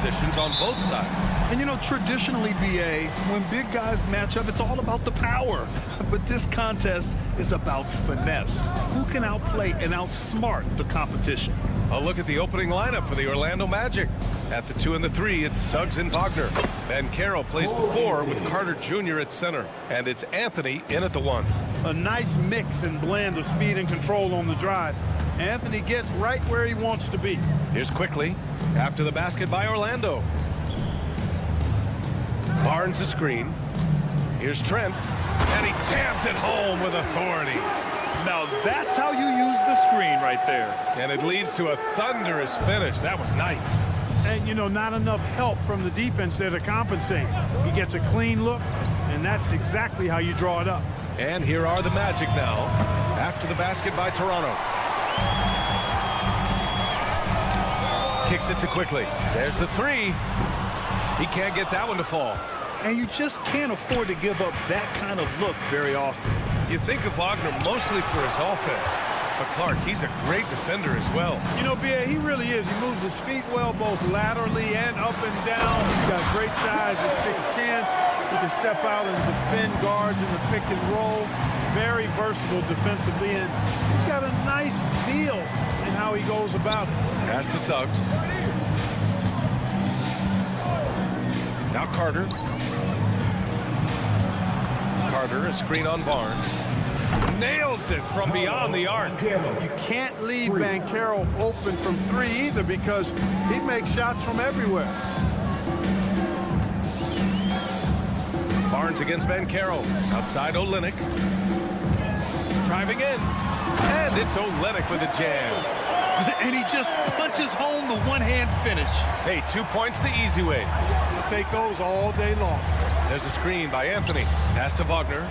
positions on both sides. And you know, traditionally, BA, when big guys match up, it's all about the power. But this contest is about finesse. Who can outplay and outsmart the competition? A look at the opening lineup for the Orlando Magic. At the 2 and the 3, it's Suggs and Wagner. Banchero plays the 4 with Carter Jr. at center. And it's Anthony in at the 1. A nice mix and blend of speed and control on the drive. Anthony gets right where he wants to be. Here's Quickly after the basket by Orlando. Barnes a screen. Here's Trent. And he jams it home with authority. Now that's how you use the screen right there. And it leads to a thunderous finish. That was nice. And, you know, not enough help from the defense there to compensate. He gets a clean look, and that's exactly how you draw it up. And here are the Magic now after the basket by Toronto. Kicks it to Quickly. There's the 3. He can't get that one to fall. And you just can't afford to give up that kind of look very often. You think of Wagner mostly for his offense, but Clark, he's a great defender as well. You know, B.A., he really is. He moves his feet well, both laterally and up and down. He's got great size at 6'10". He can step out and defend guards in the pick and roll. Very versatile defensively, and he's got a nice seal in how he goes about it. Pass to Suggs. Now Carter. Carter, a screen on Barnes. Nails it from beyond the arc. You can't leave Banchero open from 3 either, because he makes shots from everywhere. Barnes against Banchero. Outside Olynyk. Driving in. And it's Olynyk with a jam. And he just punches home the one-hand finish. Hey, 2 points the easy way. He'll take those all day long. There's a screen by Anthony. Pass to Wagner.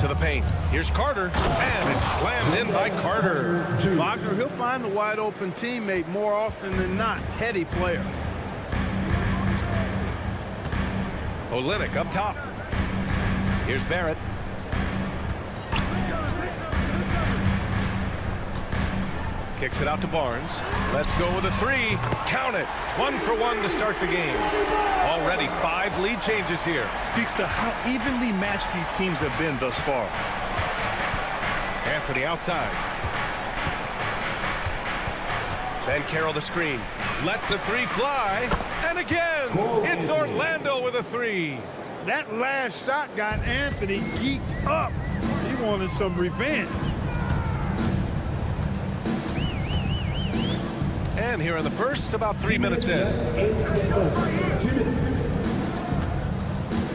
To the paint. Here's Carter. And it's slammed in by Carter. Wagner, he'll find the wide-open teammate more often than not. Heady player. Olynyk up top. Here's Barrett. Kicks it out to Barnes. Let's go with a 3. Count it. 1 for 1 to start the game. Already 5 lead changes here. Speaks to how evenly matched these teams have been thus far. Anthony outside. Banchero the screen. Lets the 3 fly. And again, it's Orlando with a 3. That last shot got Anthony geeked up. He wanted some revenge. And here in the first, about 3 minutes in.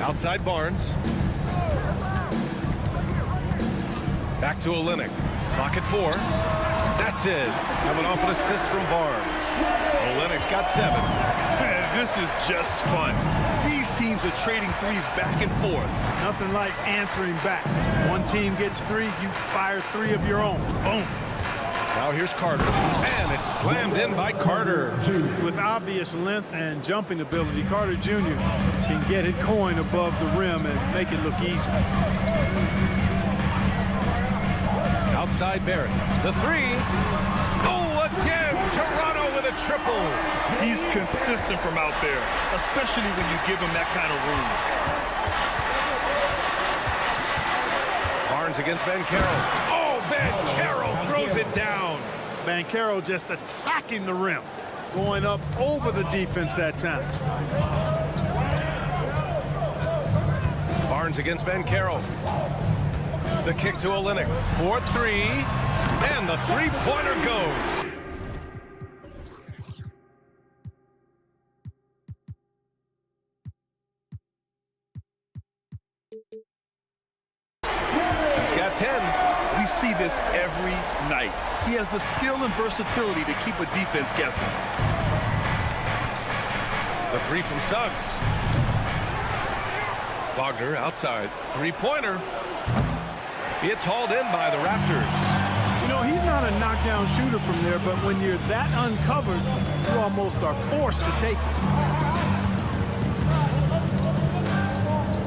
Outside Barnes. Back to Olynyk. Clock at 4. That's it. Coming off an assist from Barnes. Olynyk's got 7. This is just fun. These teams are trading threes back and forth. Nothing like answering back. One team gets 3, you fire 3 of your own. Boom. Now here's Carter. And it's slammed in by Carter. With obvious length and jumping ability, Carter Jr. can get it going above the rim and make it look easy. Outside Barrett. The 3. Oh, again! Toronto with a triple. He's consistent from out there, especially when you give him that kind of room. Barnes against Banchero. Oh, Banchero throws it down. Banchero just attacking the rim, going up over the defense that time. Barnes against Banchero. The kick to Olynyk. 4-3. And the three-pointer goes. He's got 10. We see this every night. He has the skill and versatility to keep a defense guessing. The 3 from Suggs. Wagner outside. Three-pointer. It's hauled in by the Raptors. You know, he's not a knockdown shooter from there, but when you're that uncovered, you almost are forced to take it.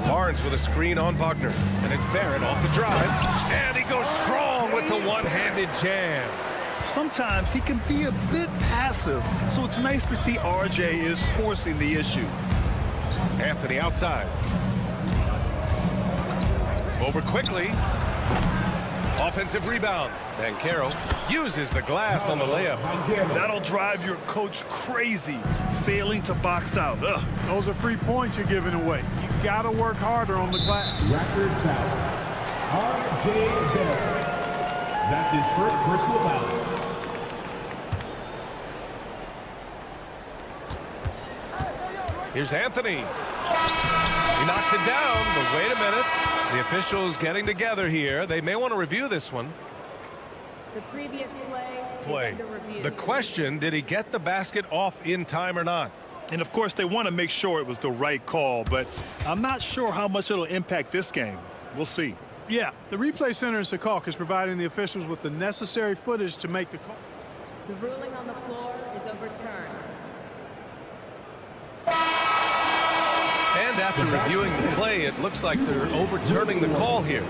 Barnes with a screen on Wagner. And it's Barrett off the drive. And he goes strong with the one-handed jam. sometimes he can be a bit passive, so it's nice to see RJ is forcing the issue. Anthony outside. Over quickly. Offensive rebound. Banchero uses the glass on the layup. That'll drive your coach crazy, failing to box out. Ugh. Those are free points you're giving away. You got to work harder on the glass. Raptors foul. R.J. Barrett. That's his first personal foul. Here's Anthony. He knocks it down, but wait a minute. The officials getting together here. They may want to review this one. The previous play. Is under review. The question, did he get the basket off in time or not? And of course, they want to make sure it was the right call, but I'm not sure how much it'll impact this game. We'll see. Yeah, the replay center in Secaucus is providing the officials with the necessary footage to make the call. The ruling on the floor is overturned. And after reviewing the play, it looks like they're overturning the call here.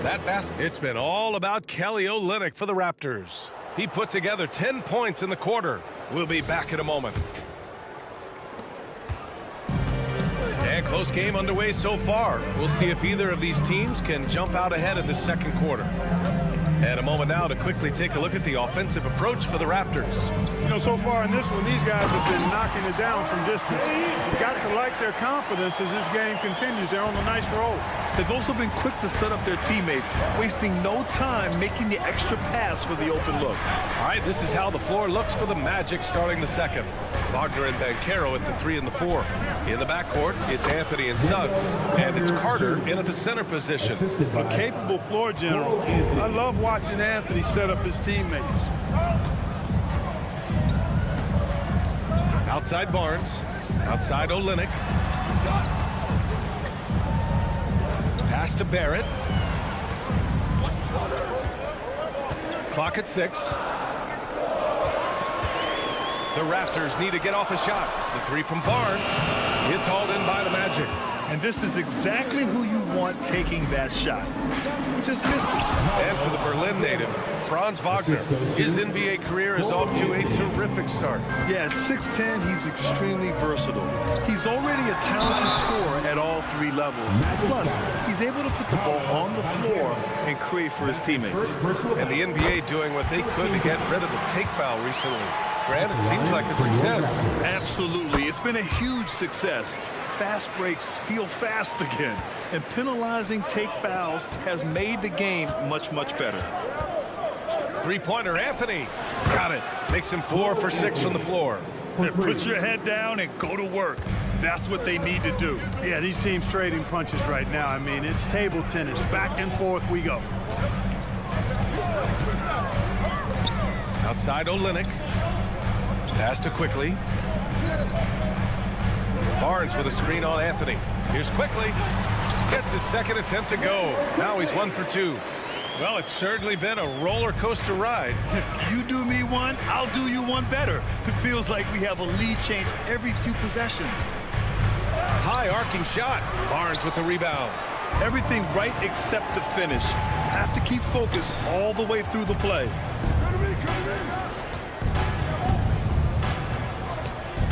It's been all about Kelly Olynyk for the Raptors. He put together 10 points in the quarter. We'll be back in a moment. And close game underway so far. We'll see if either of these teams can jump out ahead in the second quarter. And a moment now to quickly take a look at the offensive approach for the Raptors. You know, so far in this one, these guys have been knocking it down from distance. You've got to like their confidence as this game continues. They're on a nice roll. They've also been quick to set up their teammates, wasting no time making the extra pass for the open look. All right, this is how the floor looks for the Magic starting the second. Wagner and Banchero at the 3 and the 4. In the backcourt, it's Anthony and Suggs. And it's Carter in at the center position. A capable floor general. I love watching Anthony set up his teammates. Outside Barnes. Outside Olynyk. Pass to Barrett. Clock at 6. The Raptors need to get off a shot. The 3 from Barnes. It's hauled in by the Magic. And this is exactly who you want taking that shot. Just missed it. And for the Berlin native, Franz Wagner. His NBA career is off to a terrific start. Yeah, at 6'10", he's extremely versatile. He's already a talented scorer at all 3 levels. Plus, he's able to put the ball on the floor and create for his teammates. And the NBA doing what they could to get rid of the take foul recently. Grant, it seems like a success. Absolutely. It's been a huge success. Fast breaks feel fast again. And penalizing take fouls has made the game much, much better. Three-pointer, Anthony. Got it. Makes him 4 for 6 from the floor. Put your head down and go to work. That's what they need to do. Yeah, these teams trading punches right now. I mean, it's table tennis. Back and forth we go. Outside Olynyk. Pass to Quickly. Barnes with a screen on Anthony. Here's Quickly. Gets his second attempt to go. Now he's 1 for 2. Well, it's certainly been a roller coaster ride. You do me one, I'll do you one better. It feels like we have a lead change every few possessions. High arcing shot. Barnes with the rebound. Everything right except the finish. Have to keep focused all the way through the play.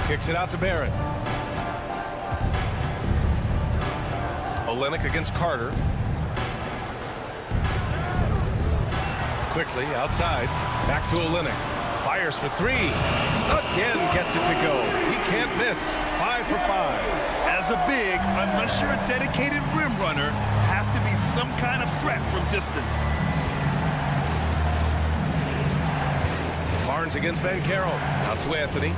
Kicks it out to Barrett. Olynyk against Carter. Quickly outside. Back to Olynyk. Fires for 3. Again gets it to go. He can't miss. 5 for 5. As a big, unless you're a dedicated rim runner, have to be some kind of threat from distance. Barnes against Banchero. Out to Anthony.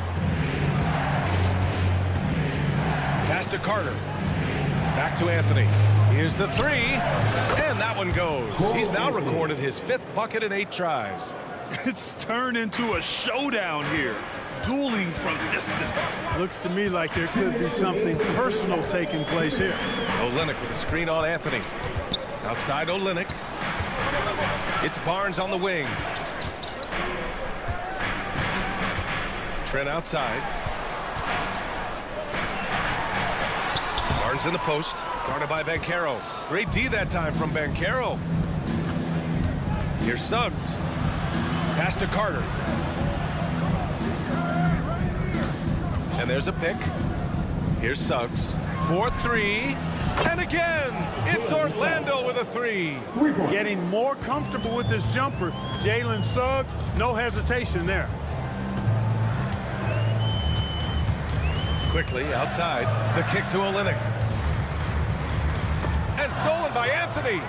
Pass to Carter. Back to Anthony. Here's the 3. And that one goes. He's now recorded his 5th bucket in 8 tries. It's turned into a showdown here. Dueling from distance. Looks to me like there could be something personal taking place here. Olynyk with a screen on Anthony. Outside Olynyk. It's Barnes on the wing. Trent outside. Barnes in the post. Guarded by Banchero. Great D that time from Banchero. Here's Suggs. Pass to Carter. And there's a pick. Here's Suggs. 4-3. And again, it's Orlando with a 3. Getting more comfortable with his jumper. Jalen Suggs, no hesitation there. Quickly outside. The kick to Olynyk. And stolen by Anthony.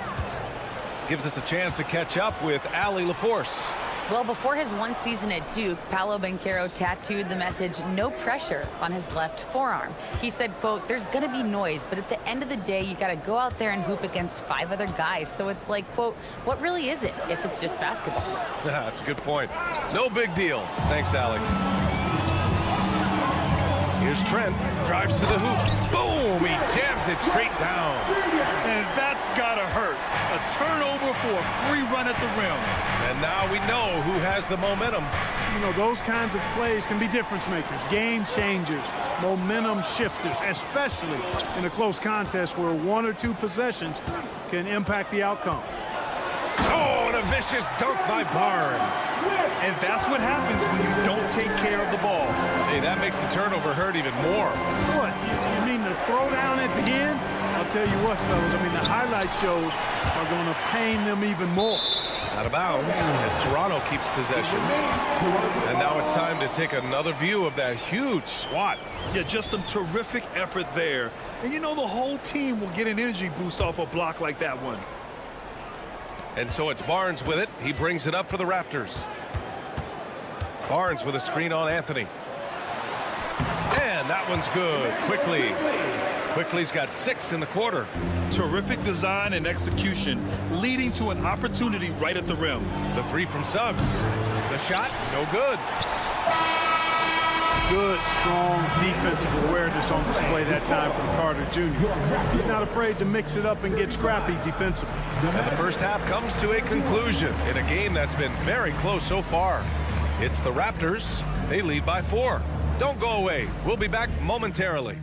Gives us a chance to catch up with Allie LaForce. Well, before his one season at Duke, Paolo Banchero tattooed the message, "No pressure," on his left forearm. He said, quote, "There's going to be noise, but at the end of the day, you got to go out there and hoop against 5 other guys. So it's like, quote, what really is it if it's just basketball?" That's a good point. No big deal. Thanks, Allie. Here's Trent. Drives to the hoop. Boom! He jams it straight down. And that's got to hurt. A turnover for a free run at the rim. And now we know who has the momentum. You know, those kinds of plays can be difference makers, game changers, momentum shifters, especially in a close contest where 1 or 2 possessions can impact the outcome. Oh, and a vicious dunk by Barnes. And that's what happens when you don't take care of the ball. Hey, that makes the turnover hurt even more. What? You mean the throwdown at the end? I'll tell you what, fellas, I mean, the highlight shows are going to pain them even more. Out of bounds as Toronto keeps possession. And now it's time to take another view of that huge swat. Yeah, just some terrific effort there. And you know the whole team will get an energy boost off a block like that one. And so it's Barnes with it. He brings it up for the Raptors. Barnes with a screen on Anthony. And that one's good. Quickly's got 6 in the quarter. Terrific design and execution, leading to an opportunity right at the rim. The 3 from Suggs. The shot, no good. Good, strong defensive awareness on display that time from Carter Jr. He's not afraid to mix it up and get scrappy defensively. And the first half comes to a conclusion in a game that's been very close so far. It's the Raptors. They lead by 4. Don't go away. We'll be back momentarily.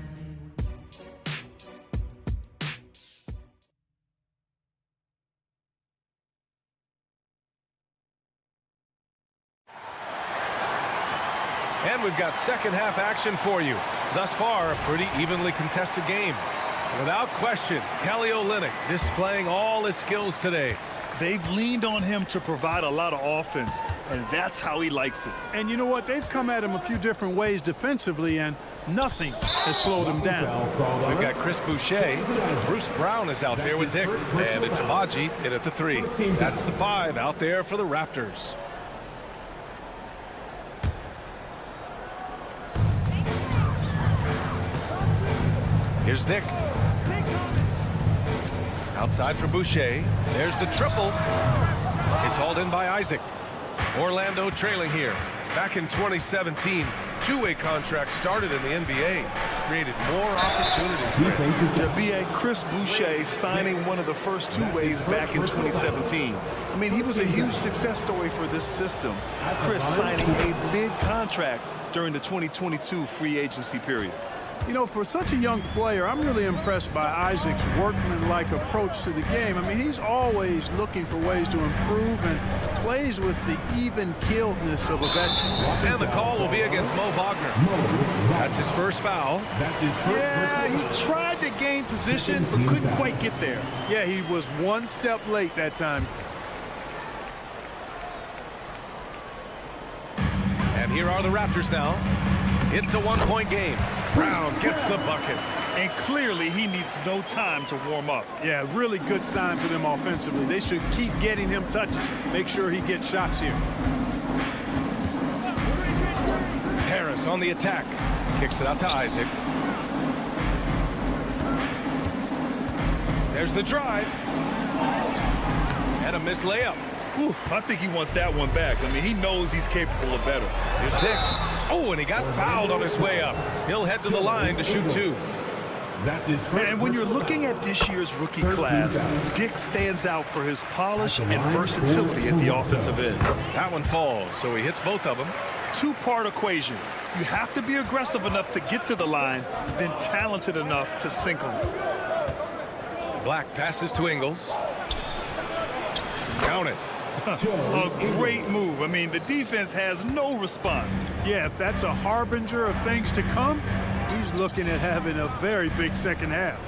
And we've got second half action for you. Thus far, a pretty evenly contested game. Without question, Kelly Olynyk displaying all his skills today. They've leaned on him to provide a lot of offense, and that's how he likes it. And you know what? They've come at him a few different ways defensively, and nothing has slowed him down. We've got Chris Boucher. Bruce Brown is out there with Dick. And it's Abaji in at the 3. That's the 5 out there for the Raptors. Here's Dick. Outside for Boucher. There's the triple. It's hauled in by Isaac. Orlando trailing here. Back in 2017, two-way contract started in the NBA. Created more opportunities. The VA Chris Boucher signing one of the first 2 ways back in 2017. I mean, he was a huge success story for this system. Chris signing a big contract during the 2022 free agency period. You know, for such a young player, I'm really impressed by Isaac's workman-like approach to the game. I mean, he's always looking for ways to improve and plays with the even-keeledness of a veteran. And the call will be against Mo Wagner. That's his first foul. Yeah, he tried to gain position, but couldn't quite get there. Yeah, he was 1 step late that time. And here are the Raptors now. It's a 1-point game. Brown gets the bucket. And clearly he needs no time to warm up. Yeah, really good sign for them offensively. They should keep getting him touches. Make sure he gets shots here. Harris on the attack. Kicks it out to Isaac. There's the drive. And a missed layup. Whew, I think he wants that one back. I mean, he knows he's capable of better. Here's Dick. Oh, and he got fouled on his way up. He'll head to the line to shoot 2. And when you're looking at this year's rookie class, Dick stands out for his polish and versatility at the offensive end. That one falls, so he hits both of them. 2-part equation. You have to be aggressive enough to get to the line, then talented enough to sink them. Black passes to Ingles. Count it. A great move. I mean, the defense has no response. Yeah, if that's a harbinger of things to come, he's looking at having a very big second half.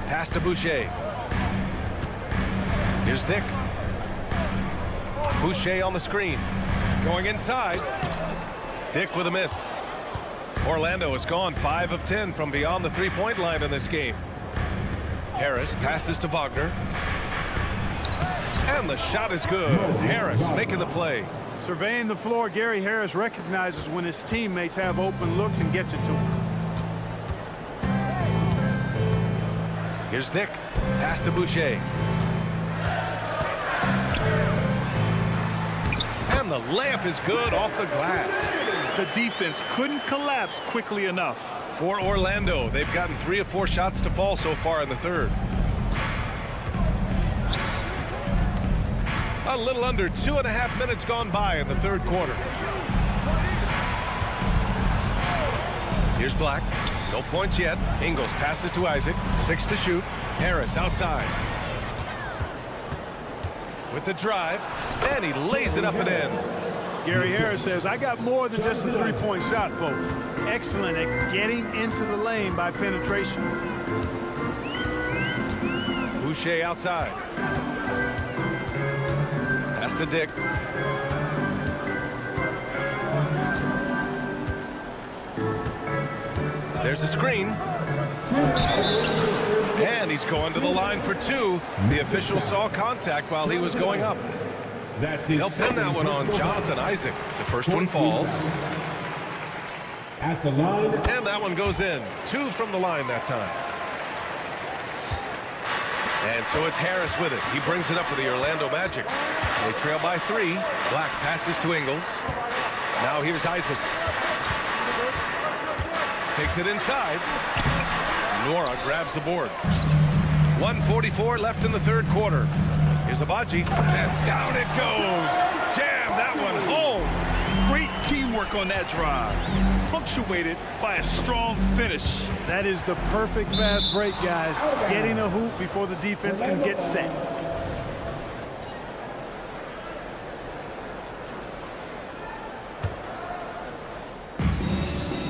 Pass to Boucher. Here's Dick. Boucher on the screen. Going inside. Dick with a miss. Orlando has gone 5 of 10 from beyond the three-point line in this game. Harris passes to Wagner. And the shot is good. Harris making the play. Surveying the floor, Gary Harris recognizes when his teammates have open looks and gets it to him. Here's Dick. Pass to Boucher. And the layup is good off the glass. The defense couldn't collapse quickly enough. For Orlando, they've gotten 3 of 4 shots to fall so far in the third. A little under 2.5 minutes gone by in the third quarter. Here's Black. No points yet. Ingles passes to Isaac. 6 to shoot. Harris outside. With the drive. And he lays it up and in. Gary Harris says, I got more than just a three-point shot, folks. Excellent at getting into the lane by penetration. Boucher outside. Pass to Dick. There's a screen. And he's going to the line for 2. The official saw contact while he was going up. They'll pin that one on Jonathan Isaac. The first one falls. At the line. And that one goes in. 2 from the line that time. And so it's Harris with it. He brings it up for the Orlando Magic. They trail by 3. Black passes to Ingles. Now here's Isaac. Takes it inside. Nora grabs the board. 1:44 left in the third quarter. Here's Abaji. And down it goes. Jam that one home. Great teamwork on that drive. Punctuated by a strong finish. That is the perfect fast break, guys. Getting a hoop before the defense can get set.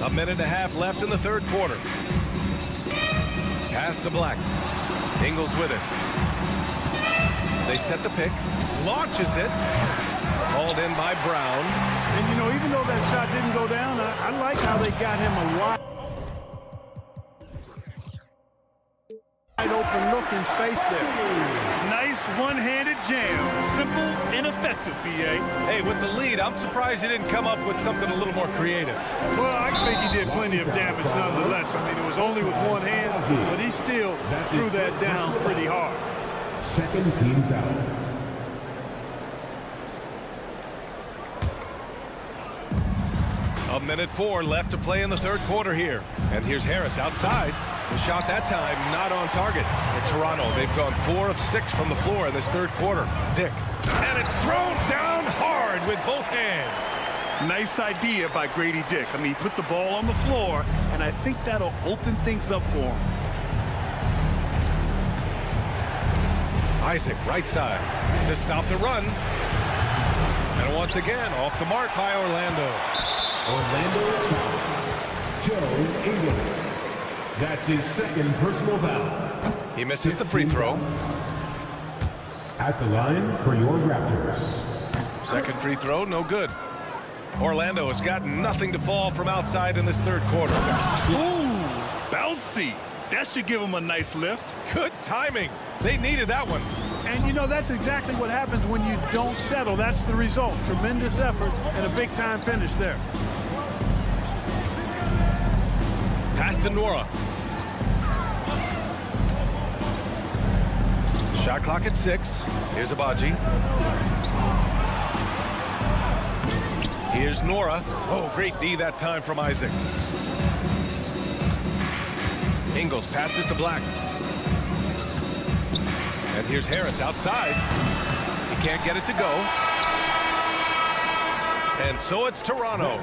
A minute and a half left in the third quarter. Pass to Black. Ingles with it. They set the pick. Launches it. Hauled in by Brown. And, you know, even though that shot didn't go down, I like how they got him a wide open look in space there. Nice one-handed jam. Simple and effective, B.A. Hey, with the lead, I'm surprised he didn't come up with something a little more creative. Well, I think he did plenty of damage nonetheless. I mean, it was only with one hand, but he still threw that down pretty hard. Second team foul. A minute 4 left to play in the third quarter here. And here's Harris outside. The shot that time not on target. For Toronto, they've gone 4 of 6 from the floor in this third quarter. Dick. And it's thrown down hard with both hands. Nice idea by Grady Dick. I mean, he put the ball on the floor, and I think that'll open things up for him. Isaac, right side, to stop the run. And once again, off the mark by Orlando. Joe Ingles. That's his second personal foul. He misses the free throw. At the line for your Raptors. Second free throw, no good. Orlando has got nothing to fall from outside in this third quarter. Ooh, bouncy. That should give him a nice lift. Good timing. They needed that one. And, you know, that's exactly what happens when you don't settle. That's the result. Tremendous effort and a big-time finish there. Pass to Nora. Shot clock at 6. Here's Abaji. Here's Nora. Oh, great D that time from Isaac. Ingles passes to Black. And here's Harris outside. He can't get it to go. And so it's Toronto.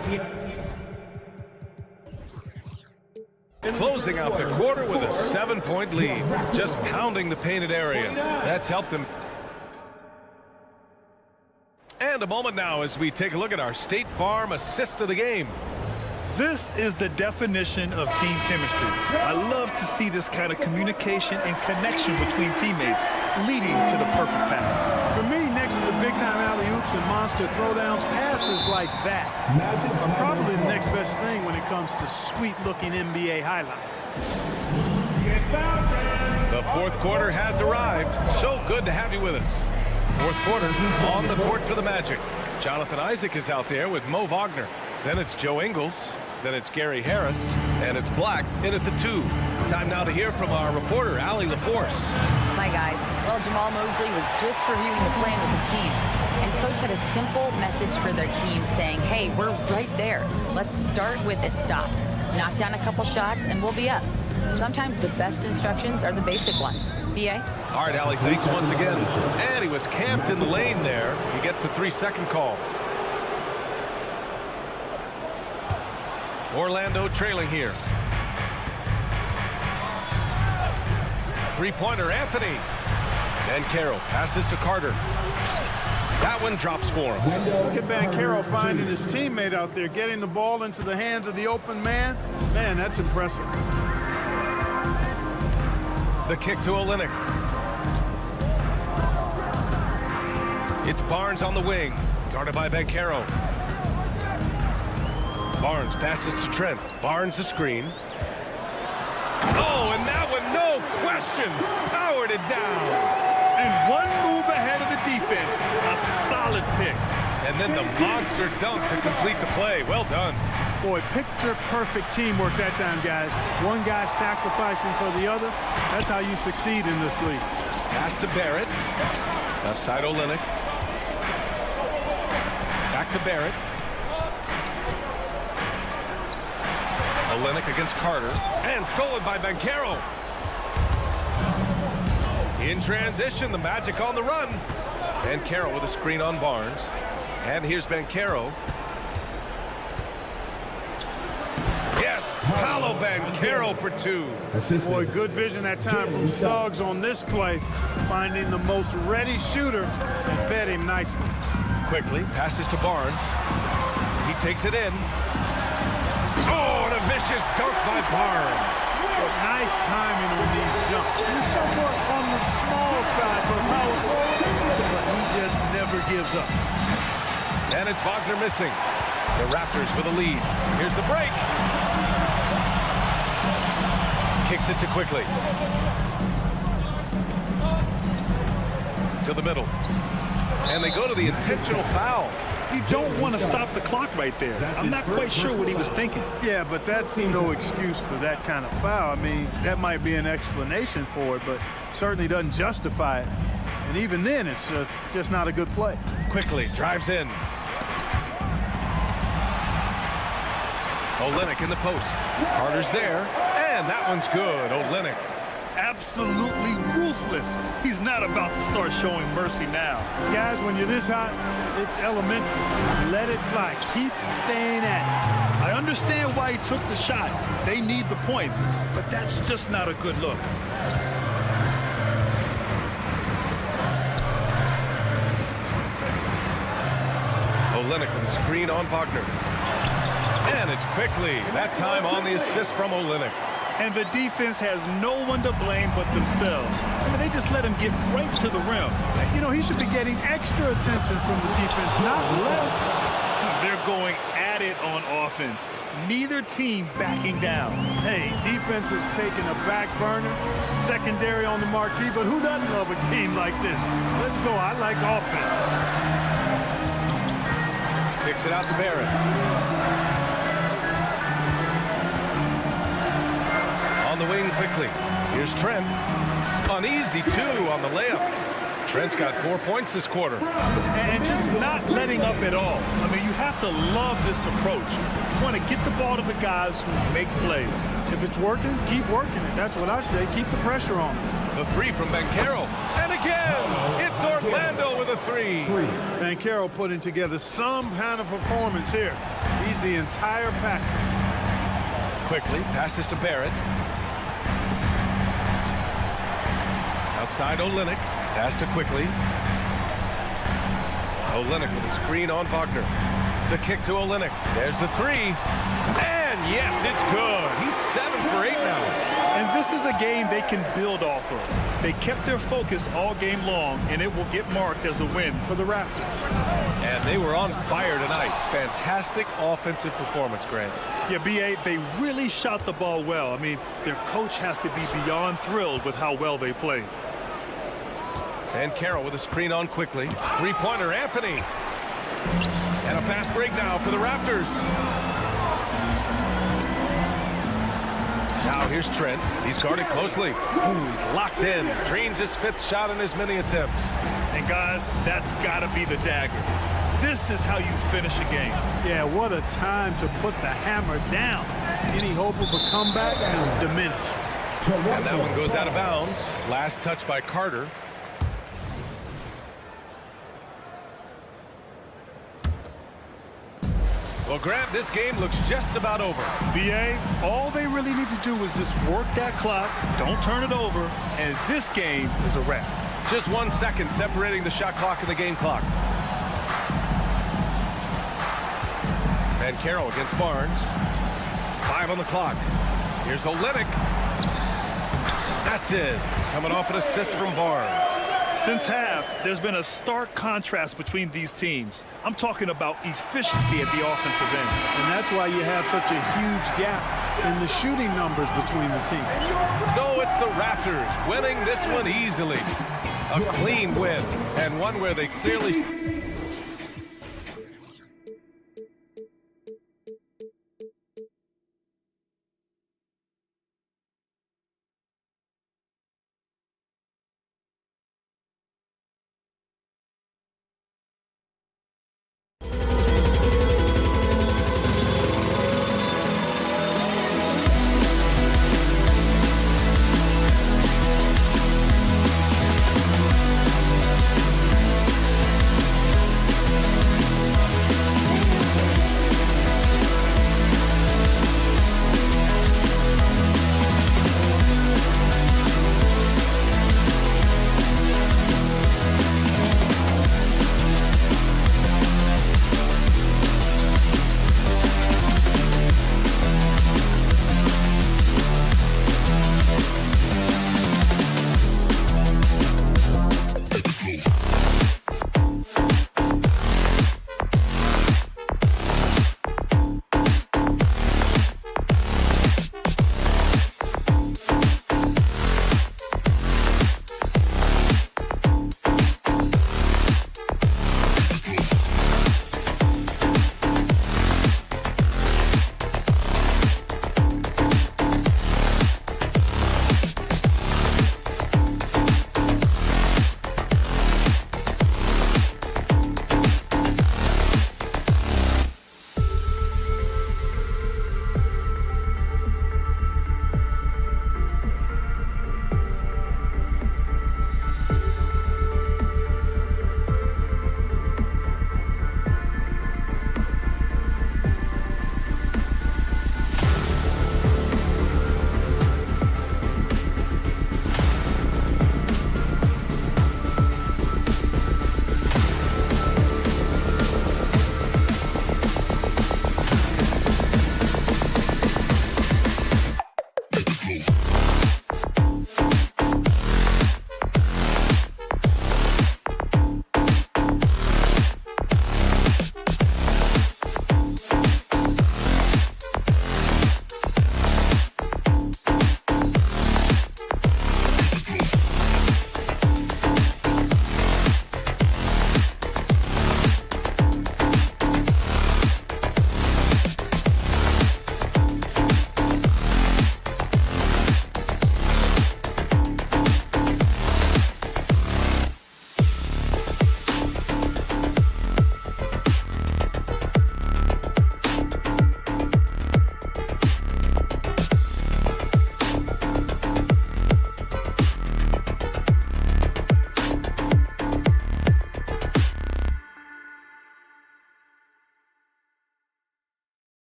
Closing out the quarter with a 7-point lead. Just pounding the painted area. That's helped him. a moment now as we take a look at our State Farm assist of the game. This is the definition of team chemistry. I love to see this kind of communication and connection between teammates leading to the perfect pass. For me, next to the big-time alley-oops and monster throwdowns, passes like that are probably the next best thing when it comes to sweet-looking NBA highlights. The fourth quarter has arrived. So good to have you with us. Fourth quarter on the court for the Magic. Jonathan Isaac is out there with Mo Wagner. Then it's Joe Ingles. Then it's Gary Harris. And it's Black in at the 2. Time now to hear from our reporter, Allie LaForce. Hi, guys. Well, Jamal Mosley was just reviewing the plan with his team. And Coach had a simple message for their team saying, hey, we're right there. Let's start with a stop. Knock down a couple shots and we'll be up. Sometimes the best instructions are the basic ones. BA? All right, Allie, thanks once again. And he was camped in the lane there. He gets a 3-second call. Orlando trailing here. Three-pointer, Anthony. Banchero passes to Carter. That one drops for him. Look at Banchero finding his teammate out there, getting the ball into the hands of the open man. Man, that's impressive. The kick to Olynyk. It's Barnes on the wing, guarded by Banchero. Barnes passes to Trent. Barnes a screen. Oh, and that one, no question, powered it down. And one move ahead of the defense. A solid pick. And then the monster dunk to complete the play. Well done. Boy, picture-perfect teamwork that time, guys. One guy sacrificing for the other. That's how you succeed in this league. Pass to Barrett. Left side Olynyk. Back to Barrett. Olynyk against Carter. And stolen by Banchero. In transition, the Magic on the run. Banchero with a screen on Barnes. And here's Banchero. Yes, Paolo Banchero for 2. Boy, good vision that time from Suggs on this play, finding the most ready shooter and fed him nicely. Quickly passes to Barnes. He takes it in. Oh, and a vicious dunk by Barnes. Nice timing on these jumps. He's somewhat on the small side for a power forward, but he just never gives up. And it's Wagner missing. The Raptors with a lead. Here's the break. Kicks it to Quickly. To the middle. And they go to the intentional foul. You don't want to stop the clock right there. I'm not quite sure what he was thinking. Yeah, but that's no excuse for that kind of foul. I mean, that might be an explanation for it, but certainly doesn't justify it. And even then, it's just not a good play. Quickly drives in. Olynyk in the post. Carter's there, and that one's good. Olynyk. Absolutely ruthless. He's not about to start showing mercy now. Guys, when you're this hot, it's elementary. Let it fly. Keep staying at it. I understand why he took the shot. They need the points, but that's just not a good look. Olynyk with a screen on Wagner. And it's Quickly. That time on the assist from Olynyk. And the defense has no one to blame but themselves. I mean, they just let him get right to the rim. You know, he should be getting extra attention from the defense, not less. They're going at it on offense. Neither team backing down. Hey, defense is taking a back burner, secondary on the marquee, but who doesn't love a game like this? Let's go. I like offense. Kicks it out to Barrett. On the wing Quickly. Here's Trent. An easy 2 on the layup. Trent's got 4 points this quarter. And just not letting up at all. I mean, you have to love this approach. You want to get the ball to the guys who make plays. If it's working, keep working it. That's what I say. Keep the pressure on. The 3 from Banchero. And again, it's Orlando with a 3. Banchero putting together some kind of performance here. He's the entire package. Quickly passes to Barrett. Outside Olynyk. Pass to Quickly. Olynyk with a screen on Wagner. The kick to Olynyk. There's the three. And yes, it's good. He's 7 for 8 now. And this is a game they can build off of. They kept their focus all game long, and it will get marked as a win for the Raptors. And they were on fire tonight. Fantastic offensive performance, Grant. Yeah, B.A., they really shot the ball well. I mean, their coach has to be beyond thrilled with how well they played. And Carroll with a screen on quickly. Three-pointer, Anthony. And a fast break now for the Raptors. Now here's Trent. He's guarded closely. Ooh, he's locked in. Drains his 5th shot in as many attempts. And guys, that's got to be the dagger. This is how you finish a game. Yeah, what a time to put the hammer down. Any hope of a comeback diminished. And that one goes out of bounds. Last touch by Carter. Well, Grant, this game looks just about over. B.A., all they really need to do is just work that clock, don't turn it over, and this game is a wrap. Just 1 second separating the shot clock and the game clock. And Carroll against Barnes. 5 on the clock. Here's Olynyk. That's it. Coming off an assist from Barnes. Since half, there's been a stark contrast between these teams. I'm talking about efficiency at the offensive end. And that's why you have such a huge gap in the shooting numbers between the teams. So it's the Raptors winning this one easily. A clean win, and one where they clearly...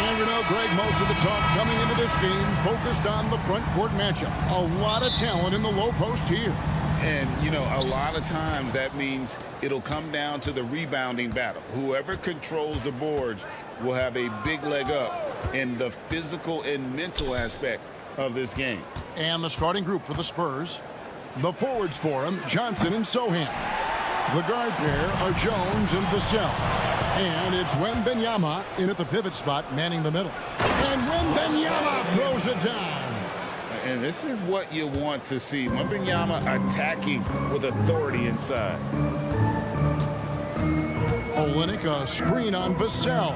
And you know, Greg, most of the talk coming into this game focused on the front court matchup. A lot of talent in the low post here. And, you know, a lot of times that means it'll come down to the rebounding battle. Whoever controls the boards will have a big leg up in the physical and mental aspect of this game. And the starting group for the Spurs. The forwards for him, Johnson and Sohan. The guard pair are Jones and Vassell. And it's Wembanyama in at the pivot spot, manning the middle. And Wembanyama throws it down. And this is what you want to see. Wembanyama attacking with authority inside. Olynyk, a screen on Vassell.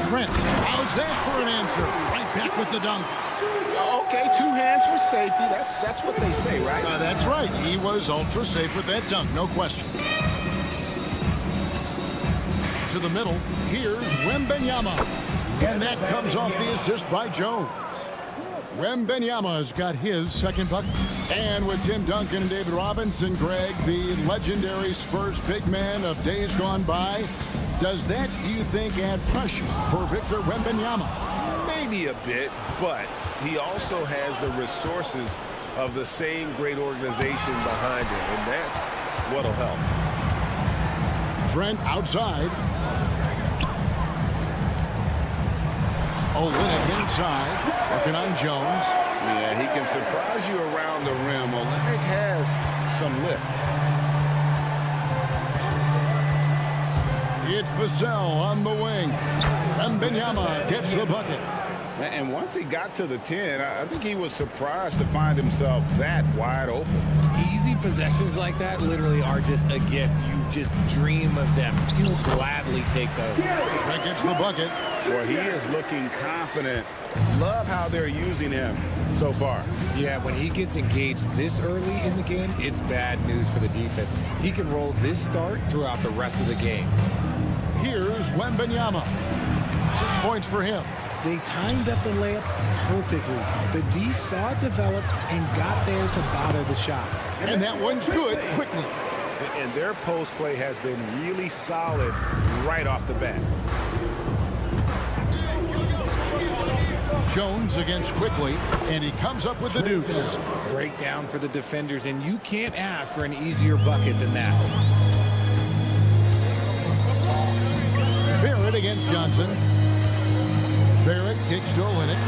Trent, how's that for an answer? Right back with the dunk. Okay, 2 hands for safety. That's what they say, right? That's right. He was ultra safe with that dunk, no question. To the middle, here's Wembanyama. And that comes off the assist by Jones. Wembanyama's got his second bucket. And with Tim Duncan and David Robinson, Greg, the legendary Spurs big man of days gone by, does that, do you think, add pressure for Victor Wembanyama? Maybe a bit, but he also has the resources of the same great organization behind him, and that's what'll help. Trent outside. Olynyk inside, working on Jones. Yeah, he can surprise you around the rim. Olynyk has some lift. It's Vassell on the wing. Wembanyama gets the bucket. And once he got to the 10, I think he was surprised to find himself that wide open. Easy possessions like that literally are just a gift. You just dream of them. You'll gladly take those. Trent gets the bucket. Well, he is looking confident. Love how they're using him so far. Yeah, when he gets engaged this early in the game, it's bad news for the defense. He can roll this start throughout the rest of the game. Here's Wembanyama. 6 points for him. They timed up the layup perfectly. The D saw it develop and got there to bother the shot. And that one's good quickly. And their post play has been really solid right off the bat. Jones against Quickly, and he comes up with the deuce. Breakdown for the defenders, and you can't ask for an easier bucket than that. Barrett against Johnson. Barrett kicks to Olynyk.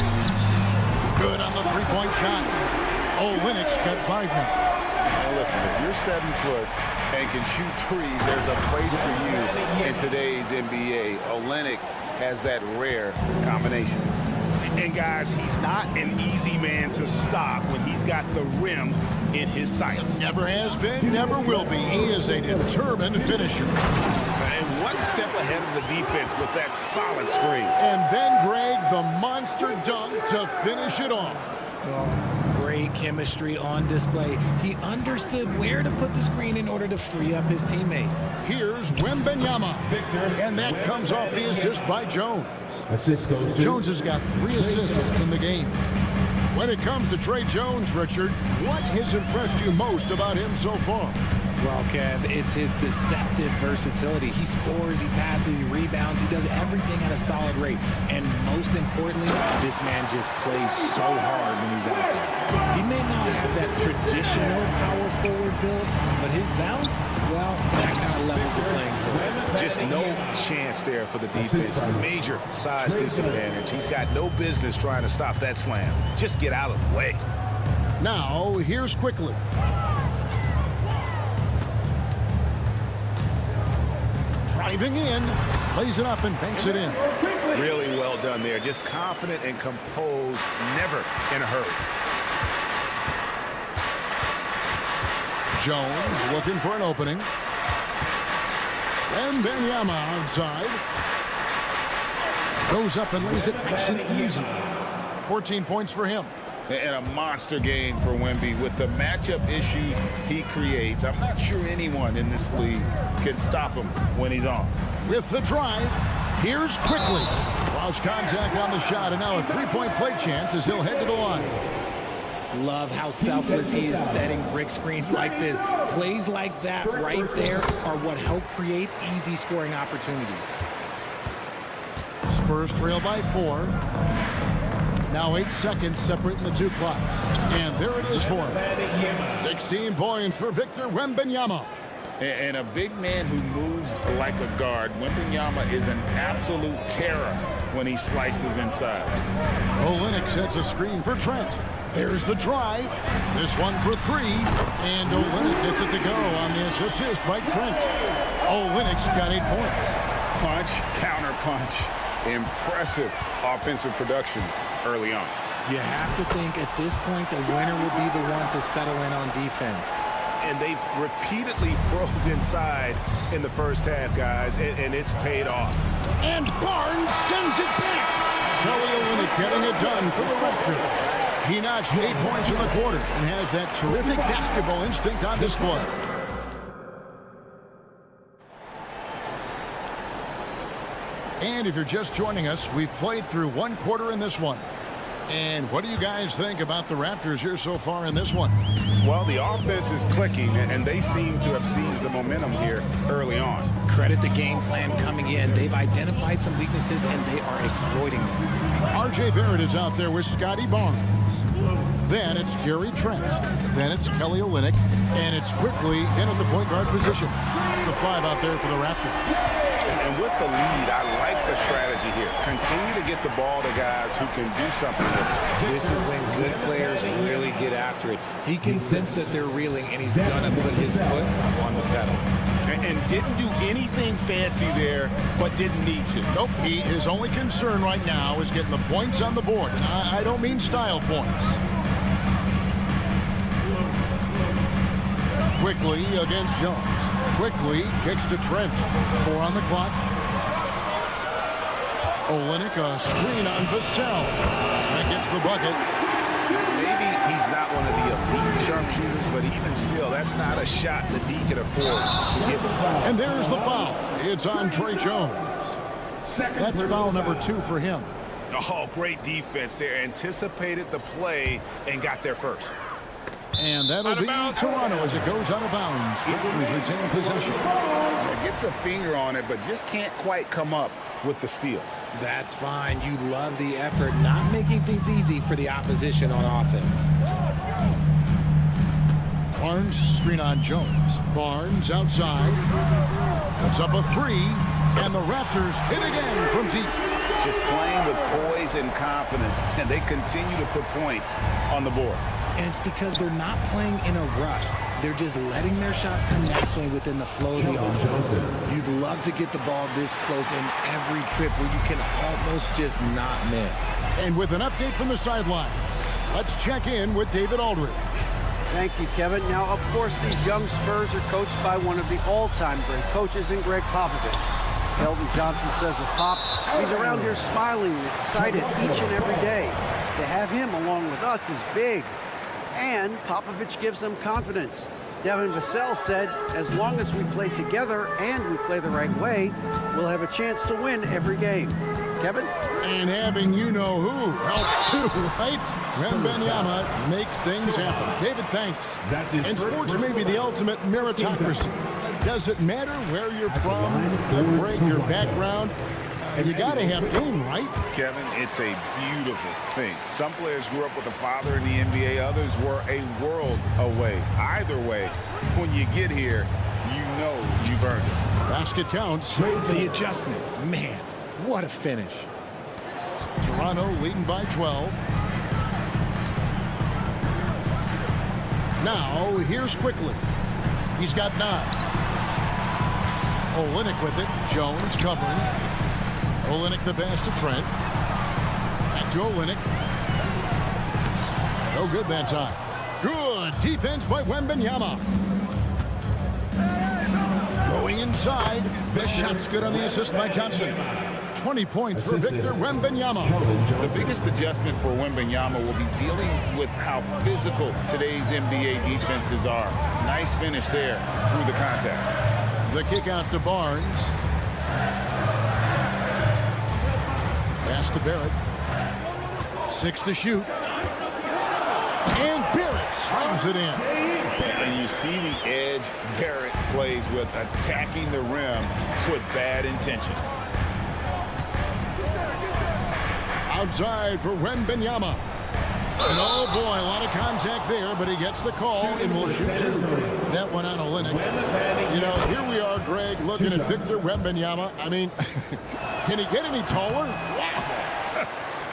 Good on the three-point shot. Olynyk's got 5 now. Now listen, if you're 7 foot and can shoot threes, there's a place for you in today's NBA. Olynyk has that rare combination. And guys, he's not an easy man to stop when he's got the rim in his sights. Never has been, never will be. He is a determined finisher. And one step ahead of the defense with that solid screen. And then Greg, the monster dunk to finish it off. Well, great chemistry on display. He understood where to put the screen in order to free up his teammate. Here's Wembanyama. And that comes off the assist by Jones. Assist goes to Jones has got 3 assists in the game. When it comes to Trey Jones, Richard, what has impressed you most about him so far? Well, Kev, it's his deceptive versatility. He scores, he passes, he rebounds, he does everything at a solid rate. And most importantly, this man just plays so hard when he's out there. He may not have that traditional power forward build, but his bounce, well, that kind of levels the playing field. Just no chance there for the defense. Major size disadvantage. He's got no business trying to stop that slam. Just get out of the way. Now, here's Quickly. Driving in, lays it up and banks it in. Really well done there. Just confident and composed, never in a hurry. Jones looking for an opening. And Wembanyama outside. Goes up and lays it nice and easy. 14 points for him. And a monster game for Wemby with the matchup issues he creates. I'm not sure anyone in this league can stop him when he's on. With the drive, here's Quickly. Lost contact on the shot, and now a three-point play chance as he'll head to the line. Love how selfless he is setting brick screens like this. Plays like that right there are what help create easy scoring opportunities. Spurs trail by 4. Now 8 seconds separating the 2 clocks. And there it is for him. 16 points for Victor Wembanyama. And a big man who moves like a guard. Wembanyama is an absolute terror when he slices inside. Olynyk sets a screen for Trent. There's the drive. This one for 3. And Olynyk gets it to go on this assist by Trent. Olynyk's got 8 points. Punch, counter punch. Impressive offensive production early on. You have to think at this point the winner will be the one to settle in on defense. And they've repeatedly probed inside in the first half, guys, and it's paid off. And Barnes sends it back. Kelly Olynyk getting it done for the Raptors. He notched 8 points in the quarter and has that terrific basketball instinct on display. And if you're just joining us, we've played through 1 quarter in this one. And what do you guys think about the Raptors here so far in this one? Well, the offense is clicking, and they seem to have seized the momentum here early on. Credit the game plan coming in. They've identified some weaknesses, and they are exploiting them. R.J. Barrett is out there with Scotty Barnes. Then it's Gary Trent. Then it's Kelly Olynyk. And it's Quickly in at the point guard position. It's the 5 out there for the Raptors. And with the lead, I like the strategy here. Continue to get the ball to guys who can do something with it. This is when good players really get after it. He can sense that they're reeling, and he's going to put his foot on the pedal. And didn't do anything fancy there, but didn't need to. Nope, his only concern right now is getting the points on the board. And I don't mean style points. Quickly against Jones. Quickly kicks to Trent. 4 on the clock. Olynyk, a screen on Vassell. Trent gets the bucket. Maybe he's not one of the elite sharpshooters, but even still, that's not a shot the D can afford to give him. And there's the foul. It's on Trey Jones. That's foul number 2 for him. Oh, great defense there. Anticipated the play and got there first. And that'll be Toronto as it goes out of bounds. Raptors retain possession. Gets a finger on it, but just can't quite come up with the steal. That's fine. You love the effort, not making things easy for the opposition on offense. Barnes screen on Jones. Barnes outside. Puts up a 3. And the Raptors hit again from deep. Just playing with poise and confidence, and they continue to put points on the board. And it's because they're not playing in a rush. They're just letting their shots come naturally within the flow of the offense. You'd love to get the ball this close in every trip where you can almost just not miss. And with an update from the sidelines, let's check in with David Aldridge. Thank you, Kevin. Now, of course, these young Spurs are coached by one of the all-time great coaches in Greg Popovich. Keldon Johnson says of Pop, he's around here smiling and excited each and every day. To have him along with us is big. And Popovich gives them confidence. Devin Vassell said, as long as we play together and we play the right way, we'll have a chance to win every game. Kevin? And having you-know-who helps too, right? Wembanyama makes things happen. David, thanks. And sports may be the ultimate meritocracy. Does it matter where you're from, the break, your background? And you got to have game, right? Kevin, it's a beautiful thing. Some players grew up with a father in the NBA. Others were a world away. Either way, when you get here, you know you've earned it. Basket counts. The adjustment, man, what a finish. Toronto leading by 12. Now, here's Quickly. He's got 9. Olynyk with it. Jones covering. Olynyk the pass to Trent. Back to Olynyk. No good that time. Good defense by Wembanyama. Going inside. The shot's good on the assist by Johnson. 20 points for Victor Wembanyama. The biggest adjustment for Wembanyama will be dealing with how physical today's NBA defenses are. Nice finish there through the contact. The kick out to Barnes. Pass to Barrett. 6 to shoot. And Barrett slams it in. And you see the edge Barrett plays with, attacking the rim with bad intentions. Outside for Wembanyama. And oh boy, a lot of contact there, but he gets the call and will shoot 2. That one on Olynyk. You know, here we are, Greg, looking at Victor Wembanyama. I mean, can he get any taller?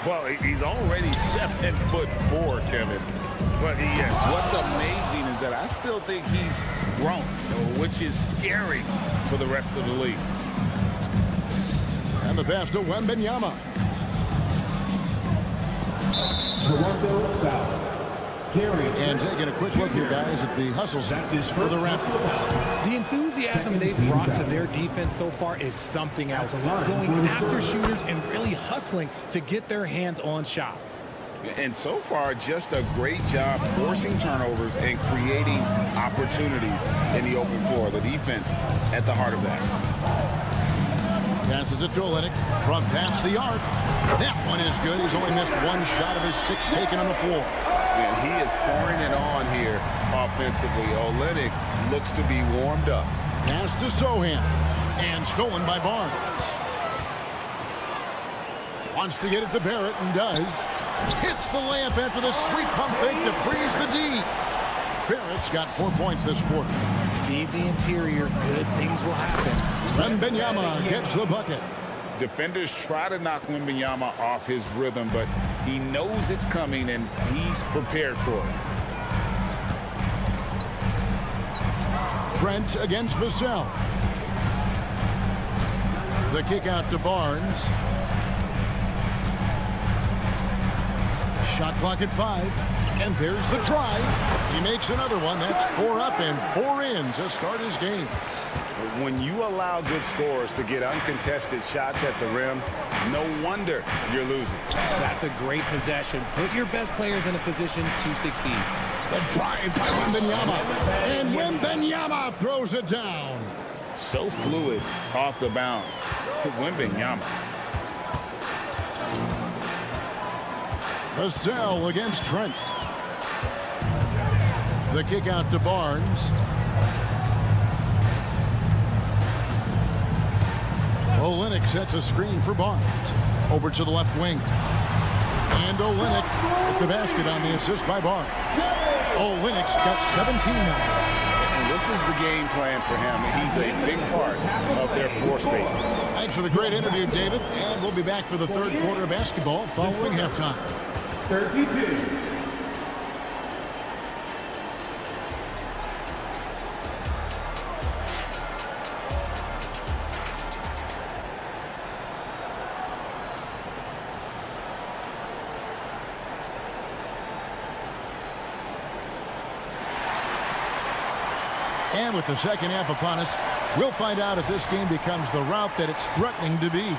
Well, he's already 7'4", Kevin. But yes, what's amazing is that I still think he's grown, which is scary for the rest of the league. And the pass to Wembanyama. And taking a quick look here, guys, at the hustle for the Raptors. The enthusiasm they've brought to their defense so far is something else. Going after shooters and really hustling to get their hands on shots. And so far, just a great job forcing turnovers and creating opportunities in the open floor. The defense at the heart of that. Passes it to Olynyk from past the arc. That one is good. He's only missed 1 shot of his 6 taken on the floor. And he is pouring it on here offensively. Olynyk looks to be warmed up. Pass to Sohan. And stolen by Barnes. Wants to get it to Barrett and does. Hits the layup after the sweet pump fake to freeze the D. Barrett's got 4 points this quarter. Feed the interior. Good things will happen. Wembanyama gets the bucket. Defenders try to knock Wembanyama off his rhythm, but he knows it's coming and he's prepared for it. Trent against Vassell. The kick out to Barnes. Shot clock at 5. And there's the drive. He makes another one. That's 4 up and 4 in to start his game. When you allow good scorers to get uncontested shots at the rim, no wonder you're losing. That's a great possession. Put your best players in a position to succeed. The drive by Wembanyama. And Wembanyama throws it down. So fluid off the bounce. Wembanyama. Vassell against Trent. The kick out to Barnes. Olynyk sets a screen for Barnes. Over to the left wing. And Olynyk with the basket on the assist by Barnes. Olynyk's got 17 now. And this is the game plan for him. He's a big part of their floor spacing. Thanks for the great interview, David. And we'll be back for the third quarter of basketball following halftime. 32. And with the second half upon us, we'll find out if this game becomes the route that it's threatening to be.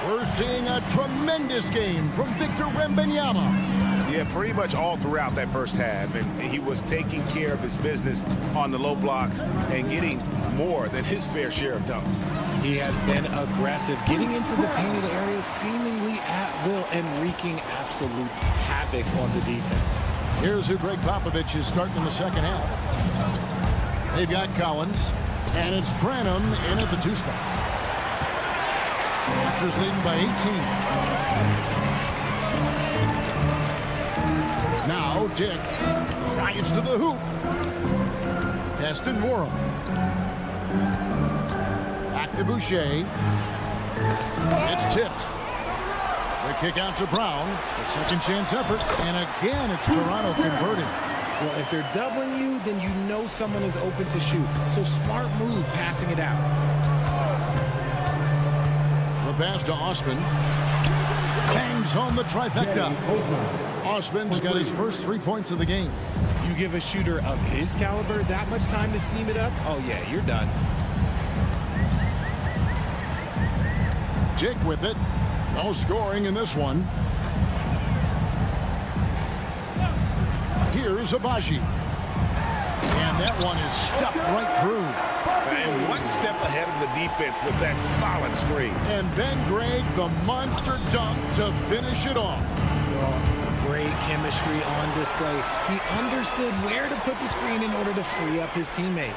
We're seeing a tremendous game from Victor Wembanyama. Yeah, pretty much all throughout that first half, and he was taking care of his business on the low blocks and getting more than his fair share of dunks. He has been aggressive, getting into the painted area seemingly at will and wreaking absolute havoc on the defense. Here's who Greg Popovich is starting in the second half. They've got Collins, and it's Branham in at the 2 spot. Raptors leading by 18. Now Dick drives to the hoop. Pass to Nora. Back to Boucher. It's tipped. The kick out to Brown. A second chance effort. And again, it's Toronto converting. Well, if they're doubling you, then you know someone is open to shoot. So smart move passing it out. The pass to Osman. Hangs home the trifecta. Osman's got his first 3 points of the game. You give a shooter of his caliber that much time to seam it up, oh yeah, you're done. Dick with it. No scoring in this one. Here's Abaji. And that one is stuffed right through. And one step ahead of the defense with that solid screen. And then Greg, the monster dunk to finish it off. Great chemistry on display. He understood where to put the screen in order to free up his teammate.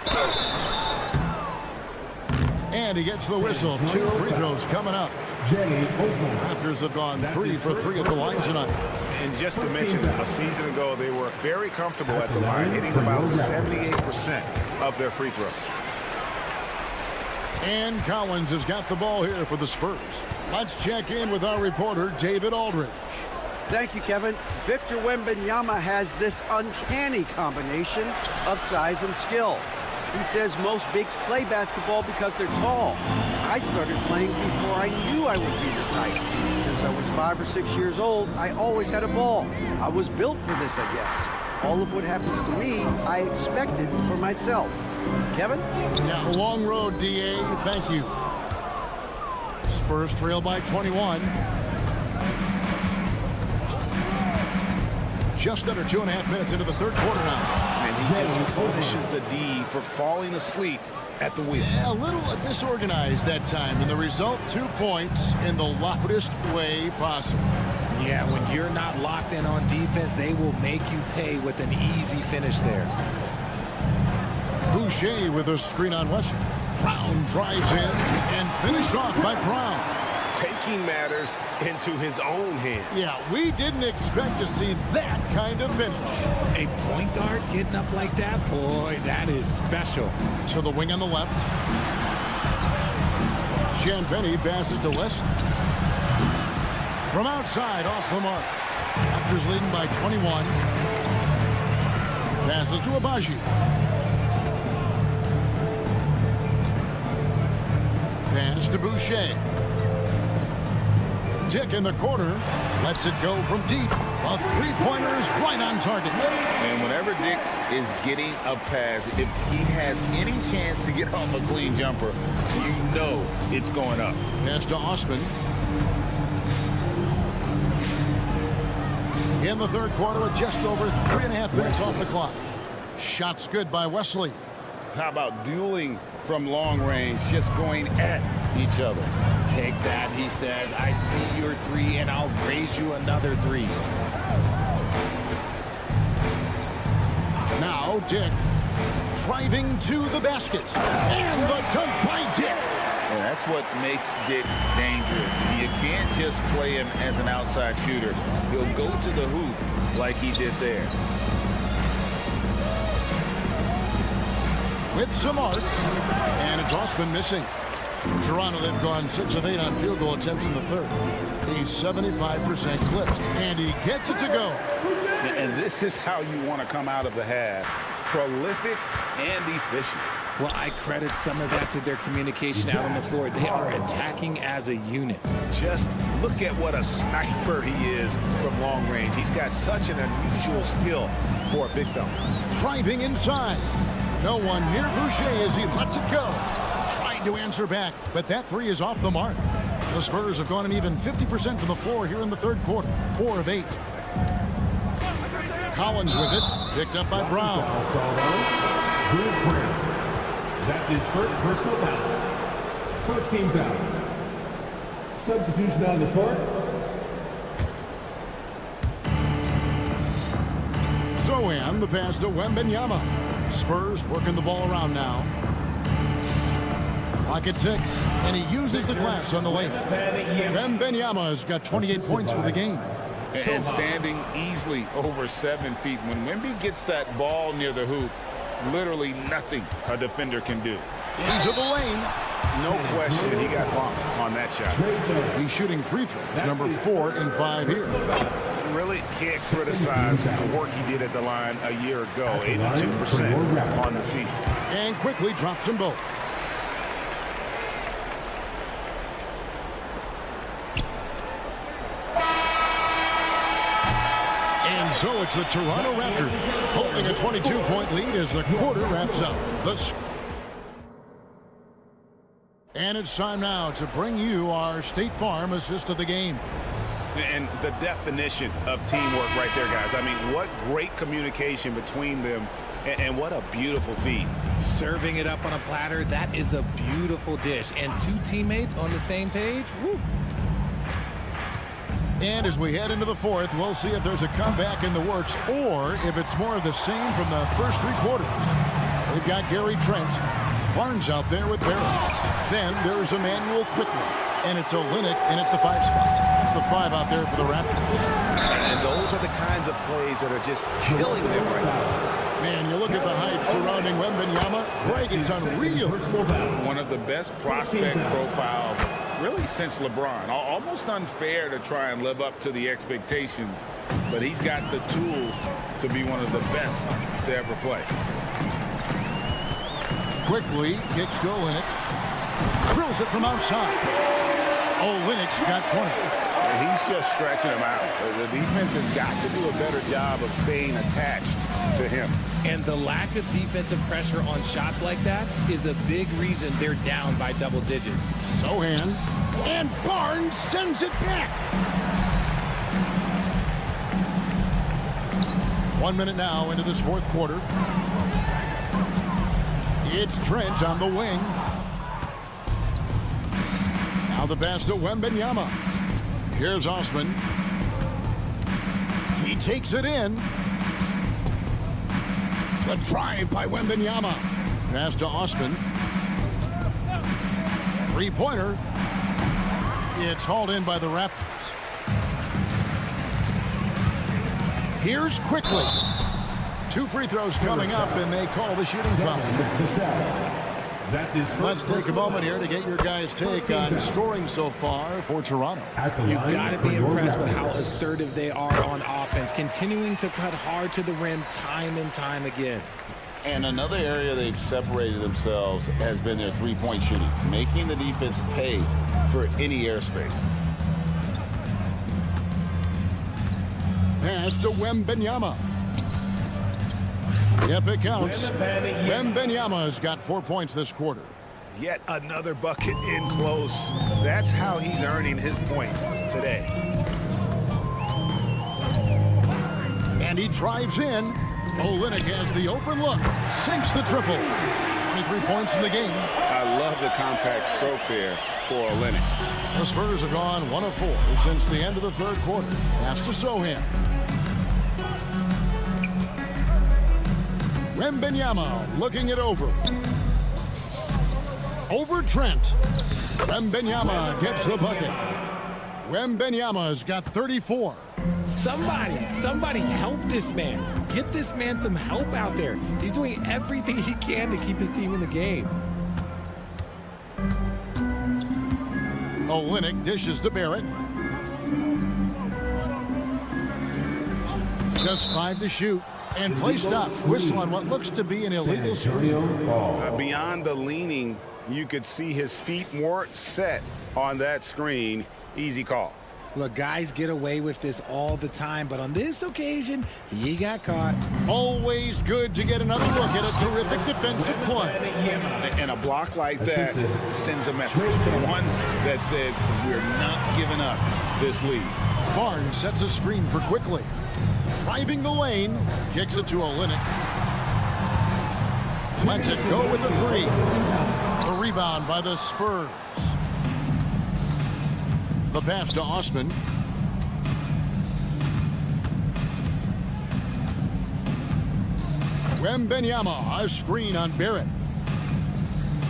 And he gets the whistle. 2 free throws coming up. Raptors have gone 3 for 3 at the line tonight. And just to mention, a season ago, they were very comfortable at the line, hitting about 78% of their free throws. And Collins has got the ball here for the Spurs. Let's check in with our reporter, David Aldridge. Thank you, Kevin. Victor Wembanyama has this uncanny combination of size and skill. He says most bigs play basketball because they're tall. I started playing before I knew I would be this height. Since I was 5 or 6 years old, I always had a ball. I was built for this, I guess. All of what happens to me, I expected for myself. Kevin? Yeah, long road, DA. Thank you. Spurs trail by 21. Just under 2.5 minutes into the third quarter now. And he just punishes the D for falling asleep at the wheel. Yeah, a little disorganized that time. And the result, 2 points in the loudest way possible. Yeah, when you're not locked in on defense, they will make you pay with an easy finish there. Boucher with a screen on Wesson. Brown drives in and finished off by Brown. Taking matters into his own hands. Yeah, we didn't expect to see that kind of finish. A point guard getting up like that, boy, that is special. To the wing on the left. Champagny passes to Wesley. From outside, off the mark. Raptors leading by 21. Passes to Abaji. Pass to Boucher. Dick in the corner. Lets it go from deep. A three-pointer is right on target. And whenever Dick is getting a pass, if he has any chance to get off a clean jumper, you know it's going up. Pass to Osman. In the third quarter with just over 3.5 minutes off the clock. Shots good by Wesley. How about dueling from long range, just going at each other? Take that, he says. I see your three, and I'll raise you another three. Now Dick driving to the basket. And the dunk by Dick. And that's what makes Dick dangerous. You can't just play him as an outside shooter. He'll go to the hoop like he did there. With some arc, and it's Osman missing. Toronto, they've gone 6 of 8 on field goal attempts in the third. He's 75% clipped, and he gets it to go. And this is how you want to come out of the half. Prolific and efficient. Well, I credit some of that to their communication out on the floor. They are attacking as a unit. Just look at what a sniper he is from long range. He's got such an unusual skill for a big fella. Driving inside. No one near Boucher as he lets it go. Trying to answer back, but that three is off the mark. The Spurs have gone an even 50% from the floor here in the third quarter. 4 of 8. Collins with it. Picked up by Brown. Bruce Brown. That's his first personal foul. First team foul. Substitution on the court. Zohan, the pass to Wembanyama. Spurs working the ball around now. Clock at 6, and he uses the glass on the lane. Wembanyama has got 28 points for the game. And standing easily over 7 feet. When Wemby gets that ball near the hoop, literally nothing a defender can do. Into the lane. No question he got bumped on that shot. He's shooting free throws, number 4 in 5 here. Really can't criticize the work he did at the line a year ago. 82% on the season. And quickly drops them both. And so it's the Toronto Raptors holding a 22-point lead as the quarter wraps up. And it's time now to bring you our State Farm assist of the game. And the definition of teamwork right there, guys. I mean, what great communication between them, and what a beautiful feed. Serving it up on a platter, that is a beautiful dish. And 2 teammates on the same page, woo. And as we head into the fourth, we'll see if there's a comeback in the works or if it's more of the same from the first 3 quarters. We've got Gary Trent, Barnes out there with Barrett. Then there's Emmanuel quickly, and it's Olynyk in at the 5 spot. That's the 5 out there for the Raptors. And those are the kinds of plays that are just killing them right now. Man, you look at the hype surrounding Wembanyama. Greg, it's unreal. One of the best prospect profiles really since LeBron. Almost unfair to try and live up to the expectations, but he's got the tools to be one of the best to ever play. Quickly kicks to Olynyk. Drills it from outside. Olynyk's got 20. He's just stretching him out. The defense has got to do a better job of staying attached to him. And the lack of defensive pressure on shots like that is a big reason they're down by double digits. Zohan. And Barnes sends it back. 1 minute now into this fourth quarter. It's Trent on the wing. Now the pass to Wembanyama. Here's Osman. He takes it in. The drive by Wembanyama. Pass to Osman. 3-pointer. It's hauled in by the Raptors. Here's quickly. 2 free throws coming up, and they call the shooting foul. That's his Let's take a moment here to get your guys' take on scoring so far for Toronto. You got to be impressed with how assertive they are on offense, continuing to cut hard to the rim time and time again. And another area they've separated themselves has been their three-point shooting, making the defense pay for any airspace. Pass to Wembanyama. Yep, it counts. Wembanyama's got 4 points this quarter. Yet another bucket in close. That's how he's earning his points today. And he drives in. Olynyk has the open look. Sinks the triple. 23 points in the game. I love the compact stroke there for Olynyk. The Spurs have gone 1 of 4 since the end of the third quarter. Pass to Sohan. Wembanyama looking it over. Over Trent. Wembanyama gets the bucket. Wembanyama's got 34. Somebody help this man. Get this man some help out there. He's doing everything he can to keep his team in the game. Olynyk dishes to Barrett. Just 5 to shoot. And play stops. Whistle on what looks to be an illegal screen. Beyond the leaning, you could see his feet more set on that screen. Easy call. Look, guys get away with this all the time, but on this occasion, he got caught. Always good to get another look at a terrific defensive play. And a block like that sends a message. One that says, we're not giving up this lead. Barnes sets a screen for Quickly. Driving the lane, kicks it to Olynyk. Lets it go with the 3. The rebound by the Spurs. The pass to Osman. Wembanyama, a screen on Barrett.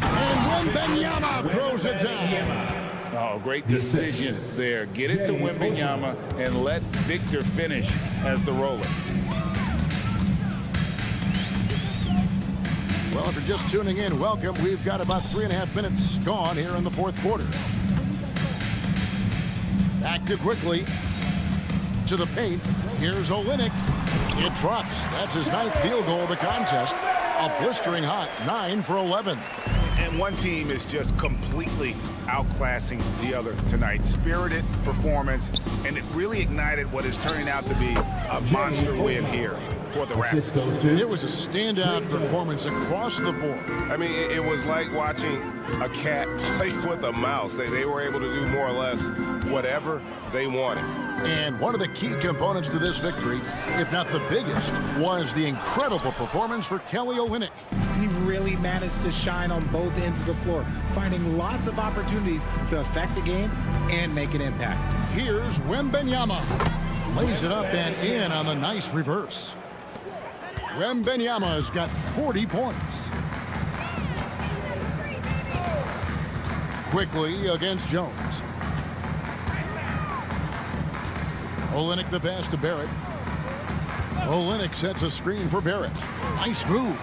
And Wembanyama throws it down. Oh, great decision there. Get it to Wembanyama and let Victor finish as the roller. Well, if you're just tuning in, welcome. We've got about 3.5 minutes gone here in the fourth quarter. Back to Quickly. To the paint. Here's Olynyk. It drops. That's his 9th field goal of the contest. A blistering hot 9 for 11. And one team is just completely outclassing the other tonight. Spirited performance, and it really ignited what is turning out to be a monster win here for the Raptors. It was a standout performance across the board. I mean, it was like watching a cat play with a mouse. They were able to do more or less whatever they wanted. And one of the key components to this victory, if not the biggest, was the incredible performance for Kelly Olynyk. He really managed to shine on both ends of the floor, finding lots of opportunities to affect the game and make an impact. Here's Wembanyama. Lays it up and in on the nice reverse. Wembanyama's got 40 points. Quickly against Jones. Olynyk the pass to Barrett. Olynyk sets a screen for Barrett. Nice move.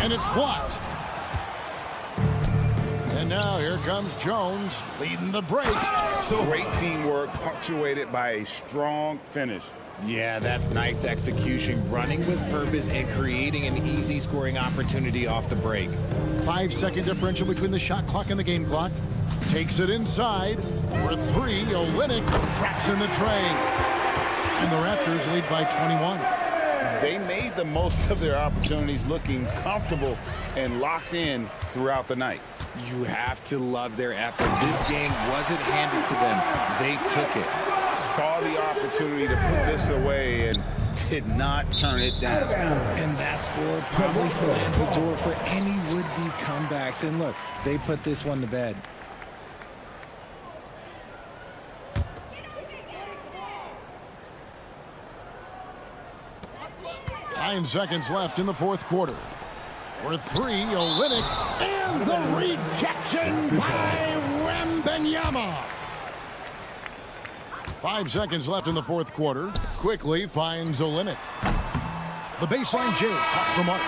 And it's blocked. And now here comes Jones leading the break. So great teamwork punctuated by a strong finish. Yeah, that's nice execution, running with purpose and creating an easy scoring opportunity off the break. 5-second differential between the shot clock and the game clock. Takes it inside. For 3, Olynyk traps in the tray. And the Raptors lead by 21. They made the most of their opportunities, looking comfortable and locked in throughout the night. You have to love their effort. This game wasn't handed to them. They took it. Saw the opportunity to put this away and did not turn it down. And that score probably slams the door for any would-be comebacks. And look, they put this one to bed. Nine seconds left in the fourth quarter. For 3, Olynyk, and the rejection by Wembanyama. 5 seconds left in the fourth quarter. Quickly finds Olynyk. The baseline J off the mark.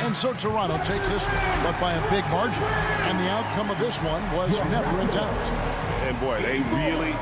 And so Toronto takes this one, but by a big margin. And the outcome of this one was never in doubt. And boy, they really...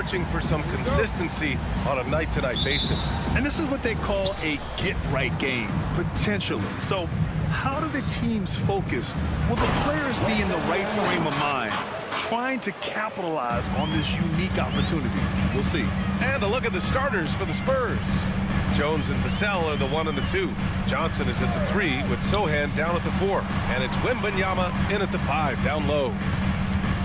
searching for some consistency on a night-to-night basis. And this is what they call a get-right game, potentially. So how do the teams focus? Will the players be in the right frame of mind, trying to capitalize on this unique opportunity? We'll see. And a look at the starters for the Spurs. Jones and Vassell are the 1 and the 2. Johnson is at the 3 with Sohan down at the 4. And it's Wembanyama in at the 5, down low.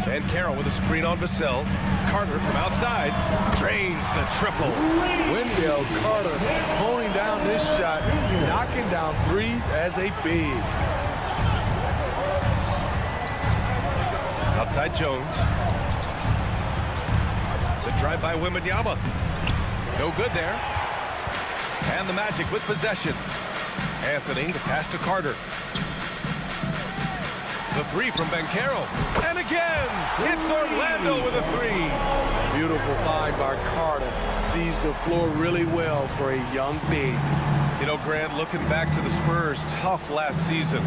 And Carroll with a screen on Vassell. Carter from outside drains the triple. Wendell Carter pulling down this shot, knocking down threes as a big. Outside Jones. The drive by Wembanyama. No good there. And the Magic with possession. Anthony, the pass to Carter. The 3 from Banchero. And again, it's Orlando with a 3. Beautiful find by Carter. Sees the floor really well for a young big. You know, Grant, looking back to the Spurs' tough last season,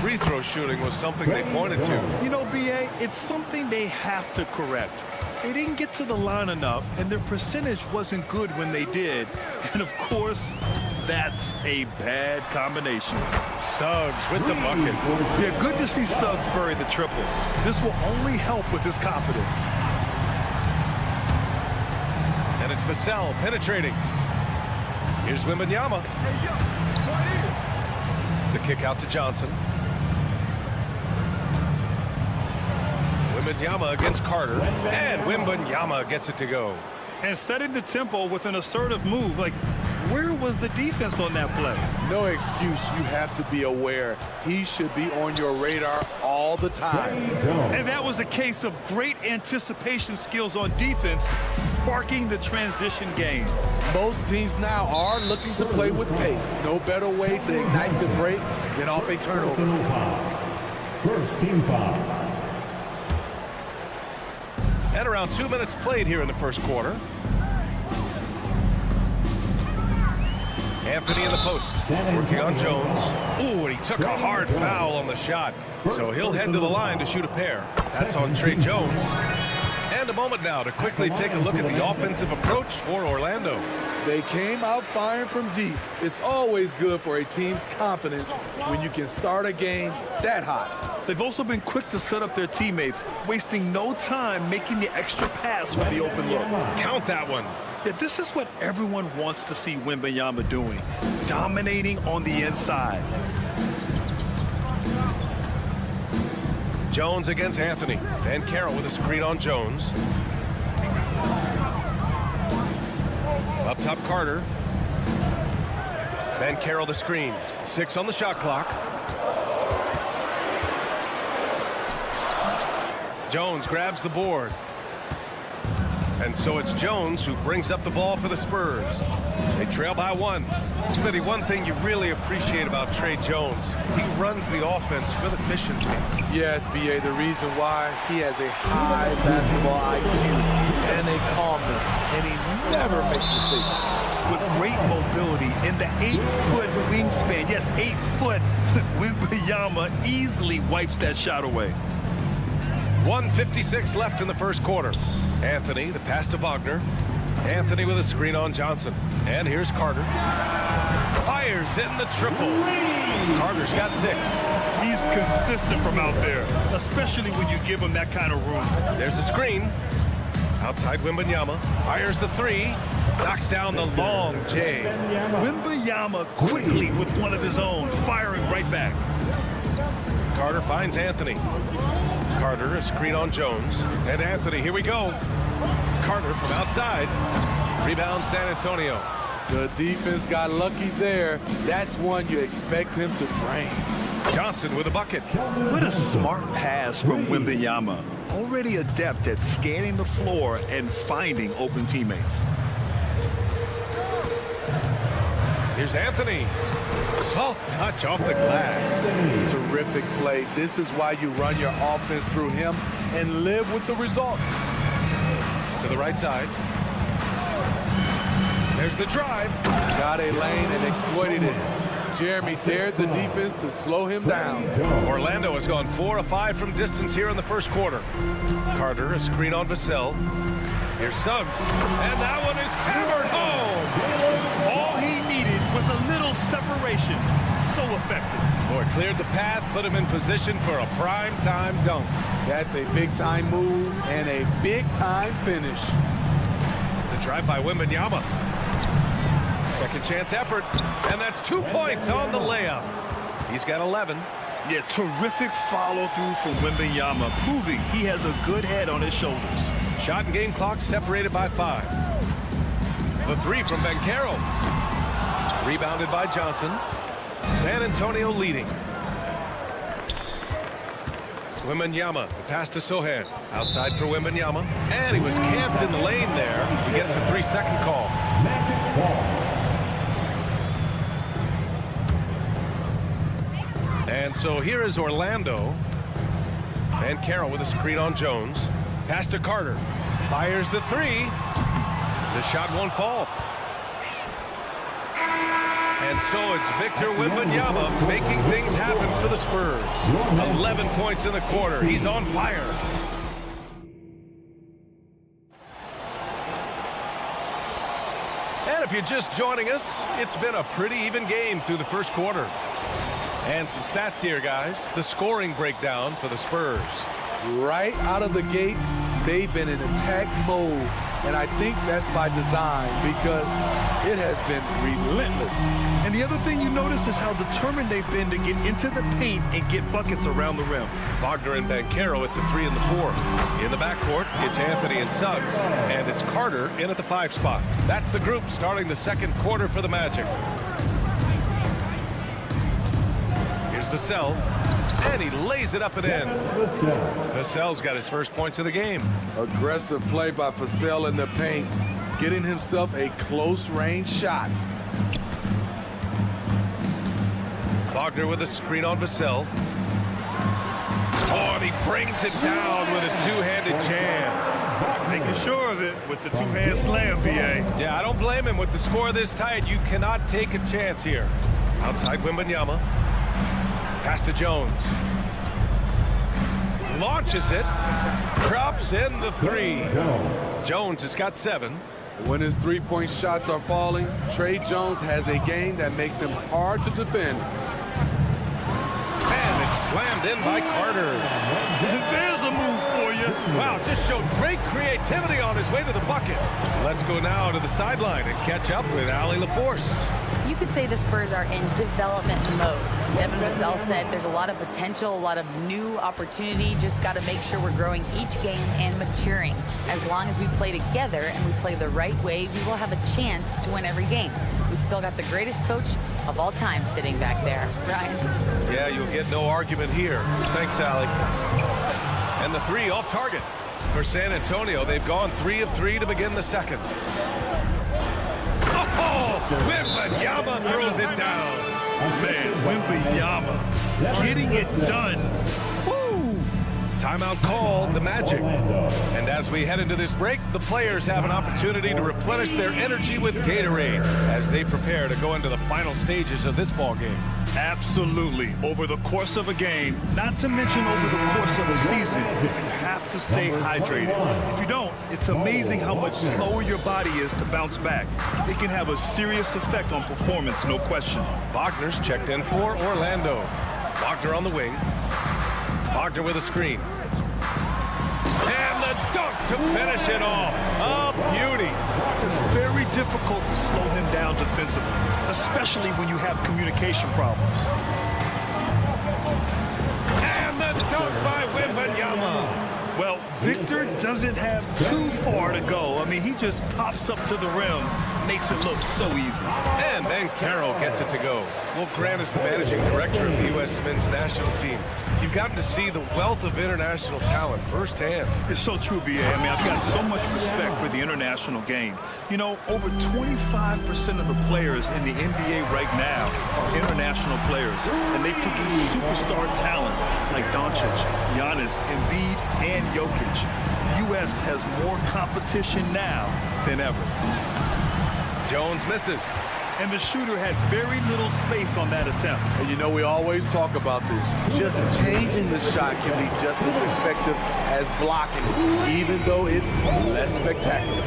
free throw shooting was something they pointed to. You know, B.A., it's something they have to correct. They didn't get to the line enough, and their percentage wasn't good when they did. And, of course, that's a bad combination. Suggs with the bucket. Yeah, good to see Suggs bury the triple. This will only help with his confidence. And it's Vassell penetrating. Here's Wembanyama. The kick out to Johnson. Wembanyama against Carter. And Wembanyama gets it to go. And setting the tempo with an assertive move. Like, where was the defense on that play? No excuse. You have to be aware. He should be on your radar all the time. And that was a case of great anticipation skills on defense, sparking the transition game. Most teams now are looking to play with pace. No better way to ignite the break than off a turnover. First team foul. And around 2 minutes played here in the first quarter. Anthony in the post, working on Jones. Ooh, and he took a hard foul on the shot. So he'll head to the line to shoot a pair. That's on Trey Jones. And a moment now to quickly take a look at the offensive approach for Orlando. They came out firing from deep. It's always good for a team's confidence when you can start a game that hot. They've also been quick to set up their teammates, wasting no time making the extra pass for the open look. Count that one. Yeah, this is what everyone wants to see Wembanyama doing, dominating on the inside. Jones against Anthony. And Carroll with a screen on Jones. Up top, Carter. Then Carroll the screen. 6 on the shot clock. Jones grabs the board. And so it's Jones who brings up the ball for the Spurs. They trail by 1. Smitty, one thing you really appreciate about Trey Jones, he runs the offense with efficiency. Yes, B.A., the reason why, he has a high basketball IQ and a calmness, and he never makes mistakes. With great mobility in the 8-foot wingspan, yes, 8 foot, Wembanyama easily wipes that shot away. 1:56 left in the first quarter. Anthony, the pass to Wagner. Anthony with a screen on Johnson. And here's Carter. Fires in the triple. Carter's got 6. He's consistent from out there, especially when you give him that kind of room. There's a screen. Outside Wembanyama. Fires the 3. Knocks down the long J. Wembanyama quickly with one of his own, firing right back. Carter finds Anthony. Carter, a screen on Jones. And Anthony, here we go. Carter from outside. Rebound San Antonio. The defense got lucky there. That's one you expect him to drain. Johnson with a bucket. What a smart pass from Wembanyama. Already adept at scanning the floor and finding open teammates. Here's Anthony. Soft touch off the glass. Terrific play. This is why you run your offense through him and live with the results. To the right side. There's the drive. Got a lane and exploited it. Jeremy dared the defense to slow him down. Orlando has gone 4 of 5 from distance here in the first quarter. Carter, a screen on Vassell. Here's Suggs, and that one is hammered home. All he needed was a little separation. So effective. Lord cleared the path, put him in position for a prime-time dunk. That's a big-time move and a big-time finish. The drive by Wembanyama. Second chance effort, and that's 2 points on the layup. He's got 11. Yeah, terrific follow-through from Wembanyama, proving he has a good head on his shoulders. Shot and game clock separated by 5. The three from Banchero. Rebounded by Johnson. San Antonio leading. Wembanyama, the pass to Sohan. Outside for Wembanyama. And he was camped in the lane there. He gets a 3-second call. And so here is Orlando. Banchero with a screen on Jones. Pass to Carter. Fires the three. The shot won't fall. And so it's Victor Wembanyama making things happen for the Spurs. 11 points in the quarter. He's on fire. And if you're just joining us, it's been a pretty even game through the first quarter. And some stats here, guys. The scoring breakdown for the Spurs. Right out of the gates, they've been in attack mode. And I think that's by design because it has been relentless. And the other thing you notice is how determined they've been to get into the paint and get buckets around the rim. Wagner and Banchero at the 3 and the 4. In the backcourt, it's Anthony and Suggs. And it's Carter in at the 5 spot. That's the group starting the second quarter for the Magic. Here's Vassell. And he lays it up and in. Vassell's got his first points of the game. Aggressive play by Vassell in the paint, getting himself a close-range shot. Wagner with a screen on Vassell. Oh, and he brings it down with a two-handed jam. Making sure of it with the two-hand slam, VA. Yeah, I don't blame him. With the score this tight, you cannot take a chance here. Outside Wembanyama. Pass to Jones. Launches it. Drops in the 3. Jones has got 7. When his three-point shots are falling, Trey Jones has a game that makes him hard to defend. And it's slammed in by Carter. There's a move for you. Wow, just showed great creativity on his way to the bucket. Let's go now to the sideline and catch up with Allie LaForce. You could say the Spurs are in development mode. Devin Vassell said there's a lot of potential, a lot of new opportunity. Just got to make sure we're growing each game and maturing. As long as we play together and we play the right way, we will have a chance to win every game. We still got the greatest coach of all time sitting back there. Ryan? Yeah, you'll get no argument here. Thanks, Allie. And the 3 off target. For San Antonio, they've gone 3 of 3 to begin the second. Oh, Wembanyama throws it down. Man, Wembanyama getting it done. Woo! Timeout called, the Magic. And as we head into this break, the players have an opportunity to replenish their energy with Gatorade as they prepare to go into the final stages of this ball game. Absolutely. Over the course of a game, not to mention over the course of a season, you have to stay hydrated. If you don't, it's amazing how much slower your body is to bounce back. It can have a serious effect on performance, no question. Wagner's checked in for Orlando. Wagner on the wing. Wagner with a screen. And the dunk to finish it off. A beauty. Very difficult to slow him down defensively, especially when you have communication problems. And the dunk by Wembanyama. Well, Victor doesn't have too far to go. I mean, he just pops up to the rim, makes it look so easy. And Banchero gets it to go. Well, Grant is the managing director of the U.S. men's national team. You've gotten to see the wealth of international talent firsthand. It's so true, B.A. I mean, I've got so much respect for the international game. You know, over 25% of the players in the NBA right now are international players, and they produce superstar talents like Doncic, Giannis, Embiid, and Jokic. The U.S. has more competition now than ever. Jones misses. And the shooter had very little space on that attempt. And you know, we always talk about this. Just changing the shot can be just as effective as blocking it, even though it's less spectacular.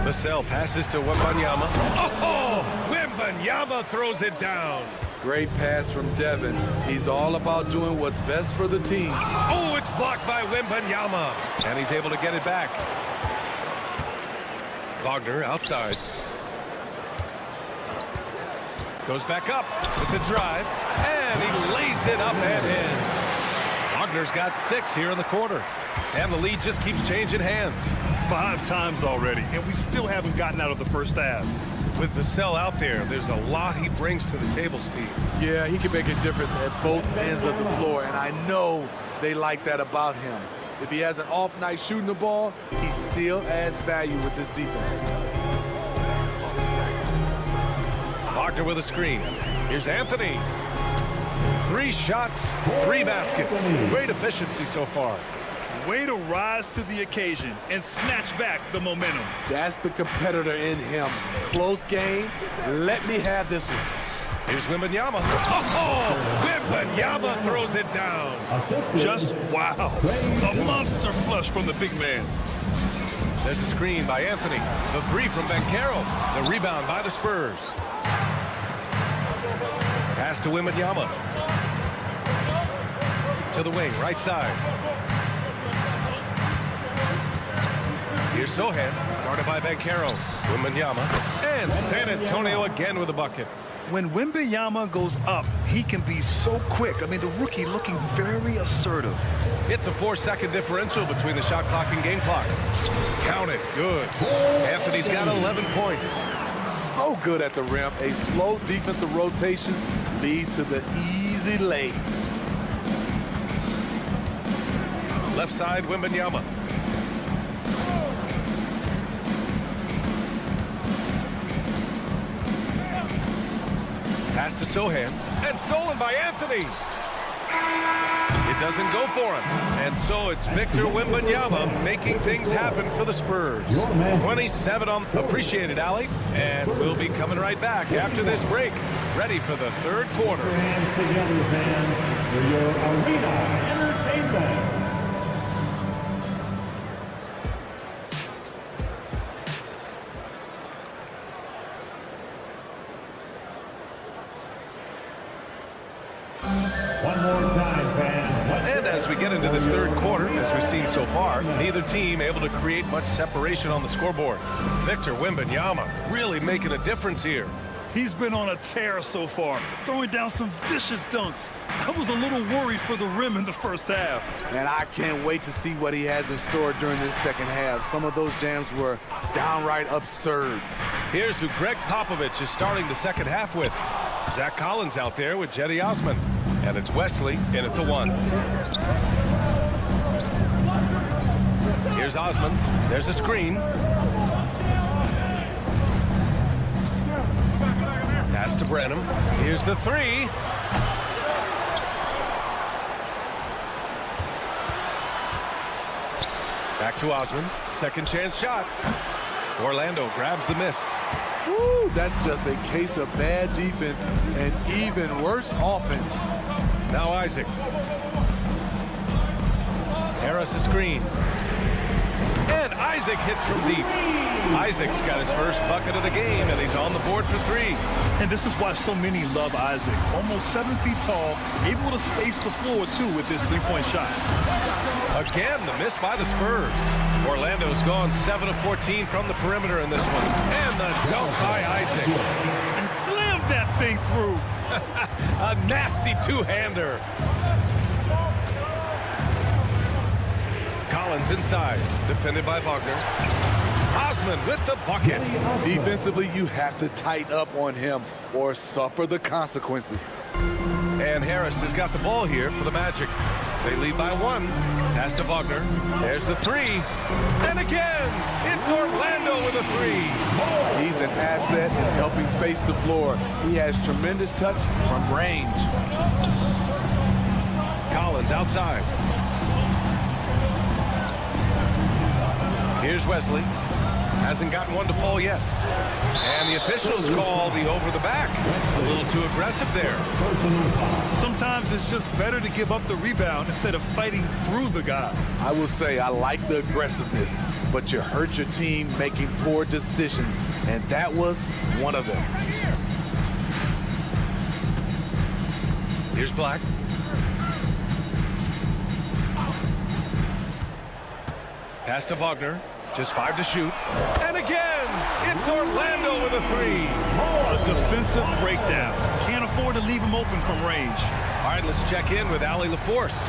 Vassell passes to Wembanyama. Oh! Wembanyama throws it down. Great pass from Devin. He's all about doing what's best for the team. Oh, it's blocked by Wembanyama. And he's able to get it back. Wagner outside. Goes back up with the drive. And he lays it up and in. Wagner's got 6 here in the quarter. And the lead just keeps changing hands. 5 times already, and we still haven't gotten out of the first half. With Vassell out there, there's a lot he brings to the table, Steve. Yeah, he can make a difference at both ends of the floor, and I know they like that about him. If he has an off night shooting the ball, he still adds value with his defense. Wagner with a screen. Here's Anthony. 3 shots, 3 baskets. Great efficiency so far. Way to rise to the occasion and snatch back the momentum. That's the competitor in him. Close game. Let me have this one. Here's Wembanyama. Oh! Wembanyama throws it down. Just wow. A monster flush from the big man. There's a screen by Anthony. The 3 from Banchero. The rebound by the Spurs. Pass to Wembanyama. To the wing, right side. Here's Sohan, guarded by Banchero. Wembanyama. And San Antonio again with a bucket. When Wembanyama goes up, he can be so quick. I mean, the rookie looking very assertive. It's a 4-second differential between the shot clock and game clock. Count it. Good. Anthony's got 11 points. So good at the rim. A slow defensive rotation leads to the easy lay. Left side, Wembanyama. Pass to Sohan, and stolen by Anthony. It doesn't go for him. And so it's Victor Wembanyama making things happen for the Spurs. 27 on. Appreciated, Allie. And we'll be coming right back after this break, ready for the 3rd quarter. Hands together, fans, for your arena entertainment. One more time, fans. And as we get into this 3rd quarter, as we've seen so far, neither team able to create much separation on the scoreboard. Victor Wembanyama really making a difference here. He's been on a tear so far, throwing down some vicious dunks. I was a little worried for the rim in the first half. And I can't wait to see what he has in store during this second half. Some of those jams were downright absurd. Here's who Greg Popovich is starting the second half with. Zach Collins out there with Jetty Osman. And it's Wesley in at the 1. Here's Osman. There's a screen. Pass to Brenham. Here's the 3. Back to Osman. Second chance shot. Orlando grabs the miss. Woo, that's just a case of bad defense and even worse offense. Now Isaac. Harris a screen. And Isaac hits from deep. Isaac's got his first bucket of the game, and he's on the board for 3. And this is why so many love Isaac. Almost 7 feet tall, able to space the floor, too, with this 3-point shot. Again, the miss by the Spurs. Orlando's gone 7 of 14 from the perimeter in this one. And the dunk by Isaac. And slammed that thing through. A nasty 2-hander. Collins inside, defended by Wagner. Osman with the bucket. Defensively, you have to tighten up on him or suffer the consequences. And Harris has got the ball here for the Magic. They lead by 1. Pass to Wagner. There's the 3. And again, it's Orlando with a 3. He's an asset in helping space the floor. He has tremendous touch from range. Collins outside. Here's Wesley. Hasn't gotten one to fall yet. And the officials call the over the back. A little too aggressive there. Sometimes it's just better to give up the rebound instead of fighting through the guy. I will say I like the aggressiveness, but you hurt your team making poor decisions, and that was one of them. Here's Black. Pass to Wagner. Just 5 to shoot. And again, it's Orlando with a 3. A defensive breakdown. Can't afford to leave him open from range. All right, let's check in with Ali LaForce.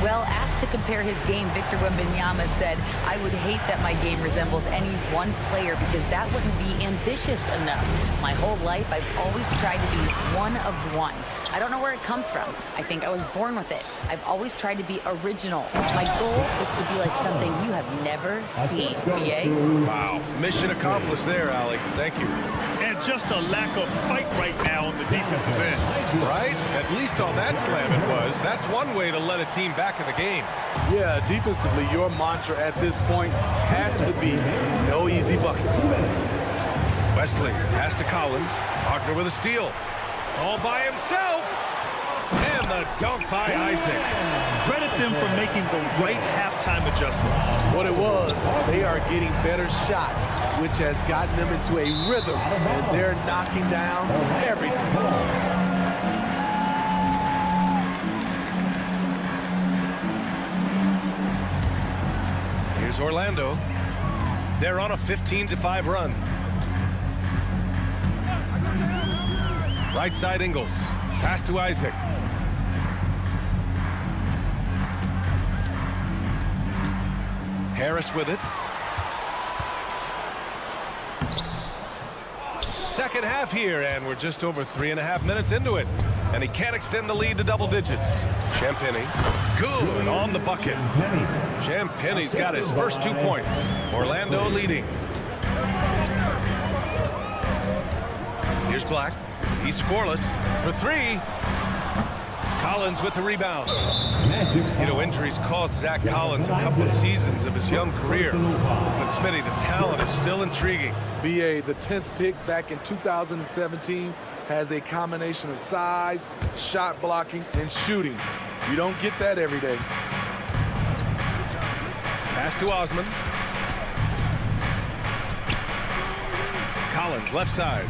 Well, asked to compare his game, Victor Wembanyama said, "I would hate that my game resembles any one player because that wouldn't be ambitious enough. My whole life, I've always tried to be one of one. I don't know where it comes from. I think I was born with it. I've always tried to be original. My goal is to be like something you have never seen." BA? Wow. Mission accomplished there, Ali. Thank you. And just a lack of fight right now on the defensive end. Right? At least on that slam it was. That's one way to let a team back in the game. Yeah, defensively, your mantra at this point has to be no easy buckets. Wesley pass to Collins. Wagner with a steal. All by himself. And the dunk by Isaac. Credit them for making the right halftime adjustments. What it was, they are getting better shots, which has gotten them into a rhythm, and they're knocking down everything. Here's Orlando. They're on a 15-5 run. Right side Ingles. Pass to Isaac. Harris with it. Second half here, and we're just over 3.5 minutes into it. And he can't extend the lead to double digits. Champagnie, good on the bucket. Champagnie's got his first 2 points. Orlando leading. Here's Black. He's scoreless for 3. Collins with the rebound. You know, injuries cost Zach Collins a couple of seasons of his young career. But Smitty, the talent is still intriguing. BA, the 10th pick back in 2017, has a combination of size, shot blocking, and shooting. You don't get that every day. Pass to Osman. Collins, left side.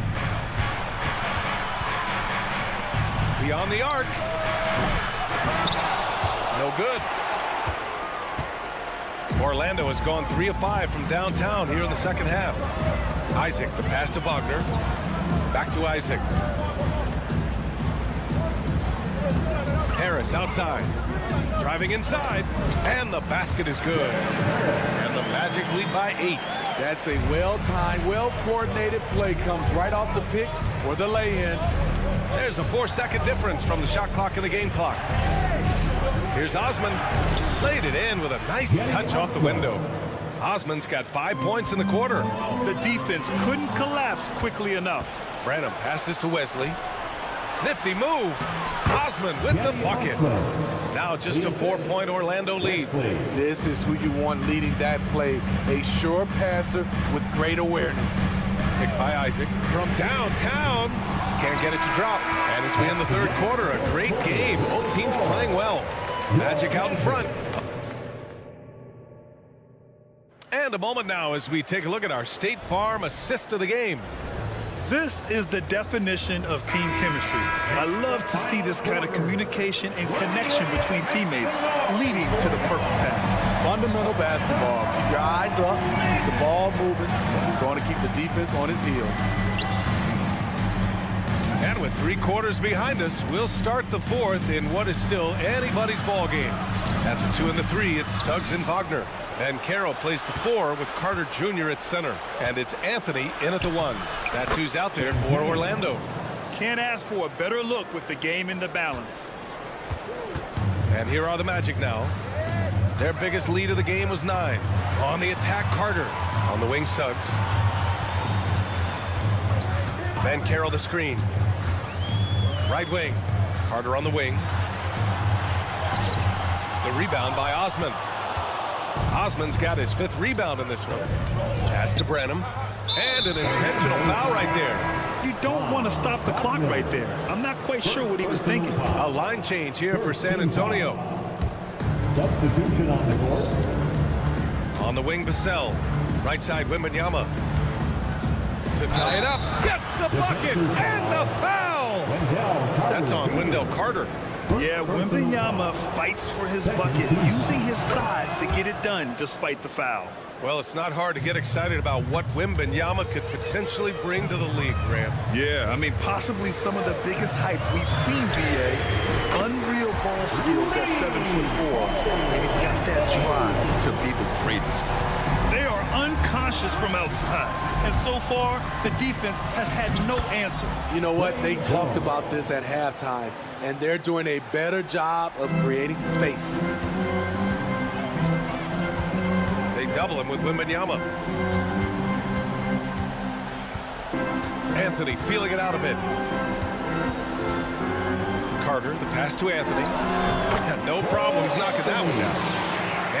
Beyond the arc. No good. Orlando has gone 3 of 5 from downtown here in the second half. Isaac, the pass to Wagner. Back to Isaac. Harris outside. Driving inside. And the basket is good. And the Magic lead by 8. That's a well-timed, well-coordinated play. Comes right off the pick for the lay-in. There's a 4-second difference from the shot clock and the game clock. Here's Osman. Laid it in with a nice touch off the window. Osman's got 5 points in the quarter. The defense couldn't collapse quickly enough. Branham passes to Wesley. Nifty move. Osman with the bucket. Now just a 4-point Orlando lead. This is who you want leading that play. A sure passer with great awareness. Picked by Isaac from downtown. Can't get it to drop. And as we end the third quarter, a great game. Both teams playing well. Magic out in front. And a moment now as we take a look at our State Farm assist of the game. This is the definition of team chemistry. I love to see this kind of communication and connection between teammates leading to the perfect pass. Fundamental basketball. Keep your eyes up, keep the ball moving. You're going to keep the defense on his heels. And with 3 quarters behind us, we'll start the fourth in what is still anybody's ball game. At the 2 and the 3, it's Suggs and Wagner. And Carroll plays the 4 with Carter Jr. at center. And it's Anthony in at the 1. That's who's out there for Orlando. Can't ask for a better look with the game in the balance. And here are the Magic now. Their biggest lead of the game was 9. On the attack, Carter. On the wing, Suggs. Then Carroll the screen. Right wing. Carter on the wing. The rebound by Osman. Osman's got his 5th rebound in this one. Pass to Brenham. And an intentional foul right there. You don't want to stop the clock right there. I'm not quite sure what he was thinking. A line change here for San Antonio. Substitution on the court. On the wing, Vassell. Right side, Wembanyama. To tie it up. Gets the bucket and the foul. That's on Wendell Carter. Yeah, Wembanyama fights for his bucket, using his size to get it done despite the foul. Well, it's not hard to get excited about what Wembanyama could potentially bring to the league, Graham. Yeah, I mean, possibly some of the biggest hype we've seen, B.A. Unreal ball skills at 7'4", and he's got that drive to be the greatest. They are unconscious from outside, and so far, the defense has had no answer. You know what? They talked about this at halftime, and they're doing a better job of creating space. Double him with Wembanyama. Anthony feeling it out a bit. Carter, the pass to Anthony. No problems knocking that one down.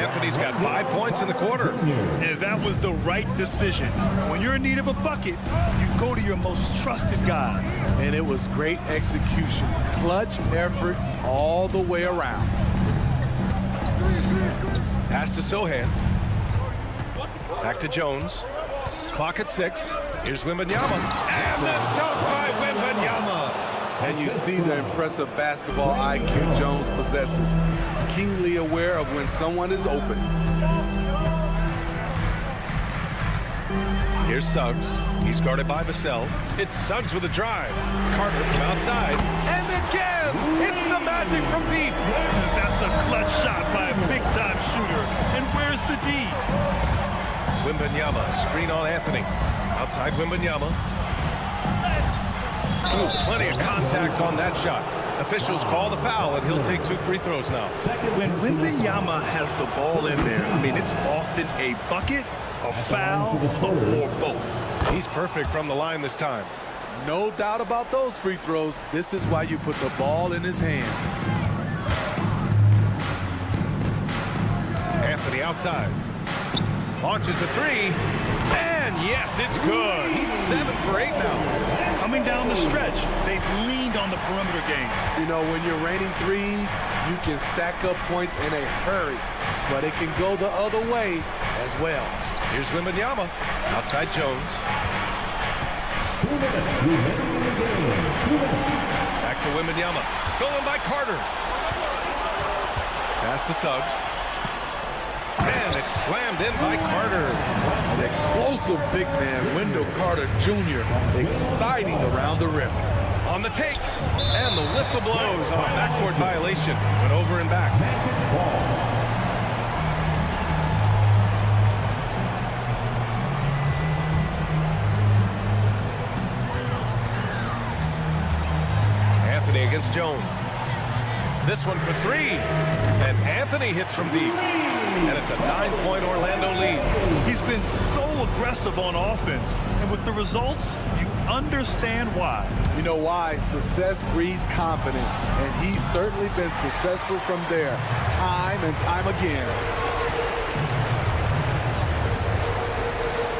Anthony's got 5 points in the quarter. And that was the right decision. When you're in need of a bucket, you go to your most trusted guys. And it was great execution. Clutch effort all the way around. Pass to Sohan. Back to Jones. Clock at 6. Here's Wembanyama. And the dunk by Wembanyama. And you see the impressive basketball IQ Jones possesses. Keenly aware of when someone is open. Here's Suggs. He's guarded by Vassell. It's Suggs with a drive. Carter from outside. And again, it's the Magic from deep. That's a clutch shot by a big-time shooter. And where's the D? Wembanyama, screen on Anthony. Outside Wembanyama. Ooh, plenty of contact on that shot. Officials call the foul, and he'll take 2 free throws now. When Wembanyama has the ball in there, I mean, it's often a bucket, a foul, or both. He's perfect from the line this time. No doubt about those free throws. This is why you put the ball in his hands. Anthony outside. Launches a 3. And yes, it's good. He's 7 for 8 now. Coming down the stretch, they've leaned on the perimeter game. You know, when you're raining threes, you can stack up points in a hurry, but it can go the other way as well. Here's Wembanyama. Outside Jones. Back to Wembanyama. Stolen by Carter. Pass to Suggs. And it's slammed in by Carter. An explosive big man, Wendell Carter Jr., exciting around the rim. On the take. And the whistle blows on a backcourt violation. Went over and back. Anthony against Jones. This one for 3. And Anthony hits from deep. And it's a 9-point Orlando lead. He's been so aggressive on offense. And with the results, you understand why. You know why? Success breeds confidence. And he's certainly been successful from there, time and time again.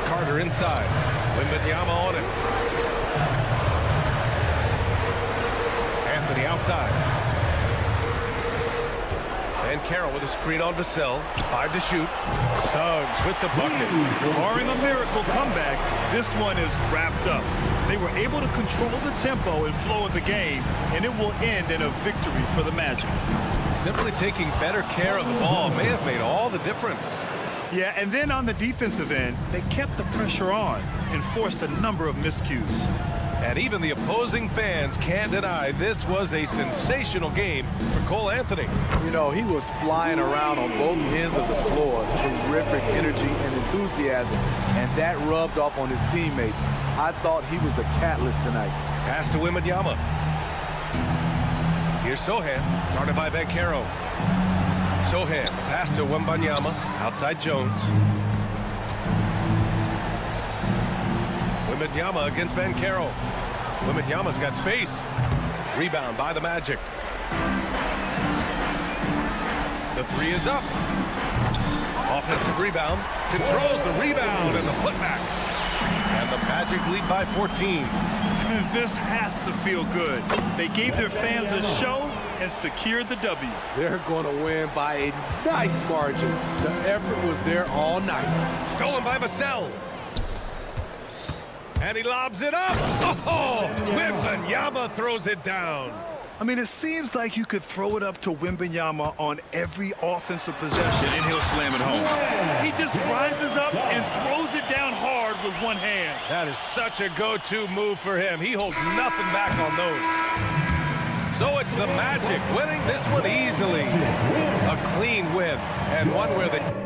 Carter inside. Wembanyama on it. Anthony outside. And Carroll with a screen on Vassell. 5 to shoot. Suggs with the bucket. Barring a miracle comeback, this one is wrapped up. They were able to control the tempo and flow of the game, and it will end in a victory for the Magic. Simply taking better care of the ball may have made all the difference. Yeah, and then on the defensive end, they kept the pressure on and forced a number of miscues. And even the opposing fans can't deny this was a sensational game for Cole Anthony. You know, he was flying around on both ends of the floor. Terrific energy and enthusiasm, and that rubbed off on his teammates. I thought he was a catalyst tonight. Pass to Wembanyama. Here's Sohan, guarded by Banchero. Sohan, pass to Wembanyama, outside Jones. Wembanyama against Banchero. Wembanyama's got space. Rebound by the Magic. The 3 is up. Offensive rebound, controls the rebound and the putback. And the Magic lead by 14. This has to feel good. They gave their fans a show and secured the W. They're going to win by a nice margin. The effort was there all night. Stolen by Vassell. And he lobs it up. Oh, Wembanyama throws it down. I mean, it seems like you could throw it up to Wembanyama on every offensive possession, and he'll slam it home. He just rises up and throws it down hard with one hand. That is such a go-to move for him. He holds nothing back on those. So it's the Magic winning this one easily. A clean win, and one where they...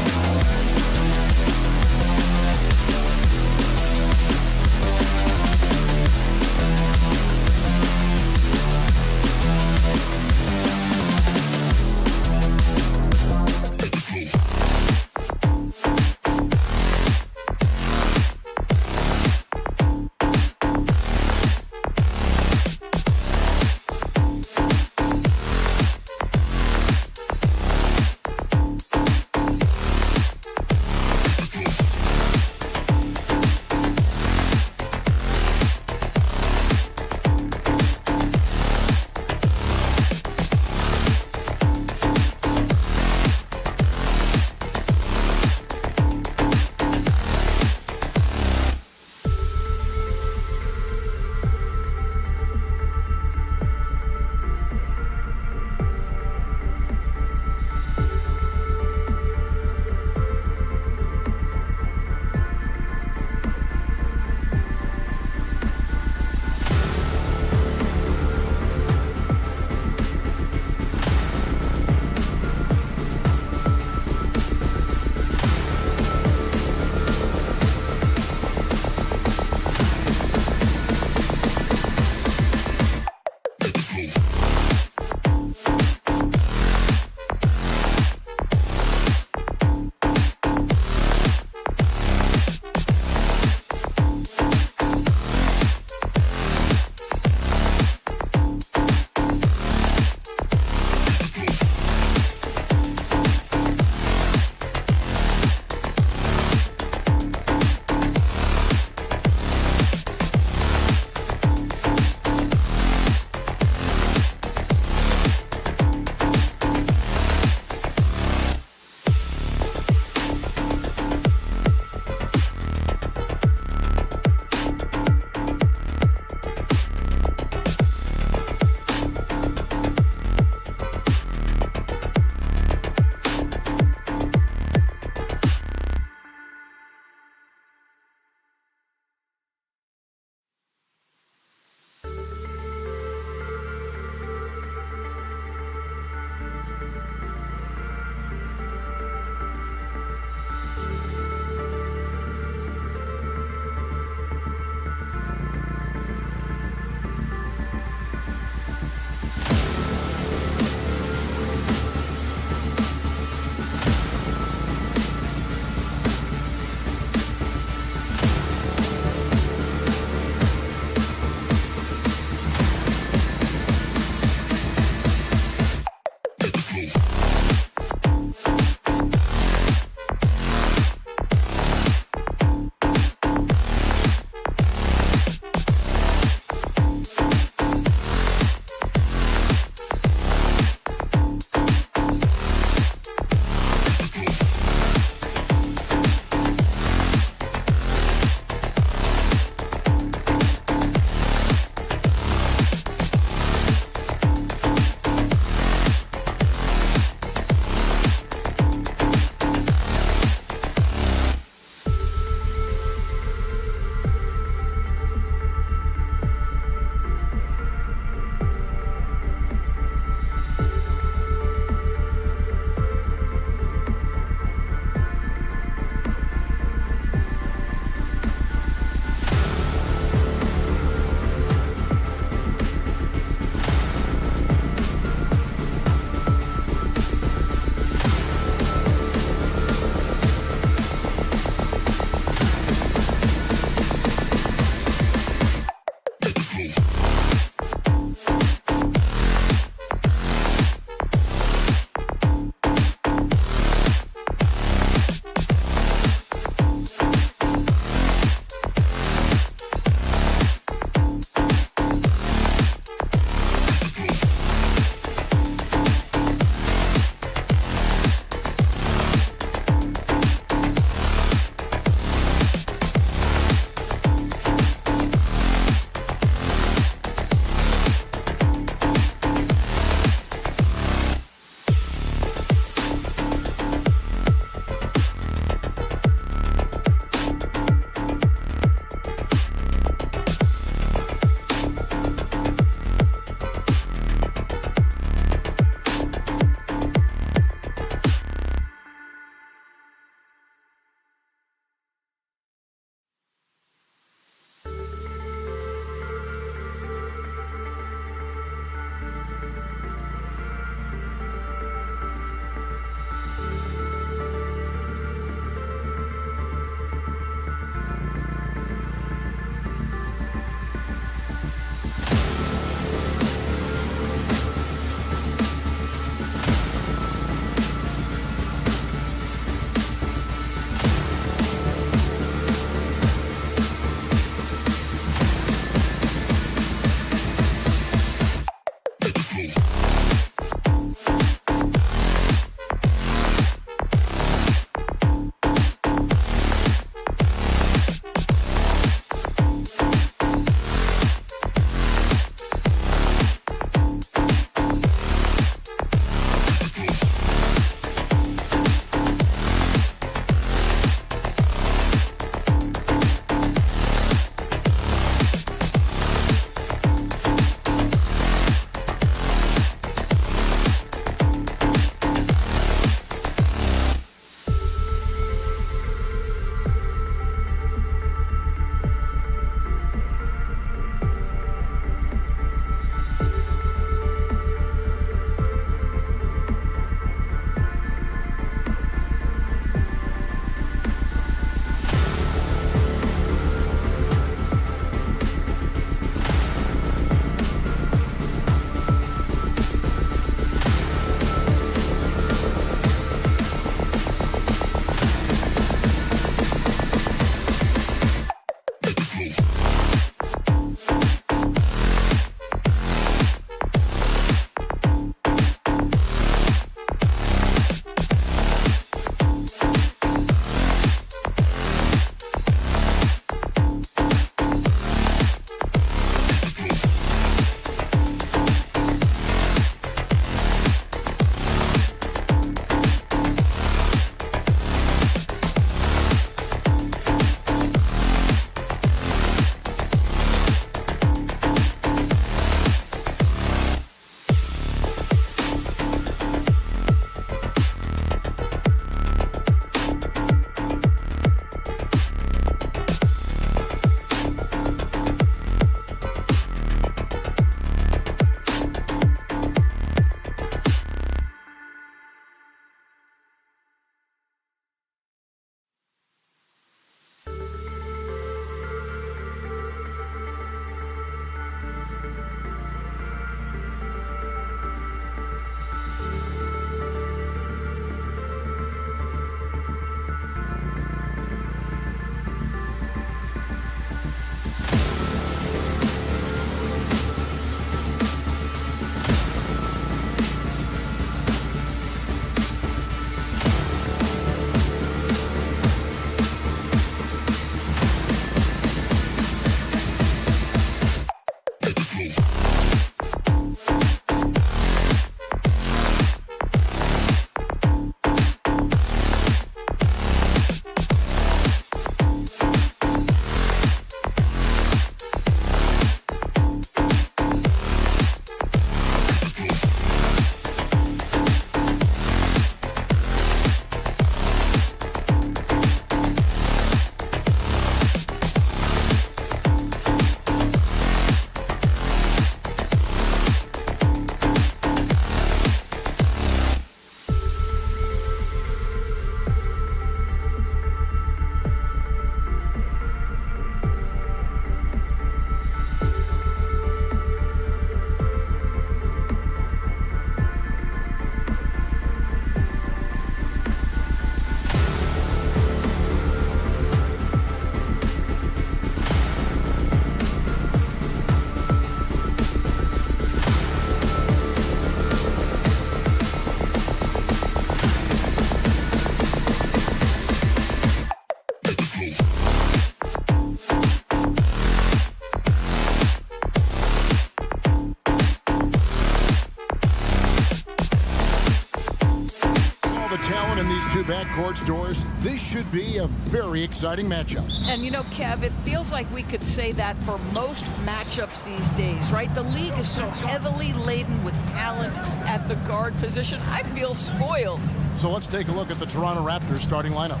backcourts, Doris. This should be a very exciting matchup. And you know, Kev, it feels like we could say that for most matchups these days, right? The league is so heavily laden with talent at the guard position. I feel spoiled. So let's take a look at the Toronto Raptors starting lineup.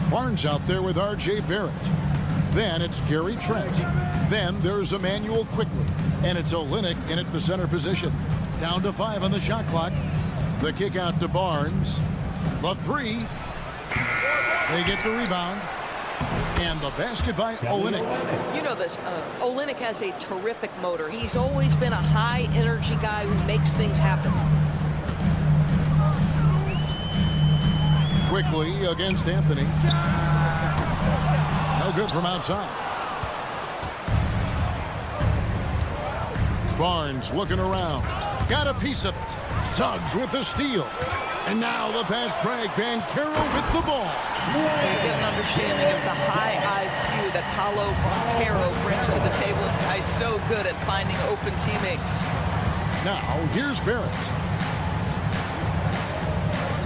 Barnes out there with R.J. Barrett. Then it's Gary Trent. Then there's Emmanuel Quickly. And it's Olynyk in at the center position. Down to 5 on the shot clock. The kick out to Barnes. The 3. They get the rebound. And the basket by Olynyk. You know this, Olynyk has a terrific motor. He's always been a high-energy guy who makes things happen. Quickly against Anthony. No good from outside. Barnes looking around. Got a piece of it. Suggs with the steal. And now the fast break. Banchero with the ball. You get an understanding of the high IQ that Paolo Banchero brings to the table. This guy's so good at finding open teammates. Now, here's Barrett.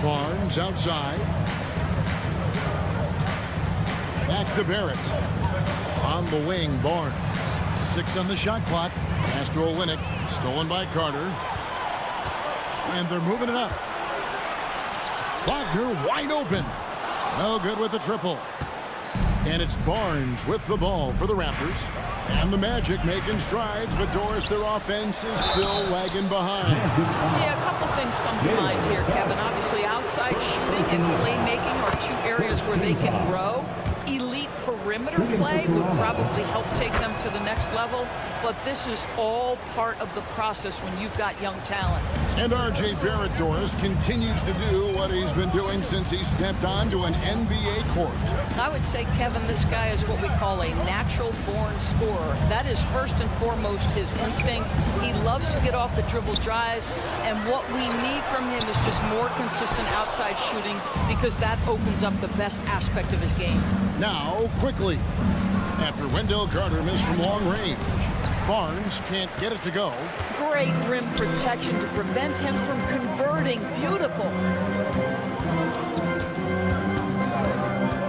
Barnes outside. Back to Barrett. On the wing, Barnes. 6 on the shot clock. Pass to Olynyk. Stolen by Carter. And they're moving it up. Wagner wide open. No good with the triple. And it's Barnes with the ball for the Raptors. And the Magic making strides, but Doris, their offense is still lagging behind. Yeah, a couple things come to mind here, Kevin. Obviously, outside shooting and playmaking are 2 areas where they can grow. Elite perimeter play would probably help take them to the next level, but this is all part of the process when you've got young talent. And R.J. Barrett, Doris, continues to do what he's been doing since he stepped onto an NBA court. I would say, Kevin, this guy is what we call a natural-born scorer. That is first and foremost his instinct. He loves to get off the dribble drive, and what we need from him is just more consistent outside shooting because that opens up the best aspect of his game. Now, quickly, after Wendell Carter missed from long range, Barnes can't get it to go. Great rim protection to prevent him from converting. Beautiful.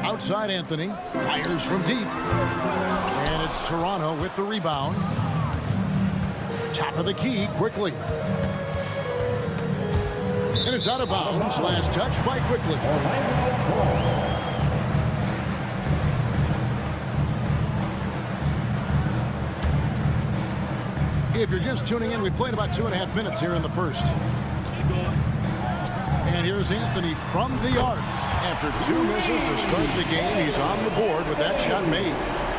Outside Anthony, fires from deep. And it's Toronto with the rebound. Top of the key, quickly. And it's out of bounds. Last touch by Quickly. If you're just tuning in, we played about 2.5 minutes here in the first. And here's Anthony from the arc. After 2 misses to start the game, he's on the board with that shot made.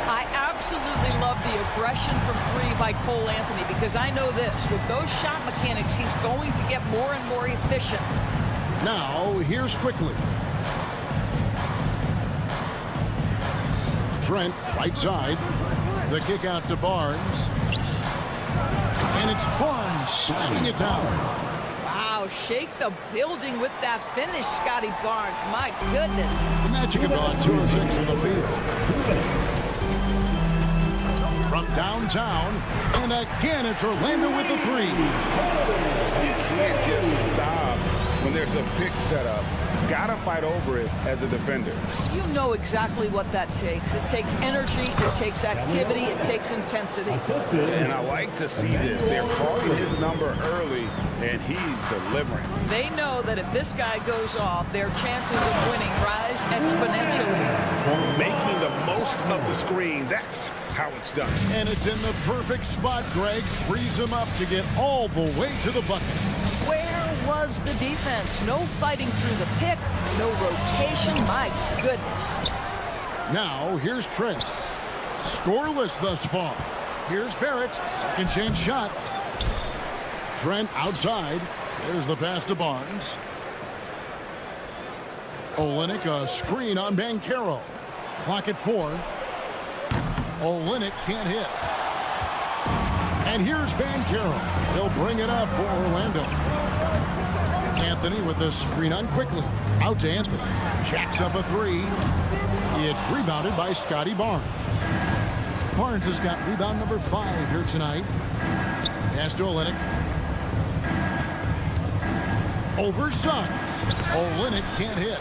I absolutely love the aggression from 3 by Cole Anthony because I know this. With those shot mechanics, he's going to get more and more efficient. Now, here's Quickly. Trent, right side. The kick out to Barnes. And it's Barnes slamming it down. Wow, shake the building with that finish, Scotty Barnes. My goodness. The Magic have gone 2 of 6 from the field. From downtown, and again it's Orlando with the 3. You can't just stop when there's a pick set up. Gotta fight over it as a defender. You know exactly what that takes. It takes energy, it takes activity, it takes intensity. And I like to see this. They're calling his number early, and he's delivering. They know that if this guy goes off, their chances of winning rise exponentially. Making the most of the screen, that's how it's done. And it's in the perfect spot. Greg frees him up to get all the way to the bucket. Where was the defense? No fighting through the pick, no rotation. My goodness. Now, here's Trent. Scoreless thus far. Here's Barrett. Second chance shot. Trent outside. There's the pass to Barnes. Olynyk, a screen on Banchero. Clock at 4. Olynyk can't hit. And here's Banchero. He'll bring it up for Orlando. Anthony with the screen on Quickly. Out to Anthony. Jacks up a 3. It's rebounded by Scotty Barnes. Barnes has got rebound number 5 here tonight. Pass to Olynyk. Over Suggs. Olynyk can't hit.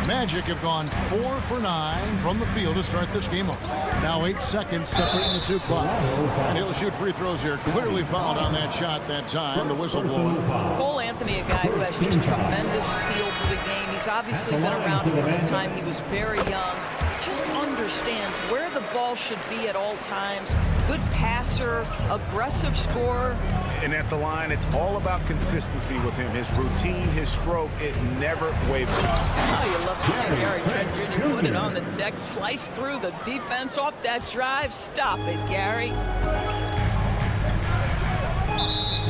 Magic have gone 4 for 9 from the field to start this game off. Now 8 seconds separating the two clocks. And he'll shoot free throws here. Clearly fouled on that shot that time. The whistle blowing. Cole Anthony, a guy who has just tremendous feel for the game. He's obviously been around it from the time he was very young. Just understands where the ball should be at all times. Good passer, aggressive scorer. And at the line, it's all about consistency with him. His routine, his stroke, it never wavers. Oh, you love to see Gary Trent Jr. put it on the deck, slice through the defense off that drive. Stop it, Gary.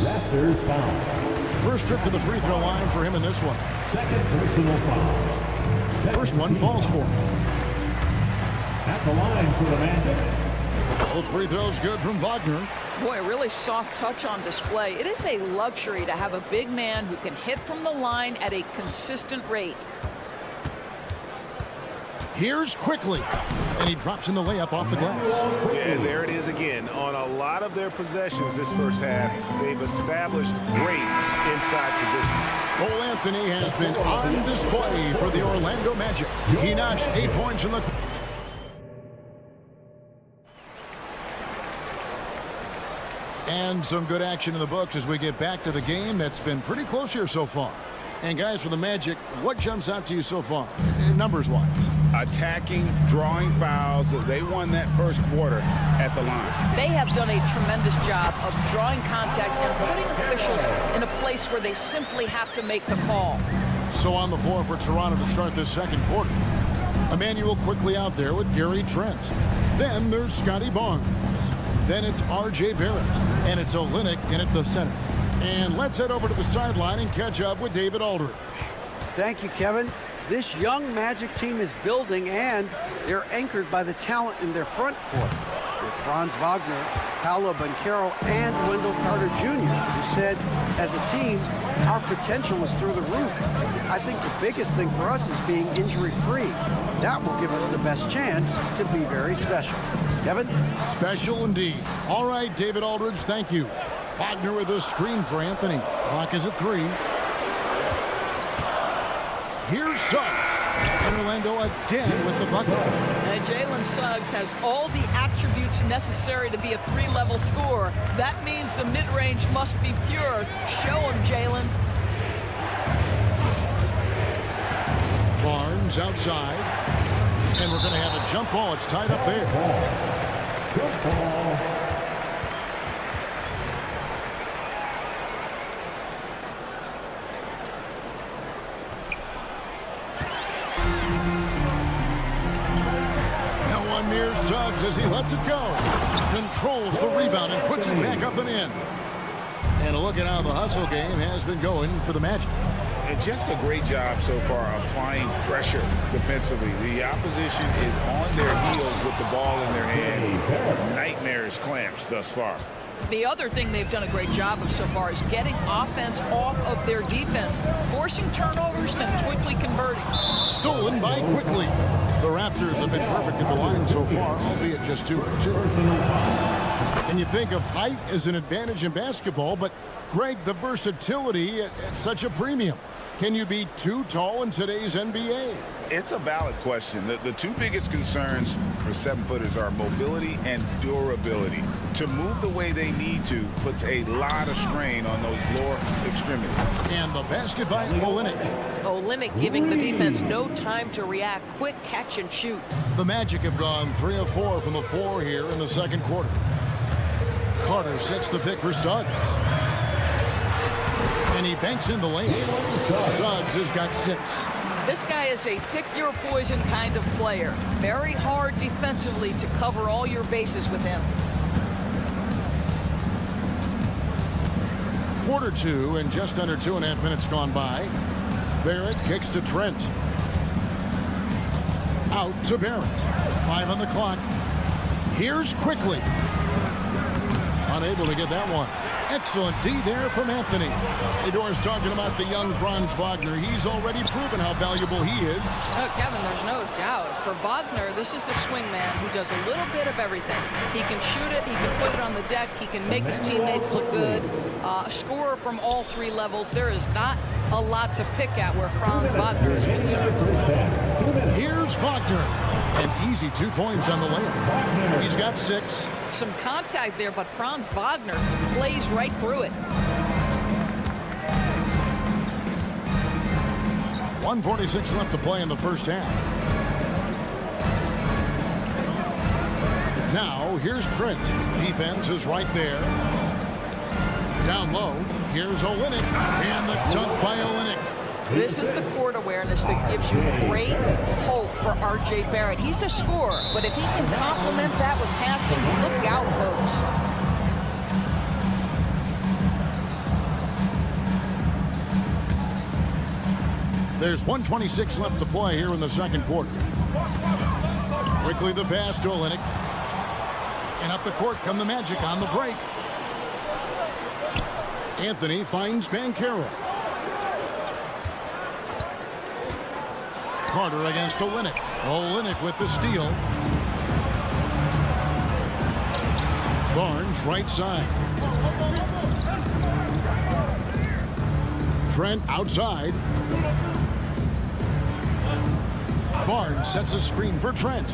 Raptors foul. First trip to the free throw line for him in this one. Second personal foul. First one falls for him. At the line for the Magic. Both free throws good from Wagner. Boy, a really soft touch on display. It is a luxury to have a big man who can hit from the line at a consistent rate. Here's quickly, and he drops in the layup off the glass. Yeah, there it is again. On a lot of their possessions this first half, they've established great inside position. Cole Anthony has been on display for the Orlando Magic. He notched 8 points in the... And some good action in the books as we get back to the game that's been pretty close here so far. And guys, for the Magic, what jumps out to you so far, numbers-wise? Attacking, drawing fouls. They won that first quarter at the line. They have done a tremendous job of drawing contact and putting officials in a place where they simply have to make the call. So on the floor for Toronto to start this second quarter. Emmanuel quickly out there with Gary Trent. Then there's Scotty Barnes. Then it's R.J. Barrett. And it's Olynyk in at the center. And let's head over to the sideline and catch up with David Aldridge. Thank you, Kevin. This young Magic team is building, and they're anchored by the talent in their front court. With Franz Wagner, Paolo Banchero, and Wendell Carter Jr., who said, as a team, our potential is through the roof. I think the biggest thing for us is being injury-free. That will give us the best chance to be very special. Kevin? Special indeed. All right, David Aldridge, thank you. Wagner with a screen for Anthony. Clock is at 3. Here's Suggs. And Orlando again with the bucket. Jalen Suggs has all the attributes necessary to be a 3-level scorer. That means the mid-range must be pure. Show him, Jalen. Barnes outside. And we're going to have a jump ball. It's tied up there. Good ball. Near Suggs as he lets it go. Controls the rebound and puts it back up and in. And a look at how the hustle game has been going for the Magic. And just a great job so far applying pressure defensively. The opposition is on their heels with the ball in their hand. Nightmares clamps thus far. The other thing they've done a great job of so far is getting offense off of their defense, forcing turnovers, then quickly converting. Stolen by quickly. The Raptors have been perfect at the line so far, albeit just 2 for 2. And you think of height as an advantage in basketball, but Greg, the versatility at such a premium. Can you be too tall in today's NBA? It's a valid question. The two biggest concerns for 7-footers are mobility and durability. To move the way they need to puts a lot of strain on those lower extremities. And the basket by Olynyk. Olynyk giving the defense no time to react. Quick catch and shoot. The Magic have gone 3 of 4 from the floor here in the second quarter. Carter sets the pick for Suggs. And he banks in the lane. Suggs has got 6. This guy is a pick-your-poison kind of player. Very hard defensively to cover all your bases with him. Quarter 2 and just under 2.5 minutes gone by. Barrett kicks to Trent. Out to Barrett. 5 on the clock. Here's quickly. Unable to get that one. Excellent D there from Anthony. Hey, Doris, talking about the young Franz Wagner. He's already proven how valuable he is. Oh, Kevin, there's no doubt. For Wagner, this is a swingman who does a little bit of everything. He can shoot it, he can put it on the deck, he can make his teammates look good. A scorer from all three levels. There is not a lot to pick at where Franz Wagner is concerned. Here's Wagner. An easy 2 points on the layup. He's got 6. Some contact there, but Franz Wagner plays right through it. 1:46 left to play in the first half. Now, here's Trent. Defense is right there. Down low, here's Olynyk. And the dunk by Olynyk. This is the court awareness that gives you great hope for R.J. Barrett. He's a scorer, but if he can complement that with passing, look out, folks. There's 1:26 left to play here in the second quarter. Quickly the pass to Olynyk. And up the court come the Magic on the break. Anthony finds Banchero. Carter against Olynyk. Olynyk with the steal. Barnes right side. Trent outside. Barnes sets a screen for Trent.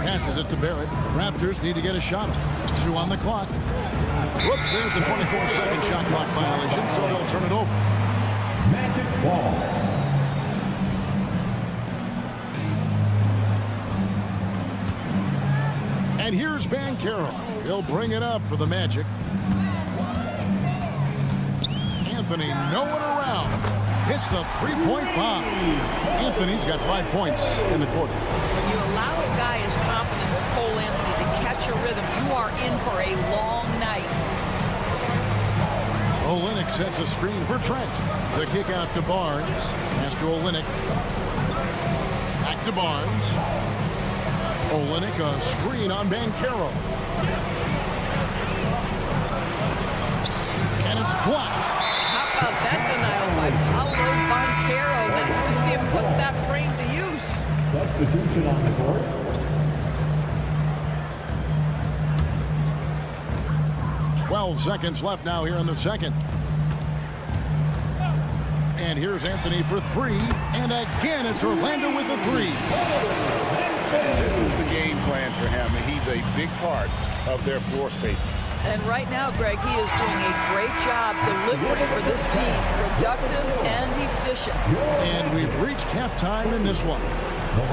Passes it to Barrett. Raptors need to get a shot off. 2 on the clock. Whoops, there's the 24-second shot clock violation, so they'll turn it over. Magic ball. And here's Banchero. He'll bring it up for the Magic. Anthony, no one around. Hits the three-point bomb. Anthony's got 5 points in the quarter. When you allow a guy as confident as Cole Anthony to catch a rhythm, you are in for a long night. Olynyk sets a screen for Trent. The kick out to Barnes. Pass to Olynyk. Back to Barnes. Olynyk, a screen on Banchero. And it's blocked. How about that denial by Paolo Banchero? Nice to see him put that frame to use. Substitution on the court. Twelve seconds left now here in the second. And here's Anthony for 3. And again, it's Orlando with the 3. And this is the game plan for him. He's a big part of their floor spacing. And right now, Greg, he is doing a great job delivering for this team. Productive and efficient. And we've reached halftime in this one.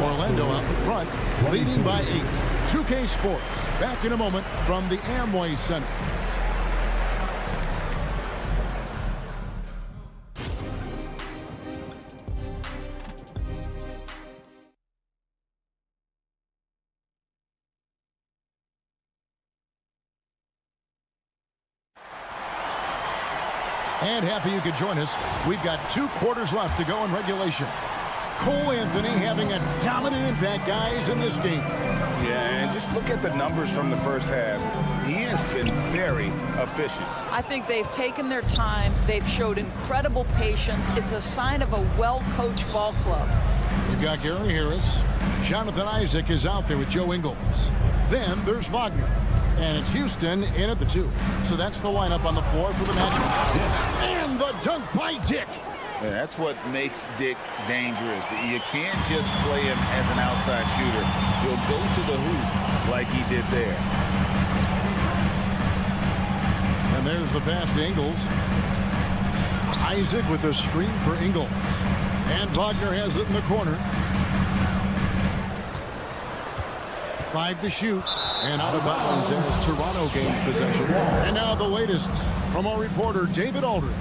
Orlando out in front, leading by 8. 2K Sports, back in a moment from the Amway Center. And happy you could join us. We've got 2 quarters left to go in regulation. Cole Anthony having a dominant impact, guys, in this game. Yeah, and just look at the numbers from the first half. He has been very efficient. I think they've taken their time. They've showed incredible patience. It's a sign of a well-coached ball club. You've got Gary Harris. Jonathan Isaac is out there with Joe Ingles. Then there's Wagner. And it's Houston in at the 2. So that's the lineup on the floor for the Magic. And the dunk by Dick. Yeah, that's what makes Dick dangerous. You can't just play him as an outside shooter. He'll go to the hoop like he did there. And there's the pass to Ingles. Isaac with the screen for Ingles. And Wagner has it in the corner. 5 to shoot. And out of bounds as Toronto gains possession. And now the latest from our reporter, David Aldridge.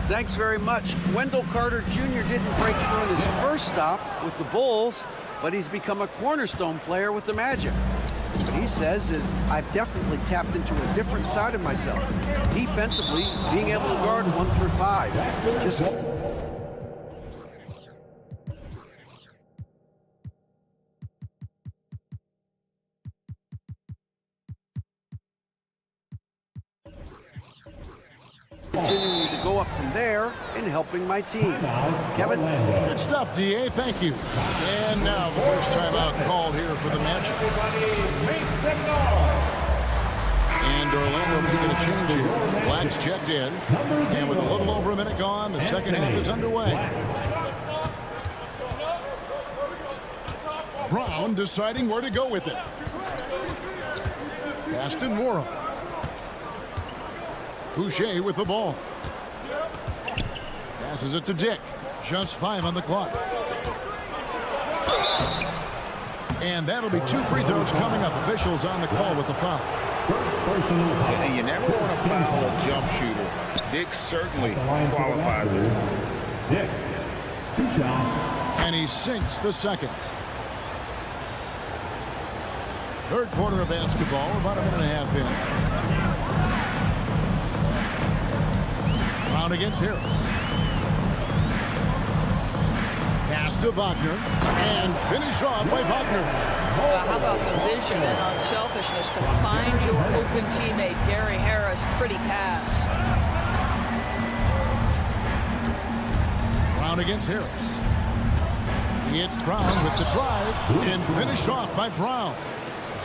Thanks very much. Wendell Carter Jr. didn't break through in his first stop with the Bulls, but he's become a cornerstone player with the Magic. What he says is, I've definitely tapped into a different side of myself. Defensively, being able to guard 1 through 5. Just continuing to go up from there and helping my team. Kevin? Good stuff, DA. Thank you. And now the first timeout called here for the matchup. And Orlando making a change here. Black's checked in. And with a little over a minute gone, the second half is underway. Brown deciding where to go with it. Pass to Nora. Boucher with the ball. Passes it to Dick. Just 5 on the clock. And that'll be 2 free throws coming up. Officials on the call with the foul. And you never want to foul a jump shooter. Dick certainly qualifies it. Dick, 2 shots. And he sinks the second. Third quarter of basketball, about a minute and a half in. Brown against Harris. Pass to Wagner. And finished off by Wagner. How about the vision and unselfishness to find your open teammate, Gary Harris? Pretty pass. Brown against Harris. It's Brown with the drive. And finished off by Brown.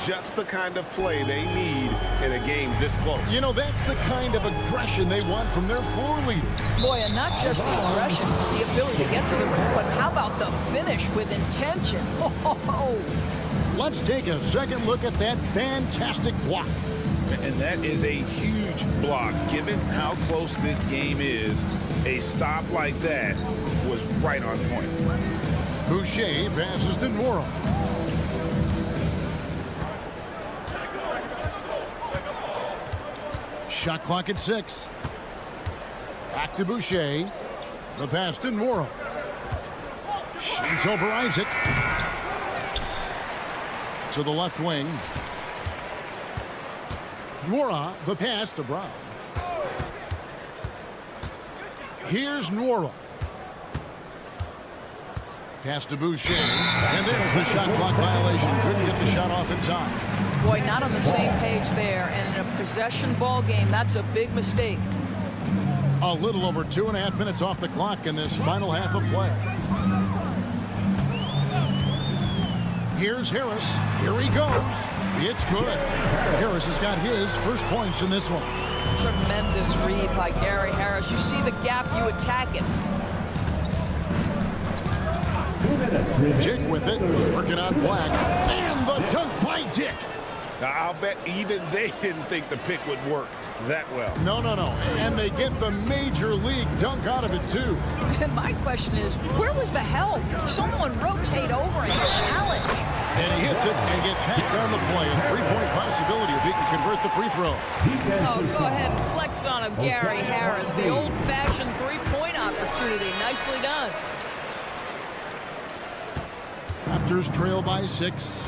Just the kind of play they need in a game this close. You know, that's the kind of aggression they want from their floor leader. Boy, and not just the aggression, the ability to get to the rim, but how about the finish with intention? Oh. Let's take a second look at that fantastic block. And that is a huge block. Given how close this game is, a stop like that was right on point. Boucher passes to Nora. Shot clock at 6. Back to Boucher. The pass to Nora. Shoots over Isaac. To the left wing. Nora, the pass to Brown. Here's Nora. Pass to Boucher. And there's the shot clock violation. Couldn't get the shot off in time. Boy, not on the same page there. And in a possession ball game, that's a big mistake. A little over 2.5 minutes off the clock in this final half of play. Here's Harris. Here he goes. It's good. Harris has got his first points in this one. Tremendous read by Gary Harris. You see the gap, you attack it. Dick with it. Working on Black. And the dunk by Dick. Now, I'll bet even they didn't think the pick would work that well. No. And they get the major league dunk out of it, too. And my question is, where was the help? Someone rotate over and challenge. And he hits it and gets hacked on the play. A 3-point possibility if he can convert the free throw. Oh, go ahead and flex on him, Gary Harris. The old-fashioned 3-point opportunity. Nicely done. Raptors trail by 6.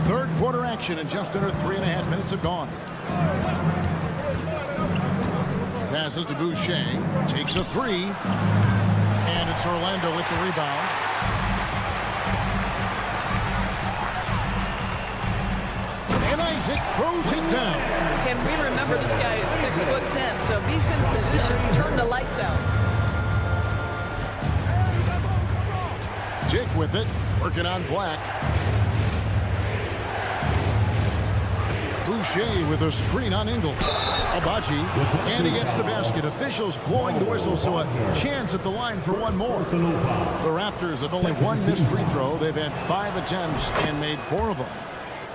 Third quarter action and just under 3.5 minutes have gone. Passes to Boucher. Takes a 3. And it's Orlando with the rebound. And Isaac throws it down. Can we remember this guy is 6'10", so if he's in position, turn the lights out. Dick with it. Working on Black. Boucher with a screen on Ingle. Abaji, and he gets the basket. Officials blowing the whistle, so a chance at the line for one more. The Raptors have only one missed free throw. They've had 5 attempts and made 4 of them.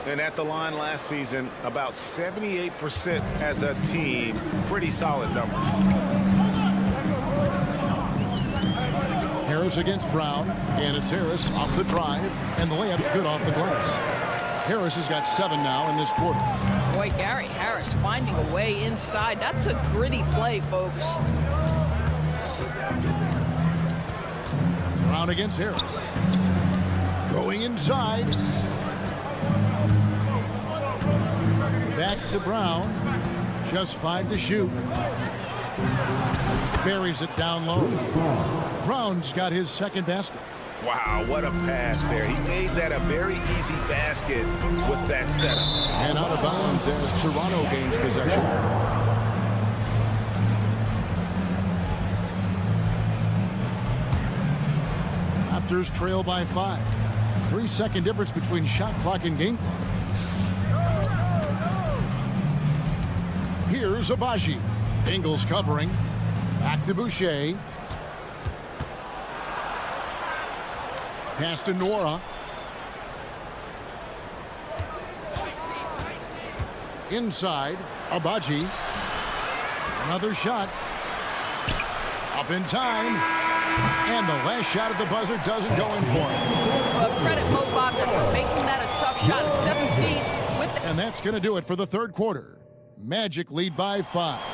And at the line last season, about 78% as a team. Pretty solid numbers. Harris against Brown, and it's Harris off the drive, and the layup's good off the glass. Harris has got 7 now in this quarter. Boy, Gary Harris finding a way inside. That's a gritty play, folks. Brown against Harris. Going inside. Back to Brown. Just 5 to shoot. Buries it down low. Brown's got his second basket. Wow, what a pass there. He made that a very easy basket with that setup. And out of bounds as Toronto gains possession. Raptors trail by 5. 3-second difference between shot clock and game clock. Here's Abaji. Ingles covering. Back to Boucher. Pass to Nora. Inside, Abaji. Another shot. Up in time. And the last shot at the buzzer doesn't go in for him. Well, credit Mo Wagner for making that a tough shot at 7 feet. And that's going to do it for the third quarter. Magic lead by 5.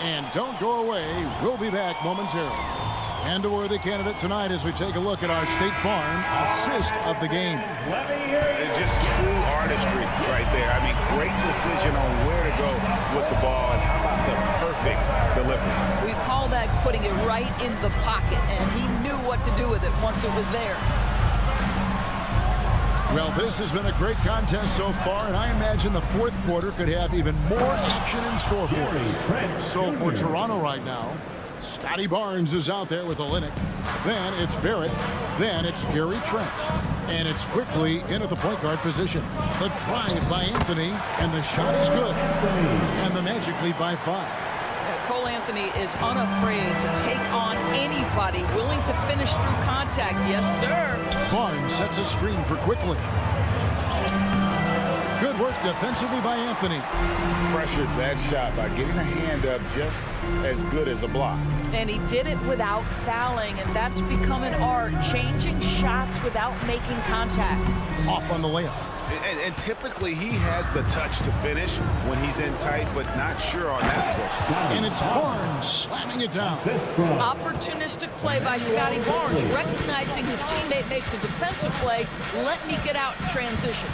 And don't go away. We'll be back momentarily. And a worthy candidate tonight as we take a look at our State Farm assist of the game. It's just true artistry right there. I mean, great decision on where to go with the ball, and how about the perfect delivery? We call that putting it right in the pocket, and he knew what to do with it once it was there. Well, this has been a great contest so far, and I imagine the fourth quarter could have even more action in store for us. So for Toronto right now, Scotty Barnes is out there with Olynyk. Then it's Barrett. Then it's Gary Trent. And it's quickly in at the point guard position. The drive by Anthony, and the shot is good. And the Magic lead by 5. Cole Anthony is unafraid to take on anybody willing to finish through contact. Yes, sir. Barnes sets a screen for Quickly. Good work defensively by Anthony. Pressured that shot by getting a hand up just as good as a block. And he did it without fouling, and that's become an art, changing shots without making contact. Off on the layup. And typically he has the touch to finish when he's in tight, but not sure on that possession. And it's Barnes slamming it down. Opportunistic play by Scotty Barnes, recognizing his teammate makes a defensive play. Let me get out in transition.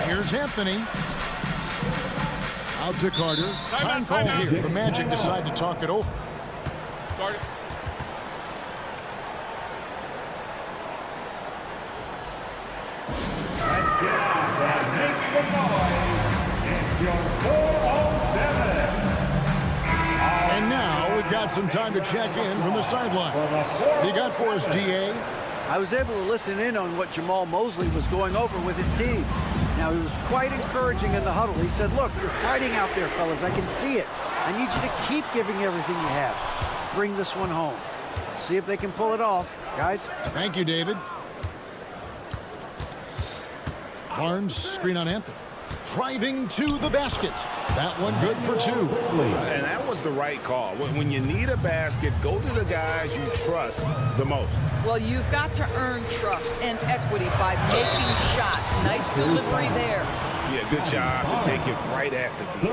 Here's Anthony. Out to Carter. Time call here. The Magic decide to talk it over. Carter. Let's get out and make the noise. It's your 407. And now we've got some time to check in from the sideline. You got for us, DA? I was able to listen in on what Jamal Mosley was going over with his team. Now, he was quite encouraging in the huddle. He said, look, you're fighting out there, fellas. I can see it. I need you to keep giving everything you have. Bring this one home. See if they can pull it off. Guys? Thank you, David. Barnes, screen on Anthony. Driving to the basket. That one good for 2. And that was the right call. When you need a basket, go to the guys you trust the most. Well, you've got to earn trust and equity by making shots. Nice delivery there. Yeah, good job to take it right at the D.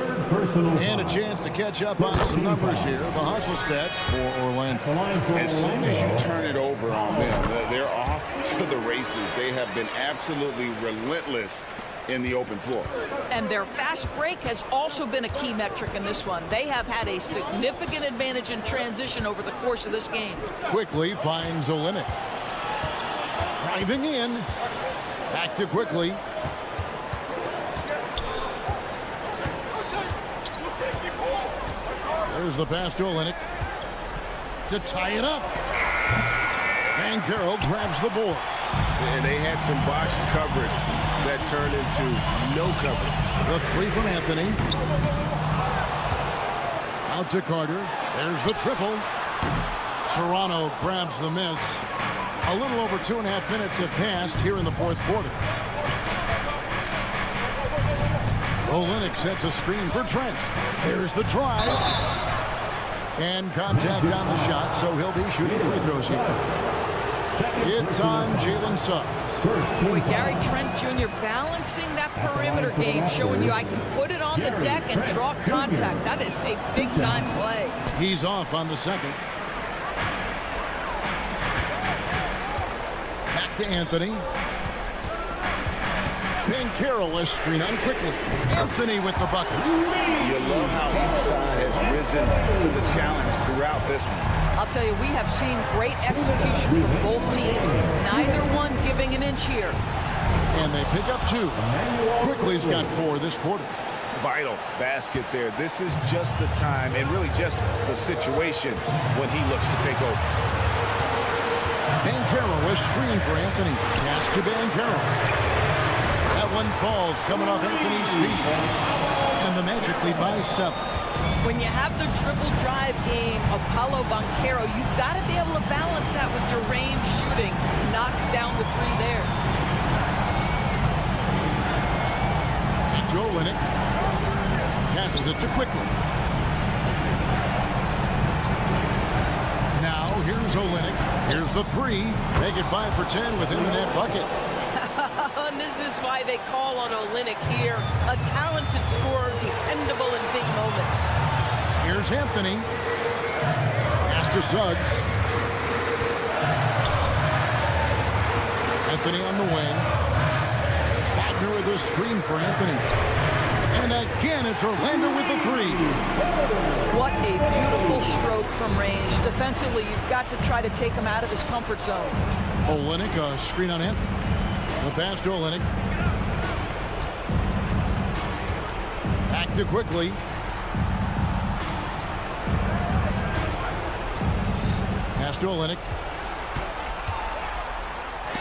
And a chance to catch up on some numbers here. The hustle stats for Orlando. As soon as you turn it over on them, they're off to the races. They have been absolutely relentless in the open floor. And their fast break has also been a key metric in this one. They have had a significant advantage in transition over the course of this game. Quickly finds Olynyk. Driving in. Back to Quickly. There's the pass to Olynyk. To tie it up. And Carroll grabs the board. And they had some botched coverage that turned into no coverage. The 3 from Anthony. Out to Carter. There's the triple. Toronto grabs the miss. A little over 2.5 minutes have passed here in the fourth quarter. Olynyk sets a screen for Trent. There's the drive. And contact on the shot, so he'll be shooting free throws here. It's on Jalen Suggs. Boy, Gary Trent Jr. balancing that perimeter game, showing you I can put it on the deck and draw contact. That is a big-time play. He's off on the second. Back to Anthony. Banchero is screen on quickly. Anthony with the bucket. You love how each side has risen to the challenge throughout this one. I'll tell you, we have seen great execution from both teams. Neither one giving an inch here. And they pick up 2. Quickly's got 4 this quarter. Vital basket there. This is just the time and really just the situation when he looks to take over. Banchero is screen for Anthony. Pass to Banchero. That one falls coming off Anthony's feet. And the Magic lead by 7. When you have the dribble drive game of Paolo Banchero, you've got to be able to balance that with your range shooting. Knocks down the 3 there. Joe Olynyk passes it to Quickly. Now here's Olynyk. Here's the 3. Make it 5 for 10 with him in that bucket. And this is why they call on Olynyk here. A talented scorer, dependable in big moments. Here's Anthony. Pass to Suggs. Anthony on the wing. Wagner with a screen for Anthony. And again, it's Orlando with the 3. What a beautiful stroke from range. Defensively, you've got to try to take him out of his comfort zone. Olynyk, a screen on Anthony. The pass to Olynyk. Back to Quickly. Pass to Olynyk.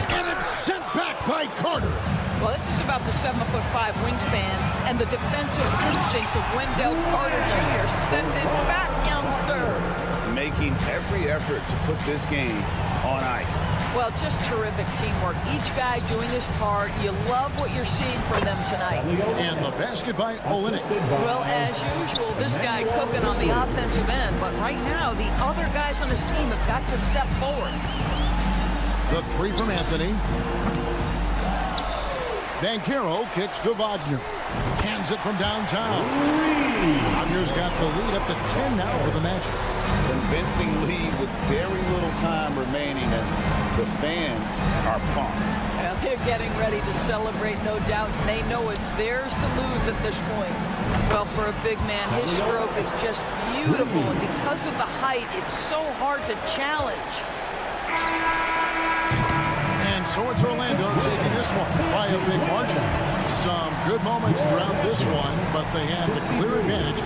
And it's sent back by Carter. Well, this is about the 7'5" wingspan and the defensive instincts of Wendell Carter Jr. Send it back, young sir. Making every effort to put this game on ice. Well, just terrific teamwork. Each guy doing his part. You love what you're seeing from them tonight. And the basket by Olynyk. Well, as usual, this guy cooking on the offensive end. But right now, the other guys on his team have got to step forward. The 3 from Anthony. Banchero kicks to Wagner. Hands it from downtown. Wagner's got the lead up to 10 now for the Magic. Convincing lead with very little time remaining, and the fans are pumped. Well, they're getting ready to celebrate, no doubt, and they know it's theirs to lose at this point. Well, for a big man, his stroke is just beautiful, and because of the height, it's so hard to challenge. And so it's Orlando taking this one by a big margin. Some good moments throughout this one, but they had the clear advantage.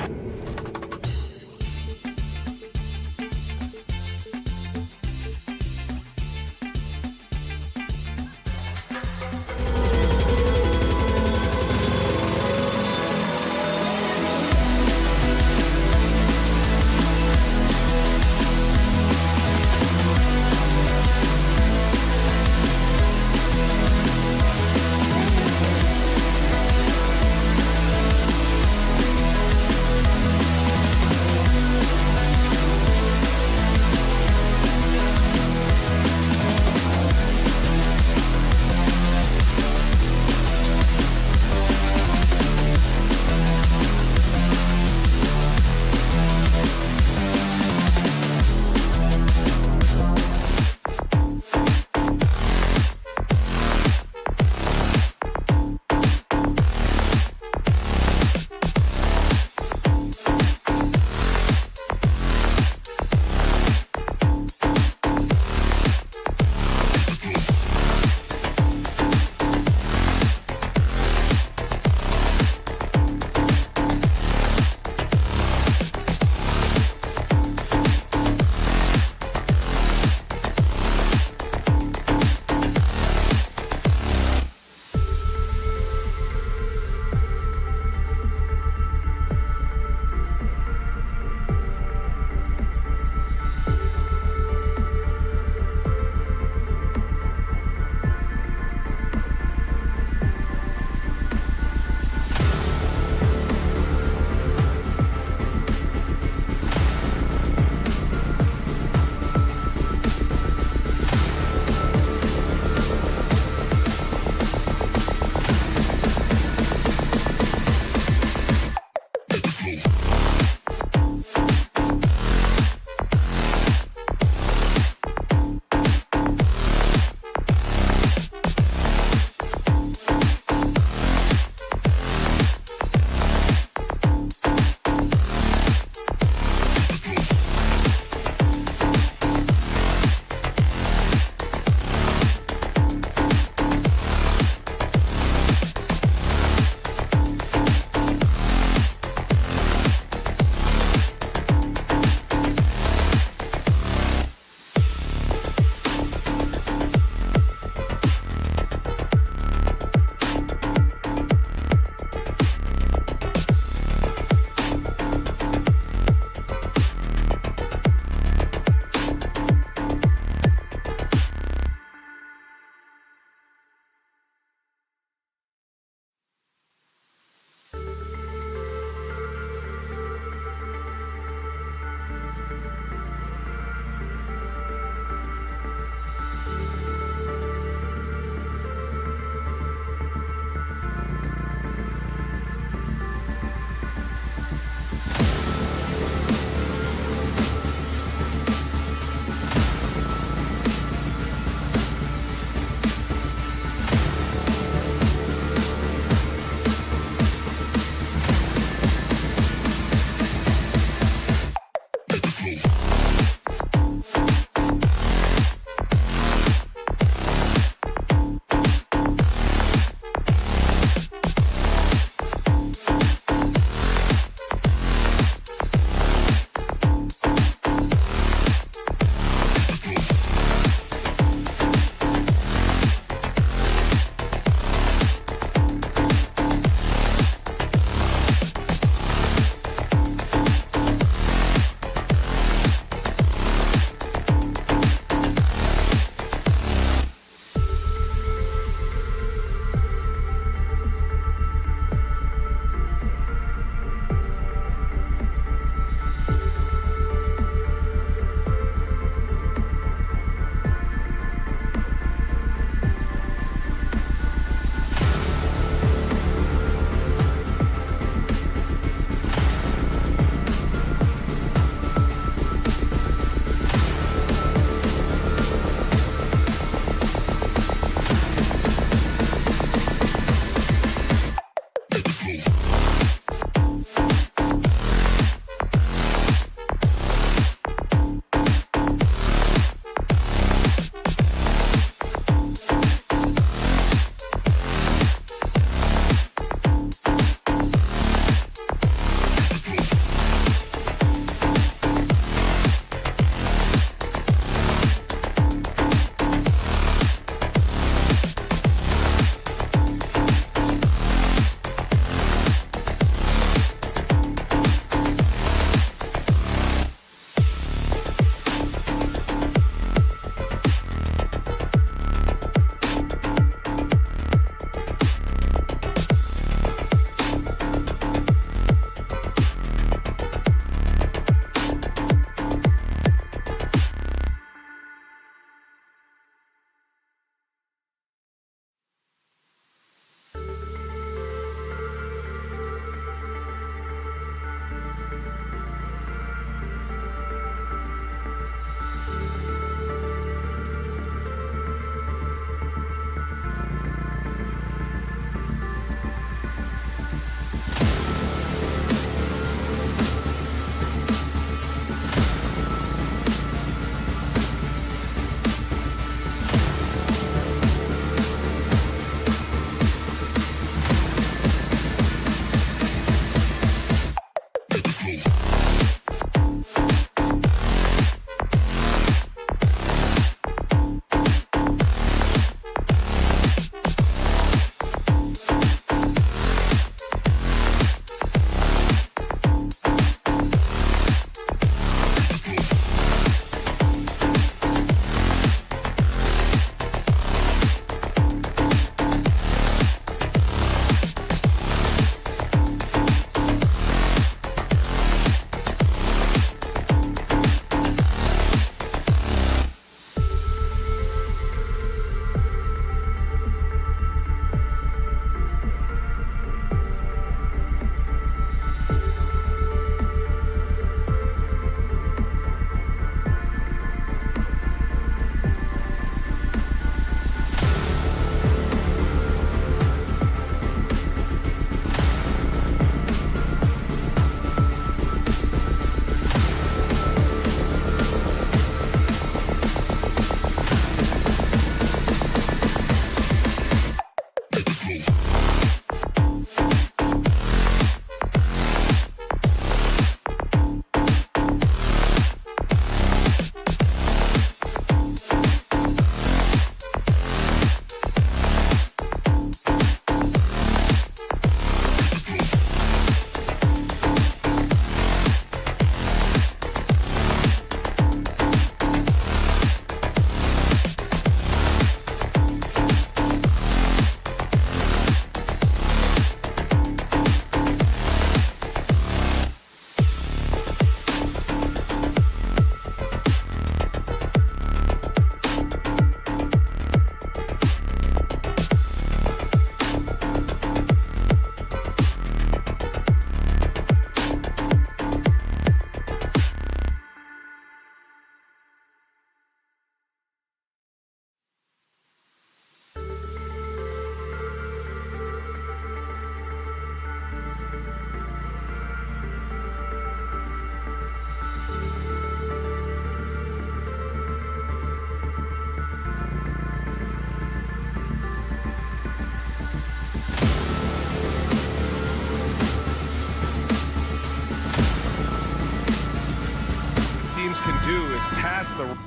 the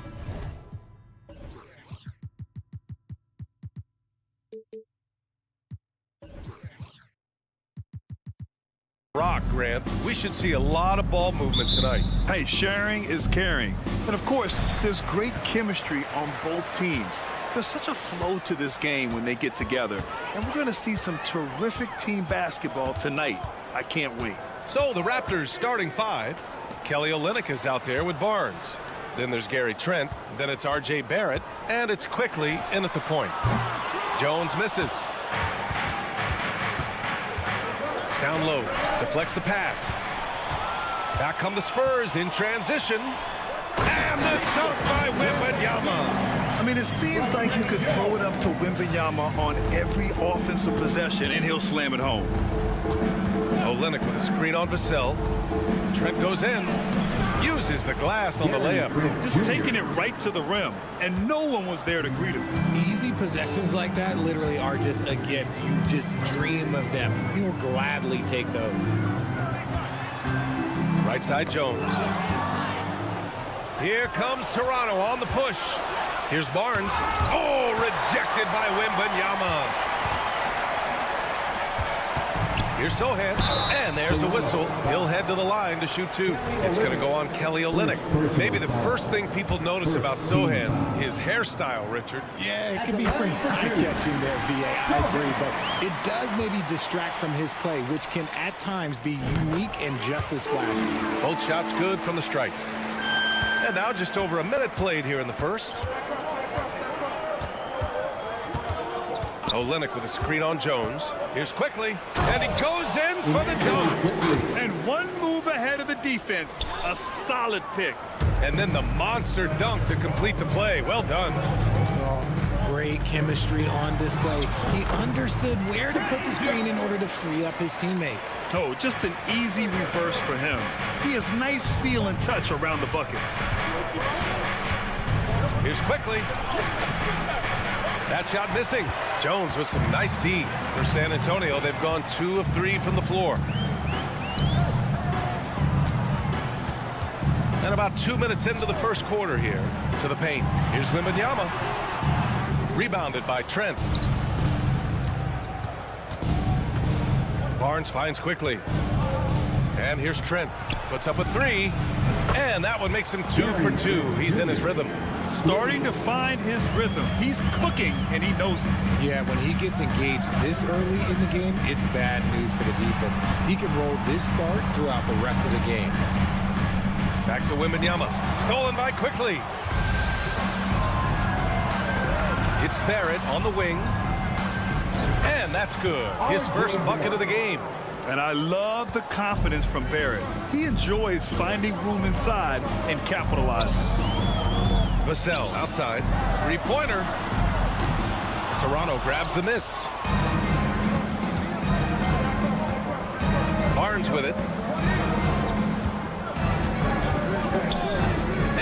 rock, Grant. We should see a lot of ball movement tonight. Hey, sharing is caring. And of course, there's great chemistry on both teams. There's such a flow to this game when they get together. And we're going to see some terrific team basketball tonight. I can't wait. So the Raptors starting five. Kelly Olynyk is out there with Barnes. Then there's Gary Trent. Then it's R.J. Barrett. And it's quickly in at the point. Jones misses. Down low. Deflects the pass. Back come the Spurs in transition. And the dunk by Wembanyama. I mean, it seems like you could throw it up to Wembanyama on every offensive possession, and he'll slam it home. Olynyk with a screen on Vassell. Trent goes in. Uses the glass on the layup. Just taking it right to the rim, and no one was there to greet him. Easy possessions like that literally are just a gift. You just dream of them. You'll gladly take those. Right side Jones. Here comes Toronto on the push. Here's Barnes. Oh, rejected by Wembanyama. Here's Sohan, and there's a whistle. He'll head to the line to shoot two. It's going to go on Kelly Olynyk. Maybe the first thing people notice about Sohan, his hairstyle, Richard. Yeah, it can be pretty eye-catching there, VA. I agree, but it does maybe distract from his play, which can at times be unique and just as flashy. Both shots good from the stripe. And now just over a minute played here in the first. Olynyk with a screen on Jones. Here's quickly, and he goes in for the dunk. And one move ahead of the defense. A solid pick. And then the monster dunk to complete the play. Well done. Well, great chemistry on display. He understood where to put the screen in order to free up his teammate. Oh, just an easy reverse for him. He has nice feel and touch around the bucket. Here's quickly. That shot missing. Jones with some nice D for San Antonio. They've gone 2 of 3 from the floor. And about 2 minutes into the first quarter here to the paint. Here's Wembanyama. Rebounded by Trent. Barnes finds quickly. And here's Trent. Puts up a 3. And that one makes him 2 for 2. He's in his rhythm. Starting to find his rhythm. He's cooking, and he knows it. Yeah, when he gets engaged this early in the game, it's bad news for the defense. He can roll this start throughout the rest of the game. Back to Wembanyama. Stolen by quickly. It's Barrett on the wing. And that's good. His first bucket of the game. And I love the confidence from Barrett. He enjoys finding room inside and capitalizing. Vassell outside. Three-pointer. Toronto grabs the miss. Barnes with it.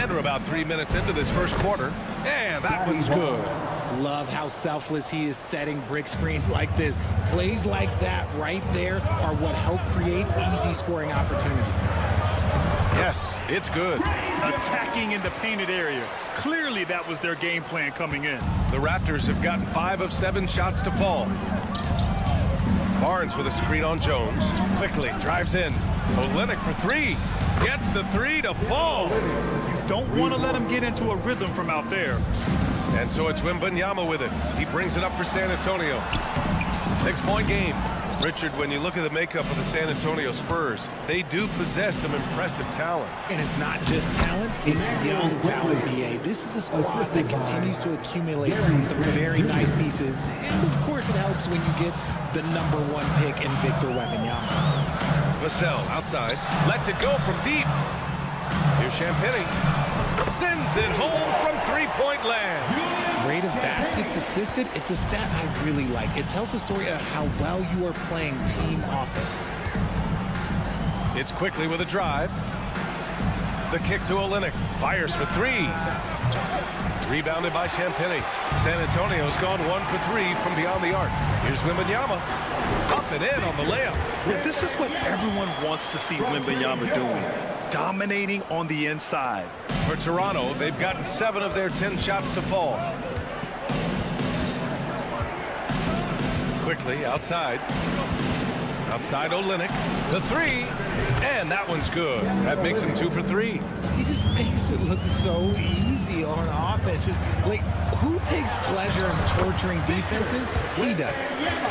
And we're about 3 minutes into this first quarter. And that one's good. Love how selfless he is setting brick screens like this. Plays like that right there are what help create easy scoring opportunities. Yes, it's good. Attacking in the painted area. Clearly that was their game plan coming in. The Raptors have gotten 5 of 7 shots to fall. Barnes with a screen on Jones. Quickly drives in. Olynyk for 3. Gets the 3 to fall. You don't want to let him get into a rhythm from out there. And so it's Wembanyama with it. He brings it up for San Antonio. 6-point game. Richard, when you look at the makeup of the San Antonio Spurs, they do possess some impressive talent. And it's not just talent, it's young talent, BA. This is a squad that continues to accumulate some very nice pieces. And, of course, it helps when you get the #1 pick in Victor Wembanyama. Vassell outside. Lets it go from deep. Here's Champagnie. Sends it home from three-point land. Rate of baskets assisted, it's a stat I really like. It tells the story of how well you are playing team offense. It's quickly with a drive. The kick to Olynyk. Fires for 3. Rebounded by Champagnie. San Antonio's gone 1 for 3 from beyond the arc. Here's Wembanyama. Up and in on the layup. Well, this is what everyone wants to see Wembanyama doing. Dominating on the inside. For Toronto, they've gotten 7 of their 10 shots to fall. Quickly outside. Outside Olynyk. The 3. And that one's good. That makes him 2 for 3. He just makes it look so easy on offense. Like, who takes pleasure in torturing defenses? He does.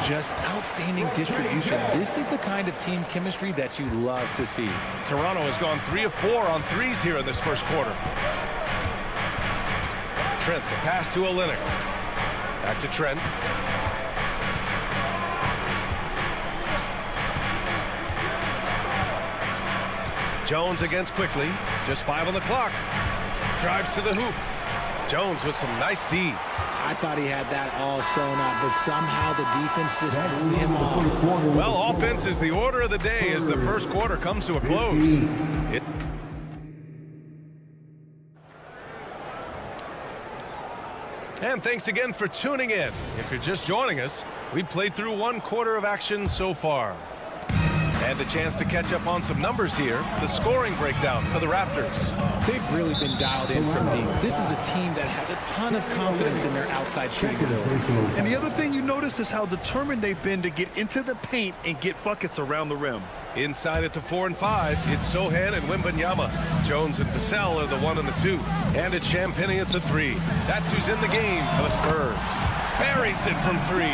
Just outstanding distribution. This is the kind of team chemistry that you love to see. Toronto has gone 3 of 4 on threes here in this first quarter. Trent, the pass to Olynyk. Back to Trent. Jones against Quickly. Just 5 on the clock. Drives to the hoop. Jones with some nice D. I thought he had that all sewn up, but somehow the defense just threw him off. Well, offense is the order of the day as the first quarter comes to a close. And thanks again for tuning in. If you're just joining us, we played through 1 quarter of action so far. And a chance to catch up on some numbers here. The scoring breakdown for the Raptors. They've really been dialed in from deep. This is a team that has a ton of confidence in their outside shooting ability. And the other thing you notice is how determined they've been to get into the paint and get buckets around the rim. Inside at the 4 and 5, it's Sochan and Wembanyama. Jones and Vassell are the 1 and the 2. And it's Champagnie at the 3. That's who's in the game for the Spurs. Buries it from 3.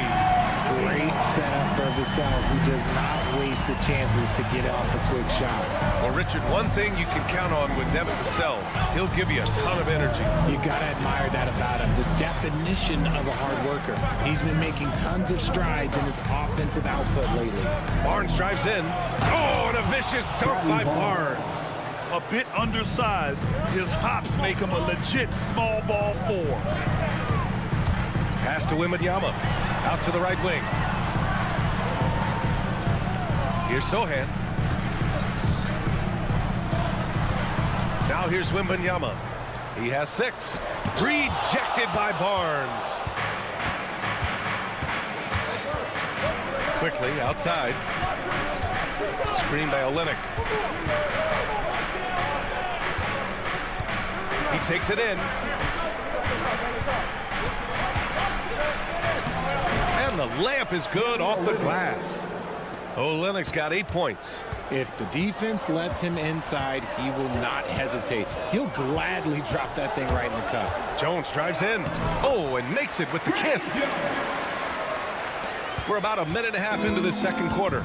Great setup for Vassell, who does not waste the chances to get off a quick shot. Well, Richard, one thing you can count on with Devin Vassell, he'll give you a ton of energy. You got to admire that about him, the definition of a hard worker. He's been making tons of strides in his offensive output lately. Barnes drives in. Oh, and a vicious dunk by Barnes. A bit undersized, his hops make him a legit small ball 4. Pass to Wembanyama. Out to the right wing. Here's Sochan. Now here's Wembanyama. He has 6. Rejected by Barnes. Quickly outside. Screen by Olynyk. He takes it in. And the layup is good off the glass. Olynyk's got 8 points. If the defense lets him inside, he will not hesitate. He'll gladly drop that thing right in the cup. Jones drives in. Oh, and makes it with the kiss. We're about a minute and a half into this second quarter.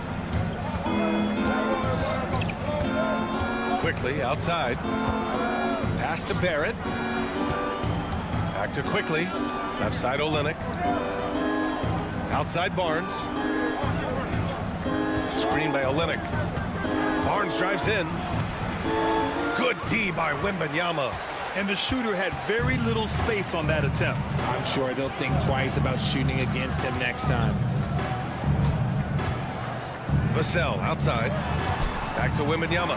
Quickly outside. Pass to Barrett. Back to Quickly. Left side Olynyk. Outside Barnes. Screen by Olynyk. Barnes drives in. Good D by Wembanyama. And the shooter had very little space on that attempt. I'm sure they'll think twice about shooting against him next time. Vassell outside. Back to Wembanyama.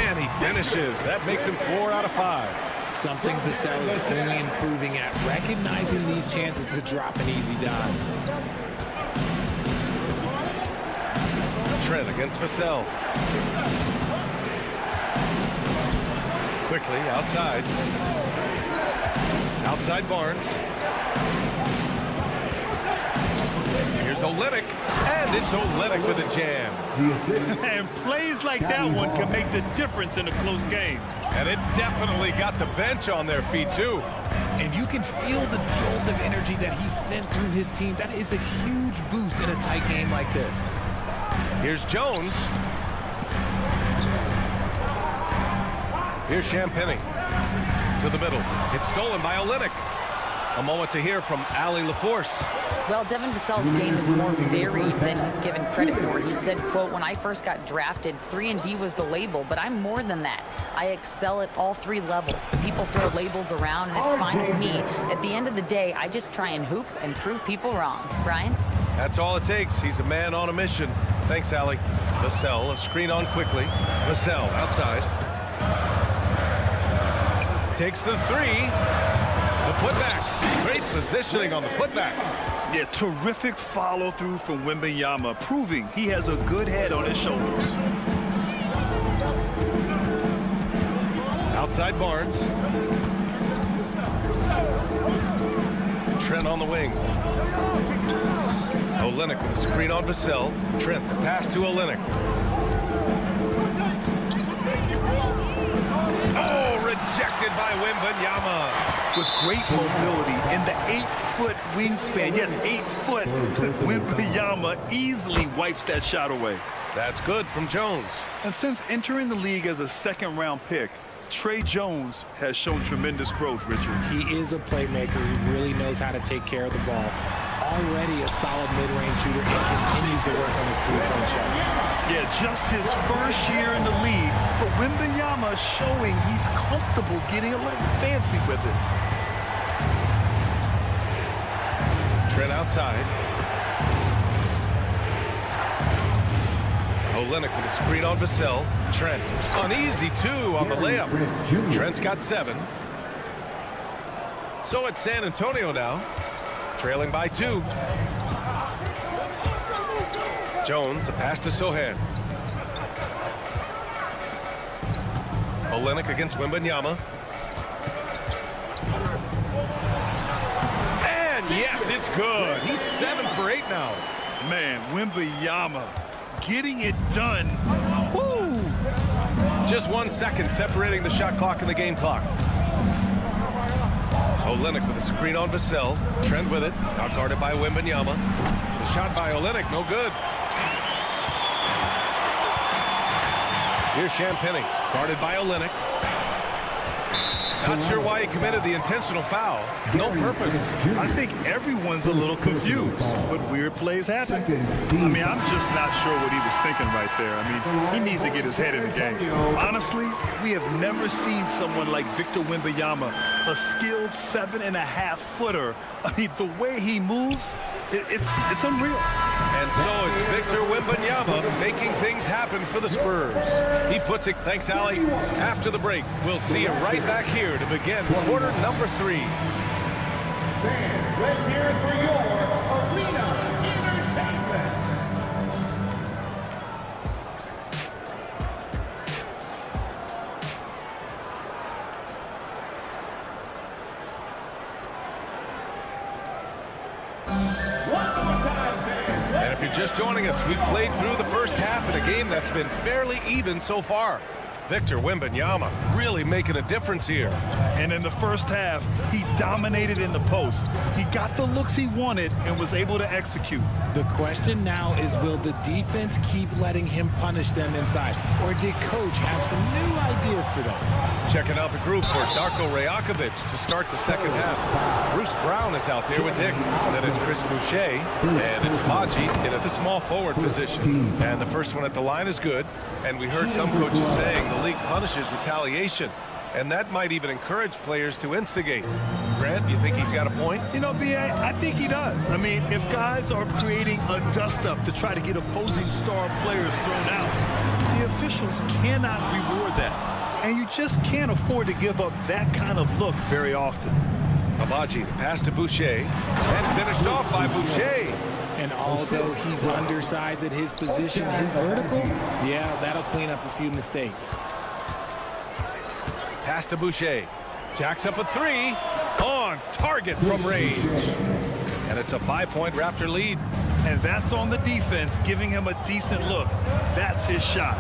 And he finishes. That makes him 4 out of 5. Something Vassell is only improving at, recognizing these chances to drop an easy dime. Trent against Vassell. Quickly outside. Outside Barnes. Here's Olynyk. And it's Olynyk with a jam. And plays like that one can make the difference in a close game. And it definitely got the bench on their feet, too. And you can feel the jolt of energy that he sent through his team. That is a huge boost in a tight game like this. Here's Jones. Here's Champagnie. To the middle. It's stolen by Olynyk. A moment to hear from Allie LaForce. Well, Devin Vassell's game is more varied than he's given credit for. He said, quote, when I first got drafted, 3-and-D was the label, but I'm more than that. I excel at all 3 levels, but people throw labels around, and it's fine with me. At the end of the day, I just try and hoop and prove people wrong. Brian? That's all it takes. He's a man on a mission. Thanks, Allie. Vassell, a screen on Quickly. Vassell outside. Takes the 3. The putback. Great positioning on the putback. Yeah, terrific follow-through from Wembanyama, proving he has a good head on his shoulders. Outside Barnes. Trent on the wing. Olynyk with a screen on Vassell. Trent, the pass to Olynyk. Oh, rejected by Wembanyama. With great mobility and the 8-foot wingspan. Yes, 8 foot. Wembanyama easily wipes that shot away. That's good from Jones. And since entering the league as a second-round pick, Trey Jones has shown tremendous growth, Richard. He is a playmaker who really knows how to take care of the ball. Already a solid mid-range shooter and continues to work on his three-point shot. Yeah, just his first year in the league, but Wembanyama showing he's comfortable getting a little fancy with it. Trent outside. Olynyk with a screen on Vassell. Trent, uneasy two on the layup. Trent's got 7. So it's San Antonio now, trailing by 2. Jones, the pass to Sohan. Olynyk against Wembanyama. And yes, it's good. He's 7 for 8 now. Man, Wembanyama getting it done. Woo! Just 1 second separating the shot clock and the game clock. Olynyk with a screen on Vassell. Trent with it, outguarded by Wembanyama. The shot by Olynyk, no good. Here's Champagnie, guarded by Olynyk. Not sure why he committed the intentional foul. No purpose. I think everyone's a little confused, but weird plays happen. I mean, I'm just not sure what he was thinking right there. I mean, he needs to get his head in the game. Honestly, we have never seen someone like Victor Wembanyama, a skilled 7.5-footer. I mean, the way he moves, it's unreal. And so it's Victor Wembanyama making things happen for the Spurs. He puts it, thanks, Allie. After the break, we'll see him right back here to begin quarter number 3. Fans, let's hear it for your arena entertainment. And if you're just joining us, we've played through the first half of a game that's been fairly even so far. Victor Wembanyama really making a difference here. And in the first half, he dominated in the post. He got the looks he wanted and was able to execute. The question now is, will the defense keep letting him punish them inside? Or did coach have some new ideas for them? Checking out the group for Darko Rajakovic to start the second half. Bruce Brown is out there with Dick. Then it's Chris Boucher. And it's Haji in at the small forward position. And the first one at the line is good. And we heard some coaches saying the league punishes retaliation. And that might even encourage players to instigate. Grant, you think he's got a point? You know, B.A., I think he does. I mean, if guys are creating a dust-up to try to get opposing star players thrown out, the officials cannot reward that. And you just can't afford to give up that kind of look very often. Habaji, the pass to Boucher. And finished off by Boucher. And although he's undersized at his position, his vertical, yeah, that'll clean up a few mistakes. Pass to Boucher. Jacks up a 3. On target from range. And it's a 5-point Raptor lead. And that's on the defense, giving him a decent look. That's his shot.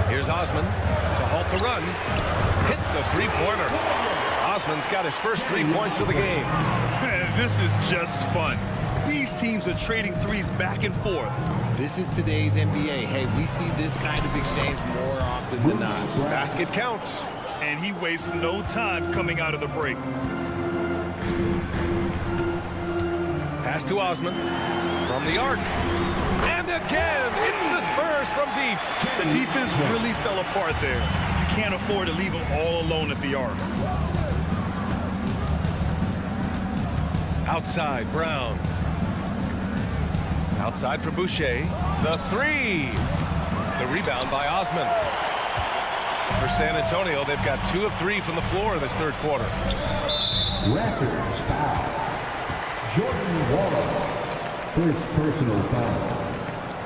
Here's Osman to halt the run. Hits the 3-pointer. Osman's got his first 3 points of the game. Man, this is just fun. These teams are trading threes back and forth. This is today's NBA. Hey, we see this kind of exchange more often than not. Basket counts. And he wastes no time coming out of the break. Pass to Osman from the arc. And again, it's the Spurs from deep. The defense really fell apart there. You can't afford to leave them all alone at the arc. Outside, Brown. Outside for Boucher. The 3. The rebound by Osman. For San Antonio, they've got 2 of 3 from the floor in this third quarter. Raptors foul. Jordan Wall. First personal foul.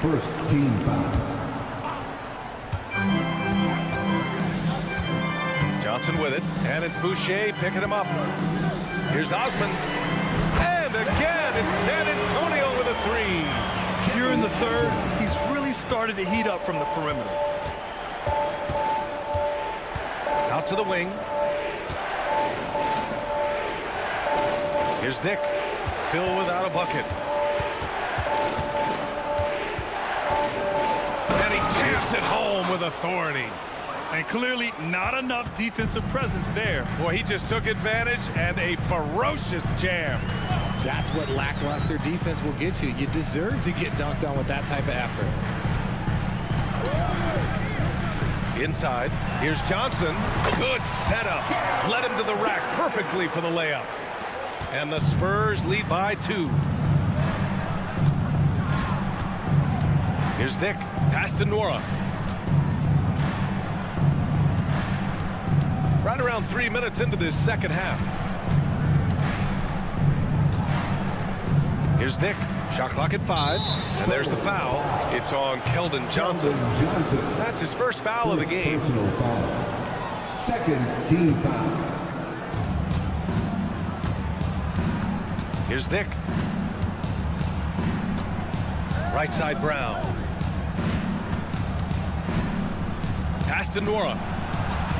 First team foul. Johnson with it, and it's Boucher picking him up. Here's Osman. And again, it's San Antonio with a three. Here in the third, he's really started to heat up from the perimeter. Out to the wing. Here's Dick, still without a bucket. And he jams it home with authority. And clearly not enough defensive presence there. Boy, he just took advantage and a ferocious jam. That's what lackluster defense will get you. You deserve to get dunked on with that type of effort. Inside, here's Johnson. Good setup. Led him to the rack perfectly for the layup. And the Spurs lead by 2. Here's Dick. Pass to Nora. Right around 3 minutes into this second half. Here's Dick. Shot clock at 5. And there's the foul. It's on Keldon Johnson. That's his first foul of the game. Personal foul. Second team foul. Here's Dick. Right side Brown. Pass to Nora.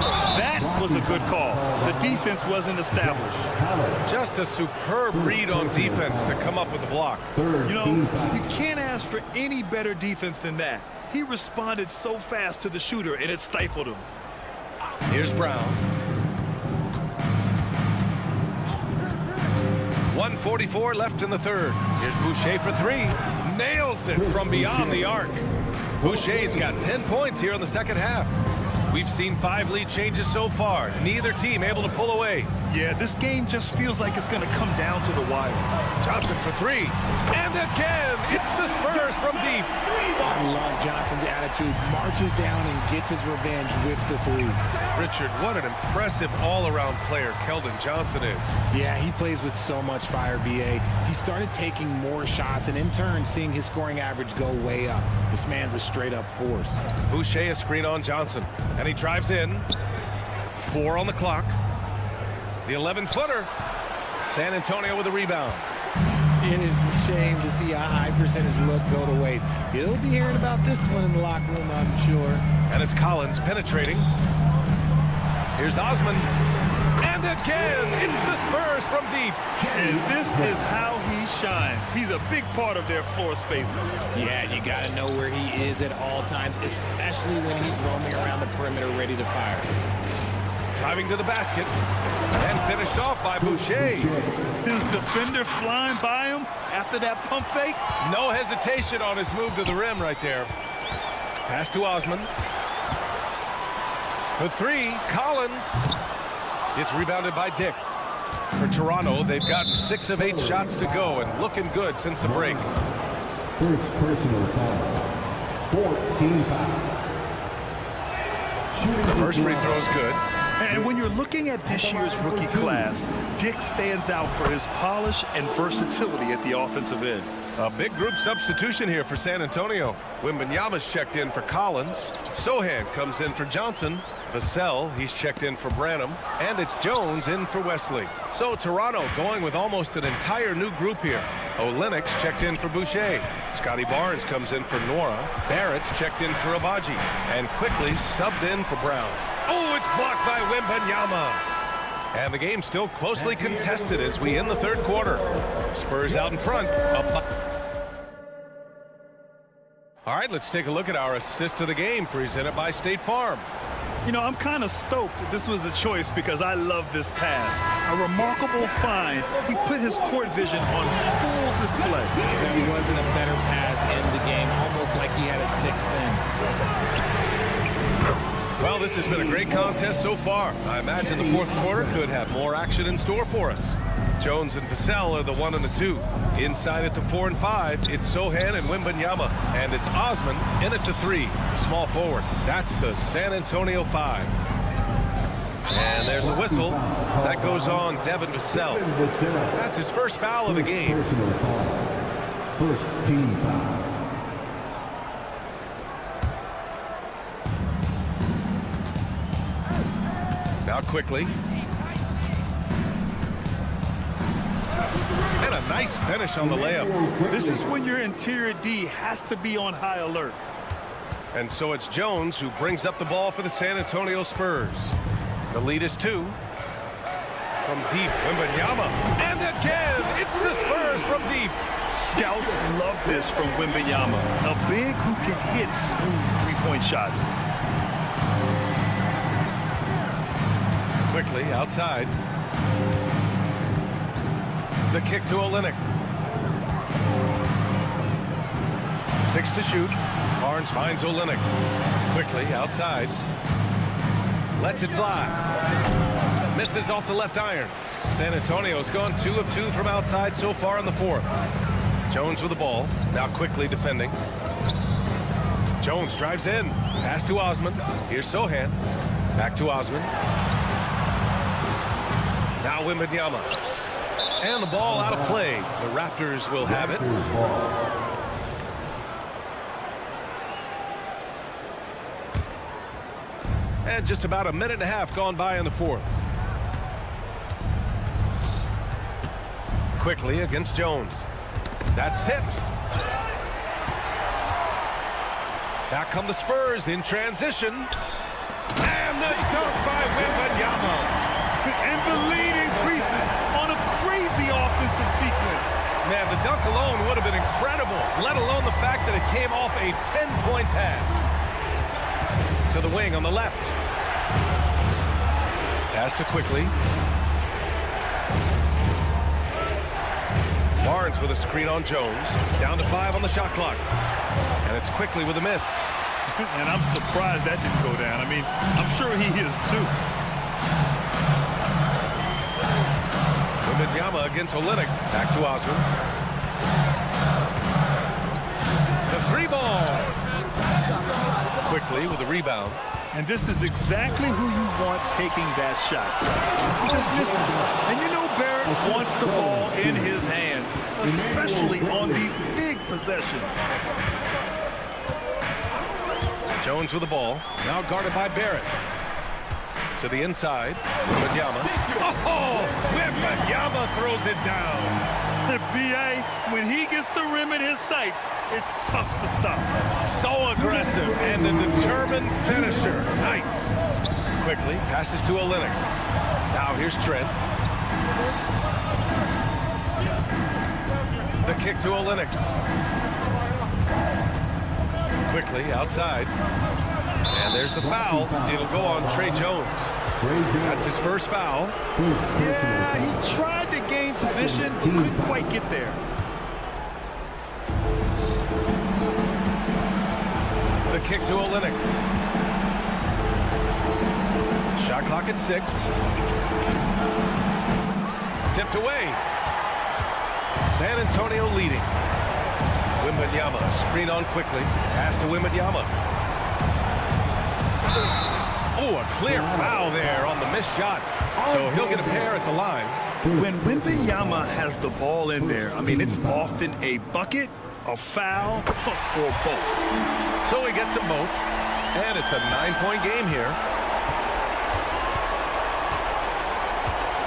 That was a good call. The defense wasn't established. Just a superb read on defense to come up with the block. You know, you can't ask for any better defense than that. He responded so fast to the shooter, and it stifled him. Here's Brown. 1:44 left in the third. Here's Boucher for 3. Nails it from beyond the arc. Boucher's got 10 points here in the second half. We've seen 5 lead changes so far. Neither team able to pull away. Yeah, this game just feels like it's going to come down to the wire. Johnson for 3. And again, it's the Spurs from deep. I love Johnson's attitude. Marches down and gets his revenge with the 3. Richard, what an impressive all-around player Keldon Johnson is. Yeah, he plays with so much fire, BA. He started taking more shots and in turn seeing his scoring average go way up. This man's a straight-up force. Boucher a screen on Johnson. And he drives in. 4 on the clock. The 11-footer. San Antonio with a rebound. It is a shame to see a high percentage look go to waste. You'll be hearing about this one in the locker room, I'm sure. And it's Collins penetrating. Here's Osman. And again, it's the Spurs from deep. And this is how he shines. He's a big part of their floor spacing. Yeah, you got to know where he is at all times, especially when he's roaming around the perimeter ready to fire. Driving to the basket. And finished off by Boucher. His defender flying by him after that pump fake. No hesitation on his move to the rim right there. Pass to Osman. For 3, Collins. It's rebounded by Dick. For Toronto, they've gotten 6 of 8 shots to go and looking good since the break. First personal foul. 14 foul. The first free throw is good. And when you're looking at this year's rookie class, Dick stands out for his polish and versatility at the offensive end. A big group substitution here for San Antonio. Wembanyama's checked in for Collins. Sohan comes in for Johnson. Vassell, he's checked in for Branham. And it's Jones in for Wesley. So Toronto going with almost an entire new group here. Olenek's checked in for Boucher. Scotty Barnes comes in for Nora. Barrett's checked in for Abaji. And quickly subbed in for Brown. Oh, it's blocked by Wembanyama. And the game's still closely contested as we end the third quarter. Spurs out in front. All right, let's take a look at our assist of the game presented by State Farm. You know, I'm kind of stoked that this was a choice because I love this pass. A remarkable find. He put his court vision on full display. There wasn't a better pass in the game, almost like he had a sixth sense. Well, this has been a great contest so far. I imagine the fourth quarter could have more action in store for us. Jones and Vassell are the 1 and the 2. Inside at the 4 and 5, it's Sohan and Wembanyama. And it's Osman in at the 3. Small forward. That's the San Antonio 5. And there's a whistle. That goes on Devin Vassell. That's his first foul of the game. First team foul. Now Now quickly. And a nice finish on the layup. This is when your interior D has to be on high alert. And so it's Jones who brings up the ball for the San Antonio Spurs. The lead is 2. From deep, Wembanyama. And again, it's the Spurs from deep. Scouts love this from Wembanyama. A big who can hit smooth three-point shots. Quickly, outside. The kick to Olynyk. 6 to shoot. Barnes finds Olynyk. Quickly, outside. Lets it fly. Misses off the left iron. San Antonio's gone 2 of 2 from outside so far in the 4th. Jones with the ball. Now quickly defending. Jones drives in. Pass to Osman. Here's Sohan. Back to Osman. Now Wembanyama. And the ball out of play. The Raptors will have it. And just about a minute and a half gone by in the 4th. Quickly against Jones. That's tipped. Back come the Spurs in transition. And the dunk by Wembanyama. And the lead increases on a crazy offensive sequence. Man, the dunk alone would have been incredible, let alone the fact that it came off a 10-point pass. To the wing on the left. Pass to quickly. Barnes with a screen on Jones. Down to 5 on the shot clock. And it's quickly with a miss. And I'm surprised that didn't go down. I mean, I'm sure he is too. Wembanyama against Olynyk. Back to Osman. The 3-ball. Quickly with the rebound. And this is exactly who you want taking that shot. He just missed it. And you know Barrett wants the ball in his hands, especially on these big possessions. Jones with the ball. Now guarded by Barrett. To the inside. Wembanyama. Oh! Wembanyama throws it down. B.A., when he gets the rim in his sights, it's tough to stop. So aggressive and a determined finisher. Nice. Quickly passes to Olynyk. Now here's Trent. The kick to Olynyk. Quickly outside. And there's the foul. It'll go on Trey Jones. That's his first foul. Yeah, he tried to gain position, couldn't quite get there. The kick to Olynyk. Shot clock at 6. Tipped away. San Antonio leading. Wembanyama, screen on quickly. Pass to Wembanyama. Oh, a clear foul there on the missed shot. So he'll get a pair at the line. When Wembanyama has the ball in there, I mean, it's often a bucket, a foul, or both. So he gets them both. And it's a 9-point game here.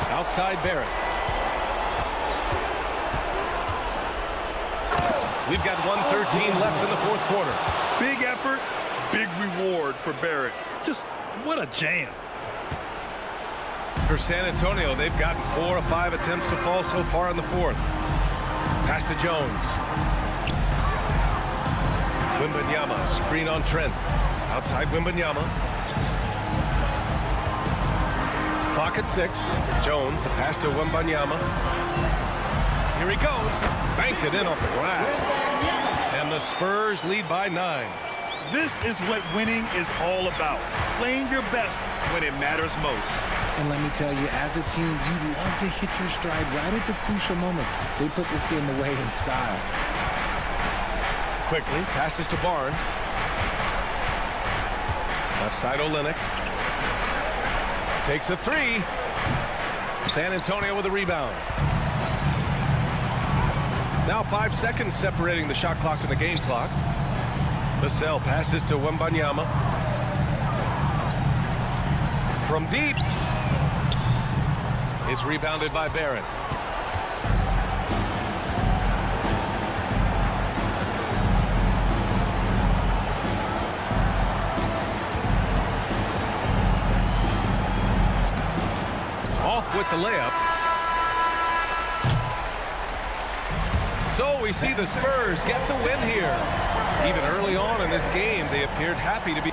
Outside Barrett. We've got 1:13 left in the 4th quarter. Big effort, big reward for Barrett. Just what a jam. For San Antonio, they've gotten 4 of 5 attempts to fall so far in the 4th. Pass to Jones. Wembanyama, screen on Trent. Outside Wembanyama. Clock at 6. Jones, the pass to Wembanyama. Here he goes. Banked it in off the glass. And the Spurs lead by 9. This is what winning is all about. Playing your best when it matters most. And let me tell you, as a team, you love to hit your stride right at the crucial moments. They put this game away in style. Quickly, passes to Barnes. Left side Olynyk. Takes a 3. San Antonio with a rebound. Now 5 seconds separating the shot clock and the game clock. Vassell passes to Wembanyama. From deep. It's rebounded by Barron. Off with the layup. So we see the Spurs get the win here. Even early on in this game, they appeared happy to be.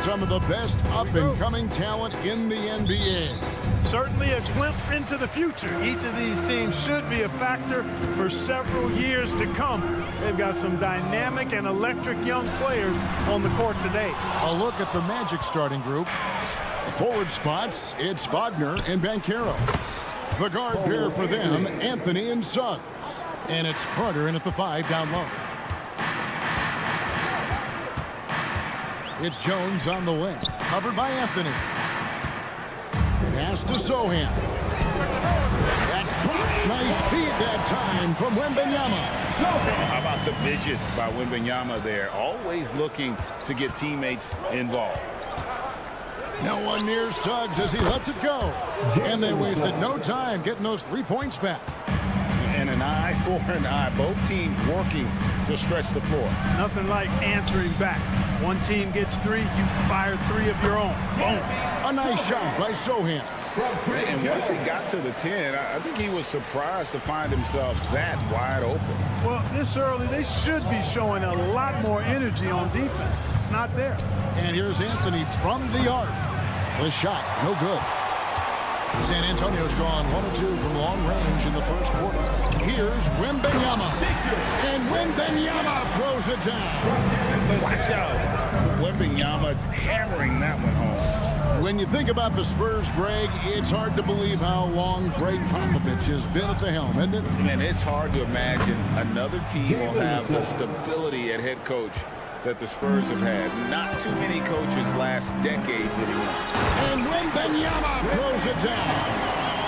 some of the best up-and-coming talent in the NBA. Certainly a glimpse into the future. Each of these teams should be a factor for several years to come. They've got some dynamic and electric young players on the court today. A look at the Magic starting group. Forward spots, it's Wagner and Banchero. The guard pair for them, Anthony and Suggs. And it's Carter in at the 5 down low. It's Jones on the wing, covered by Anthony. Pass to Sohan. That drops, nice feed that time from Wembanyama. How about the vision by Wembanyama there? Always looking to get teammates involved. No one near Suggs as he lets it go. And they wasted no time getting those 3 points back. And an eye for an eye. Both teams working to stretch the floor. Nothing like answering back. One team gets 3, you fire 3 of your own. Boom. A nice shot by Sohan. And once he got to the 10, I think he was surprised to find himself that wide open. Well, this early, they should be showing a lot more energy on defense. It's not there. And here's Anthony from the arc. The shot, no good. San Antonio's gone 1 of 2 from long range in the first quarter. Here's Wembanyama. And Wembanyama throws it down. Watch out. Wembanyama hammering that one home. When you think about the Spurs, Greg, it's hard to believe how long Greg Popovich has been at the helm, isn't it? Man, it's hard to imagine another team will have the stability at head coach that the Spurs have had. Not too many coaches last decades anymore. And Wembanyama throws it down.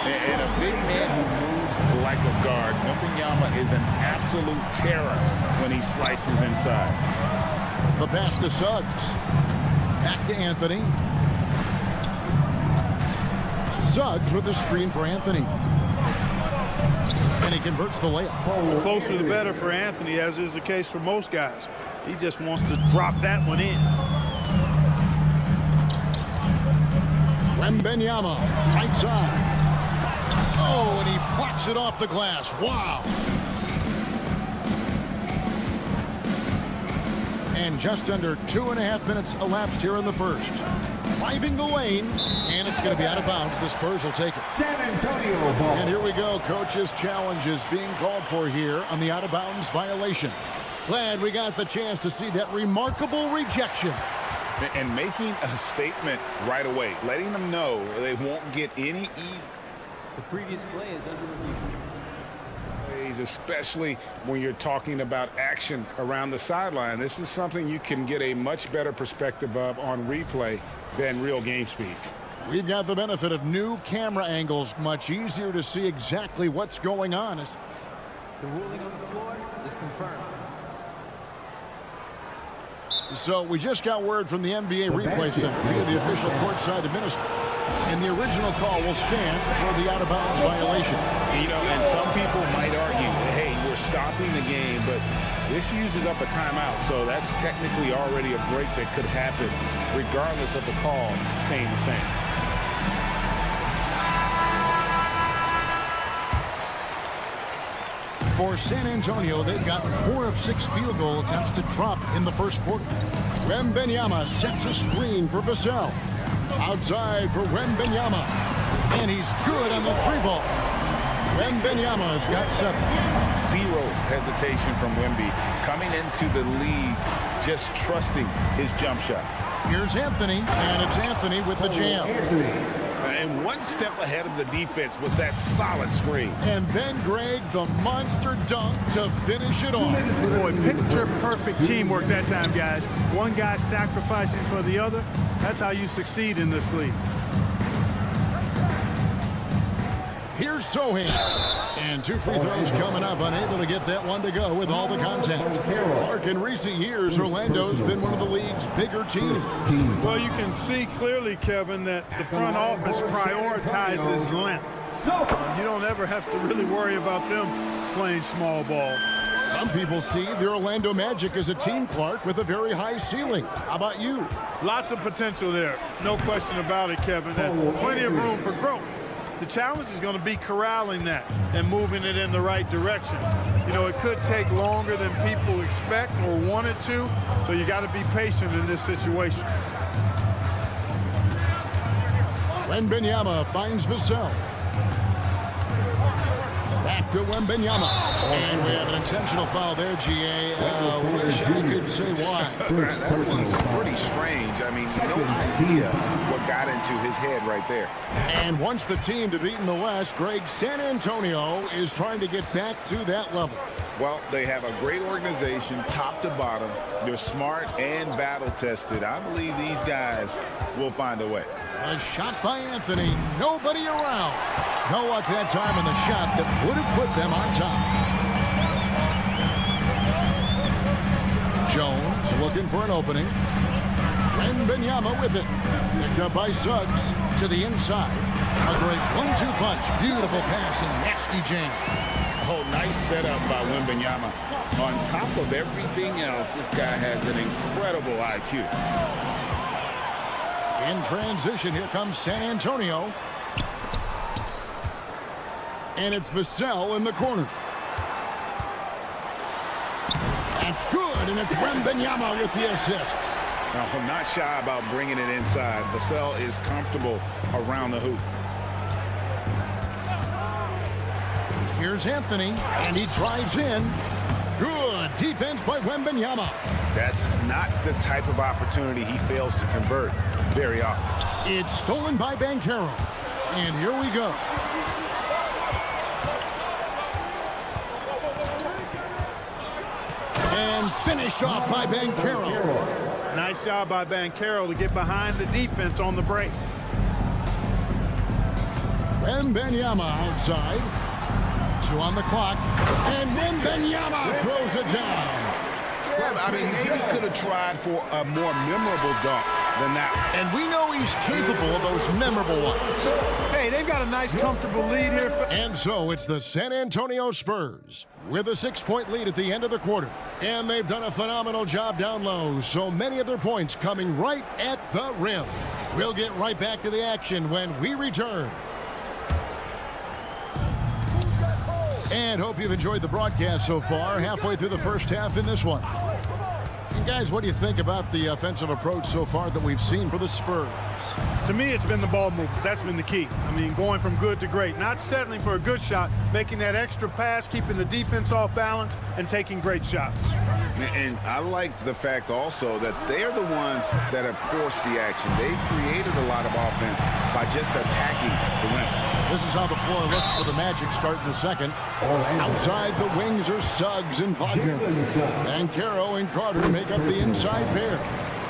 And a big man who moves like a guard. Wembanyama is an absolute terror when he slices inside. The pass to Suggs. Back to Anthony. Suggs with a screen for Anthony. And he converts the layup. The closer the better for Anthony, as is the case for most guys. He just wants to drop that one in. Wembanyama, right side. Oh, and he blocks it off the glass. Wow. And just under 2.5 minutes elapsed here in the first. Driving the lane, and it's going to be out of bounds. The Spurs will take it. San Antonio ball. And here we go. Coach's challenge is being called for here on the out-of-bounds violation. Glad we got the chance to see that remarkable rejection. And making a statement right away, letting them know they won't get any easy. The previous play is under review. Especially when you're talking about action around the sideline. This is something you can get a much better perspective of on replay than real game speed. We've got the benefit of new camera angles, much easier to see exactly what's going on. The ruling on the floor is confirmed. So we just got word from the NBA replay center via the official courtside administrator. And the original call will stand for the out-of-bounds violation. You know, and some people might argue, hey, we're stopping the game, but this uses up a timeout, so that's technically already a break that could happen regardless of the call staying the same. For San Antonio, they've gotten 4 of 6 field goal attempts to drop in the first quarter. Wembanyama sets a screen for Vassell. Outside for Wembanyama. And he's good on the 3-ball. Wembanyama's got 7. Zero hesitation from Wemby. Coming into the league, just trusting his jump shot. Here's Anthony, and it's Anthony with the jam. And one step ahead of the defense with that solid screen. And then, Greg, the monster dunk to finish it off. Boy, picture-perfect teamwork that time, guys. One guy sacrificing for the other. That's how you succeed in this league. Here's Sohan. And 2 free throws coming up, unable to get that one to go with all the contact. Clark, in recent years, Orlando's been one of the league's bigger teams. Well, you can see clearly, Kevin, that the front office prioritizes length. You don't ever have to really worry about them playing small ball. Some people see the Orlando Magic as a team, Clark, with a very high ceiling. How about you? Lots of potential there. No question about it, Kevin. And plenty of room for growth. The challenge is going to be corralling that and moving it in the right direction. You know, it could take longer than people expect or want it to, so you got to be patient in this situation. Wembanyama finds Vassell. Back to Wembanyama. And we have an intentional foul there, GA. Wish I could say why. That one's pretty strange. I mean, no idea what got into his head right there. And once the team to beat in the West, Greg, San Antonio is trying to get back to that level. Well, they have a great organization, top to bottom. They're smart and battle-tested. I believe these guys will find a way. A shot by Anthony. Nobody around. No luck that time on the shot that would have put them on top. Jones looking for an opening. Wembanyama with it. Picked up by Suggs to the inside. A great 1-2 punch. Beautiful pass and nasty jam. Oh, nice setup by Wembanyama. On top of everything else, this guy has an incredible IQ. In transition, here comes San Antonio. And it's Vassell in the corner. That's good, and it's Wembanyama with the assist. No, not shy about bringing it inside. Vassell is comfortable around the hoop. Here's Anthony, and he drives in. Good defense by Wembanyama. That's not the type of opportunity he fails to convert very often. It's stolen by Banchero. And here we go. And finished off by Banchero. Nice job by Banchero to get behind the defense on the break. Wembanyama outside. 2 on the clock. And Wembanyama throws it down. Yeah, I mean, maybe he could have tried for a more memorable dunk than that. And we know he's capable of those memorable ones. Hey, they've got a nice, comfortable lead here. And so it's the San Antonio Spurs with a 6-point lead at the end of the quarter. And they've done a phenomenal job down low, so many of their points coming right at the rim. We'll get right back to the action when we return. And hope you've enjoyed the broadcast so far, halfway through the first half in this one. And guys, what do you think about the offensive approach so far that we've seen for the Spurs? To me, it's been the ball movement. That's been the key. I mean, going from good to great. Not settling for a good shot, making that extra pass, keeping the defense off balance, and taking great shots. And I like the fact also that they're the ones that have forced the action. They've created a lot of offense by just attacking the rim. This is how the floor looks for the Magic starting the second. Outside the wings are Suggs and Wagner. Banchero and Carter make up the inside pair.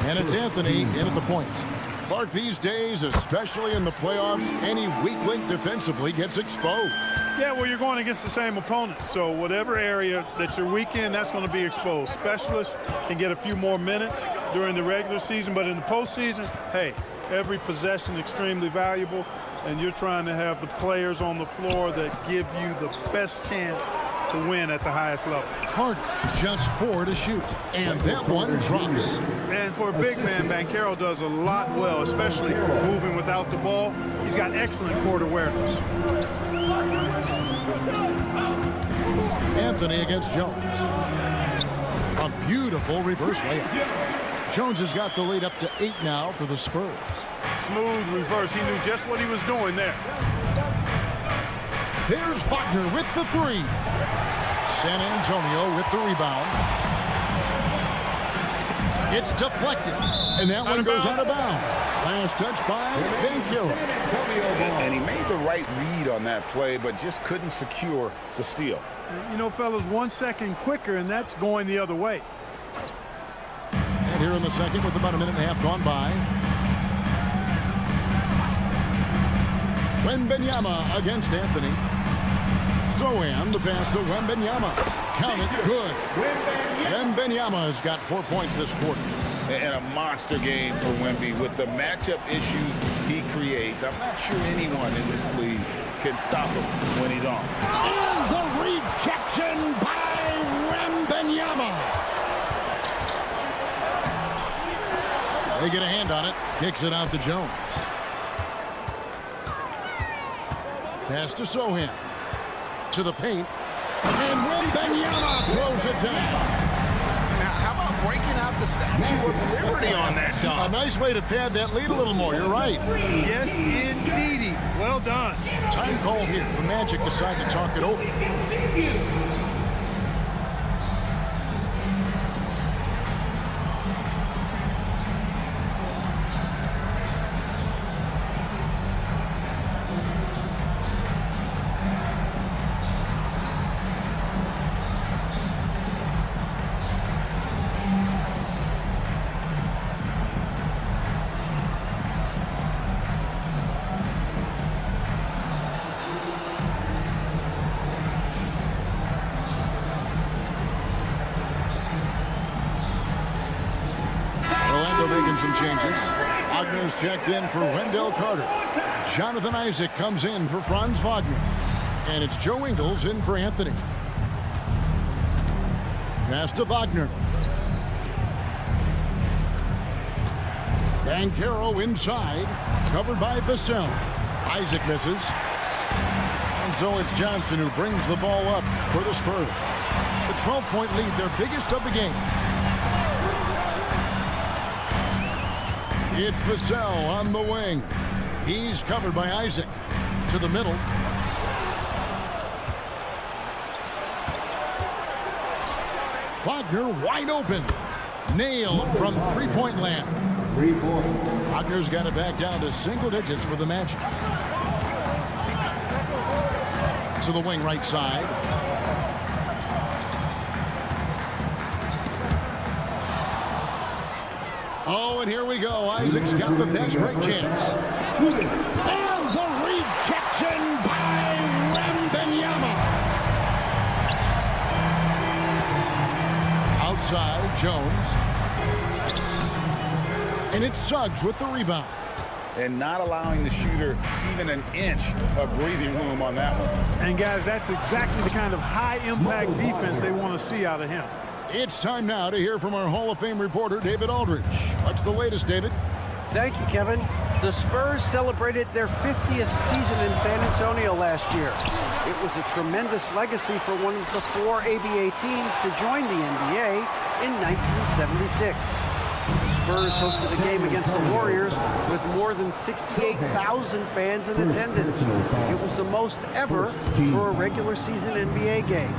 And it's Anthony in at the points. Clark, these days, especially in the playoffs, any weak link defensively gets exposed. Yeah, well, you're going against the same opponent. So whatever area that you're weak in, that's going to be exposed. Specialists can get a few more minutes during the regular season, but in the postseason, hey, every possession extremely valuable, and you're trying to have the players on the floor that give you the best chance to win at the highest level. Carter, just 4 to shoot, and that one drops. And for a big man, Banchero does a lot well, especially moving without the ball. He's got excellent court awareness. Anthony against Jones. A beautiful reverse layup. Jones has got the lead up to 8 now for the Spurs. Smooth reverse. He knew just what he was doing there. There's Wagner with the 3. San Antonio with the rebound. It's deflected. And that one goes out of bounds. Last touch by Banchero. And he made the right read on that play, but just couldn't secure the steal. You know, fellas, 1 second quicker, and that's going the other way. And here in the second with about a minute and a half gone by. Wembanyama against Anthony. Zohan, the pass to Wembanyama. Count it, good. Wembanyama has got 4 points this quarter. And a monster game for Wemby with the matchup issues he creates. I'm not sure anyone in this league can stop him when he's on. And the rejection by Wembanyama. They get a hand on it. Kicks it out to Jones. Pass to Zohan. To the paint. And Wembanyama throws it down. Now, how about breaking out the Statue of Liberty on that dunk. A nice way to pad that lead a little more. You're right. Yes, indeedy. Well done. Time call here. The Magic decide to talk it over. Making some changes. Wagner's checked in for Wendell Carter. Jonathan Isaac comes in for Franz Wagner. And it's Joe Ingles in for Anthony. Pass to Wagner. Banchero inside. Covered by Vassell. Isaac misses. And so it's Johnson who brings the ball up for the Spurs. The 12-point lead, their biggest of the game. It's Vassell on the wing. He's covered by Isaac. To the middle. Wagner wide open. Nailed from three-point land. 3 points. Wagner's got it back down to single digits for the Magic. To the wing right side. Oh, and here we go. Isaac's got the fast break chance. And the rejection by Wembanyama. Outside, Jones. And it's Suggs with the rebound. And not allowing the shooter even an inch of breathing room on that one. And, guys, that's exactly the kind of high-impact defense they want to see out of him. It's time now to hear from our Hall of Fame reporter, David Aldridge. What's the latest, David? Thank you, Kevin. The Spurs celebrated their 50th season in San Antonio last year. It was a tremendous legacy for one of the 4 ABA teams to join the NBA in 1976. The Spurs hosted a game against the Warriors with more than 68,000 fans in attendance. It was the most ever for a regular season NBA game.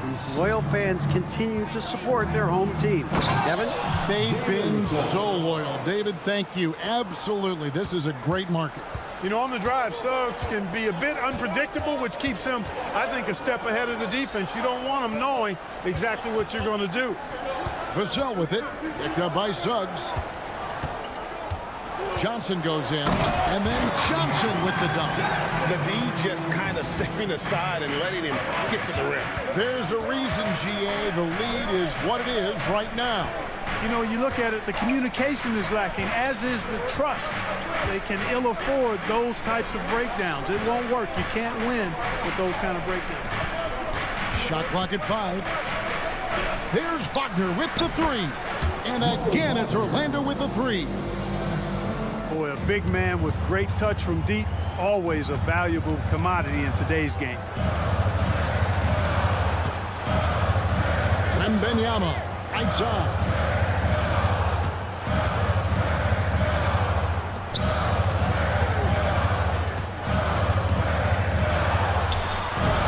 These loyal fans continue to support their home team. Kevin? They've been so loyal. David, thank you. Absolutely. This is a great market. You know, on the drive, Suggs can be a bit unpredictable, which keeps him, I think, a step ahead of the defense. You don't want him knowing exactly what you're going to do. Vassell with it. Picked up by Suggs. Johnson goes in, and then Johnson with the dunk. The D just kind of stepping aside and letting him get to the rim. There's a reason, GA, the lead is what it is right now. You know, you look at it, the communication is lacking, as is the trust. They can ill afford those types of breakdowns. It won't work. You can't win with those kind of breakdowns. Shot clock at 5. There's Wagner with the 3. And again, it's Orlando with the 3. Boy, a big man with great touch from deep, always a valuable commodity in today's game. Wembanyama, right side.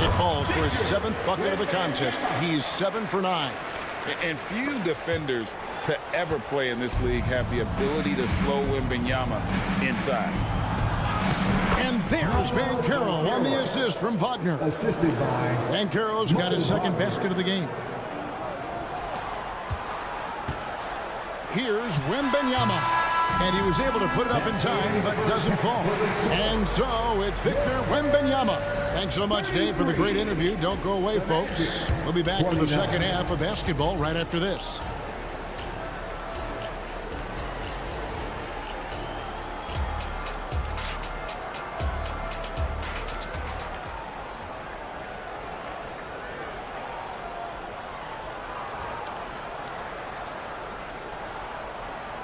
It calls for his 7th bucket of the contest. He's 7 for 9. And few defenders to ever play in this league have the ability to slow Wembanyama inside. And there's Banchero on the assist from Wagner. Assisted by... Banchero's got his 2nd basket of the game. Here's Wembanyama. And he was able to put it up in time, but doesn't fall. And so it's Victor Wembanyama. Thanks so much, Dave, for the great interview. Don't go away, folks. We'll be back for the second half of basketball right after this.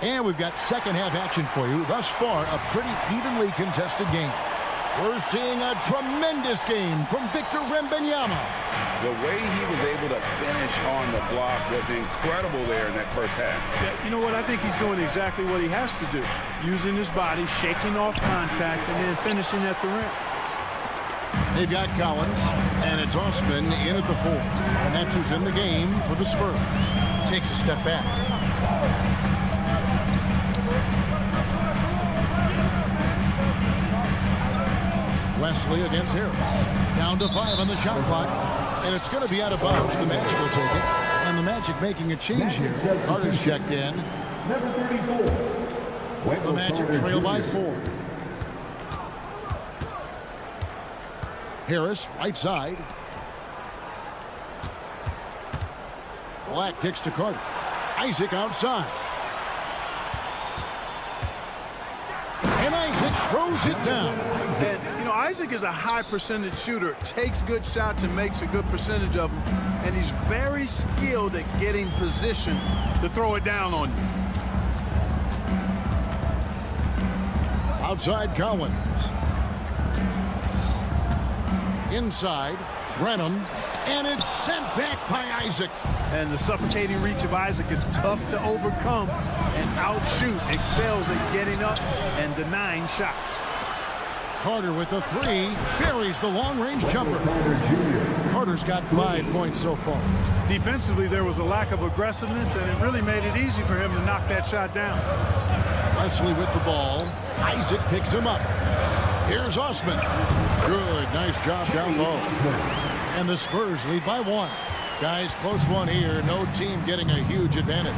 And we've got second half action for you. Thus far, a pretty evenly contested game. We're seeing a tremendous game from Victor Wembanyama. The way he was able to finish on the block was incredible there in that first half. Yeah, you know what? I think he's doing exactly what he has to do. Using his body, shaking off contact, and then finishing at the rim. They've got Collins, and it's Osman in at the 4. And that's who's in the game for the Spurs. Takes a step back. Wesley against Harris. Down to 5 on the shot clock. And it's going to be out of bounds. The Magic will take it. And the Magic making a change here. Carter's checked in. Number 34. The Magic trail by 4. Harris, right side. Black kicks to Carter. Isaac outside. And Isaac throws it down. And, you know, Isaac is a high percentage shooter. Takes good shots and makes a good percentage of them. And he's very skilled at getting position to throw it down on you. Outside Collins. Inside, Brenham, and it's sent back by Isaac. And the suffocating reach of Isaac is tough to overcome and outshoot. Excels at getting up and denying shots. Carter with the 3, buries the long-range jumper. Carter's got 5 points so far. Defensively, there was a lack of aggressiveness, and it really made it easy for him to knock that shot down. Wesley with the ball. Isaac picks him up. Here's Osman. Good, nice job down low. And the Spurs lead by 1. Guys, close one here. No team getting a huge advantage.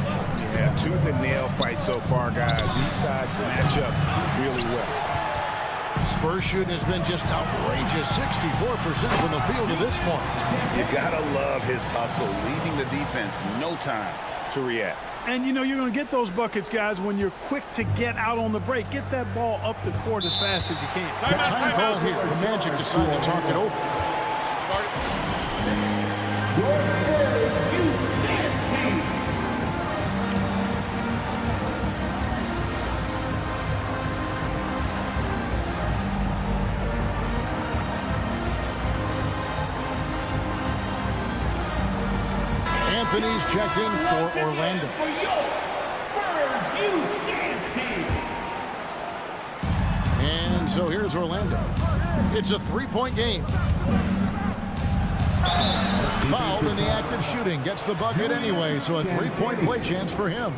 Yeah, tooth and nail fight so far, guys. These sides match up really well. Spurs shooting has been just outrageous. 64% from the field at this point. You gotta love his hustle, leaving the defense no time to react. And, you know, you're going to get those buckets, guys, when you're quick to get out on the break. Get that ball up the court as fast as you can. Time call here. The Magic decide to talk it over. Anthony's checked in for Orlando. And so here's Orlando. It's a 3-point game. Fouled in the act of shooting. Gets the bucket anyway, so a 3-point play chance for him.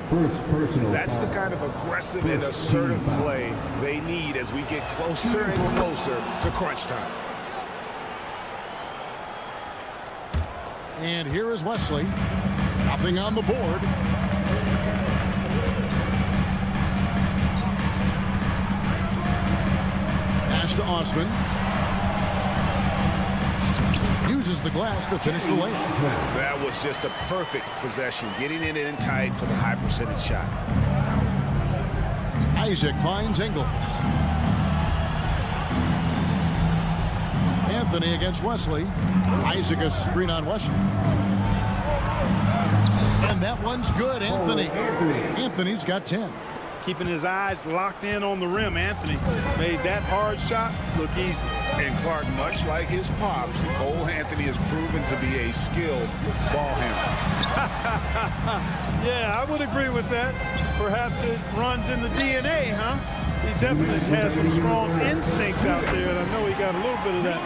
That's the kind of aggressive and assertive play they need as we get closer and closer to crunch time. And here is Wesley. Nothing on the board. Pass to Osman. Uses the glass to finish the layup. That was just a perfect possession, getting it in tight for the high percentage shot. Isaac finds Ingles. Anthony against Wesley. Isaac a screen on Wesley. And that one's good, Anthony. Anthony's got 10. Keeping his eyes locked in on the rim, Anthony made that hard shot look easy. And Clark, much like his pops, Cole Anthony has proven to be a skilled ball handler. Yeah, I would agree with that. Perhaps it runs in the DNA, huh? He definitely has some strong instincts out there, and I know he got a little bit of that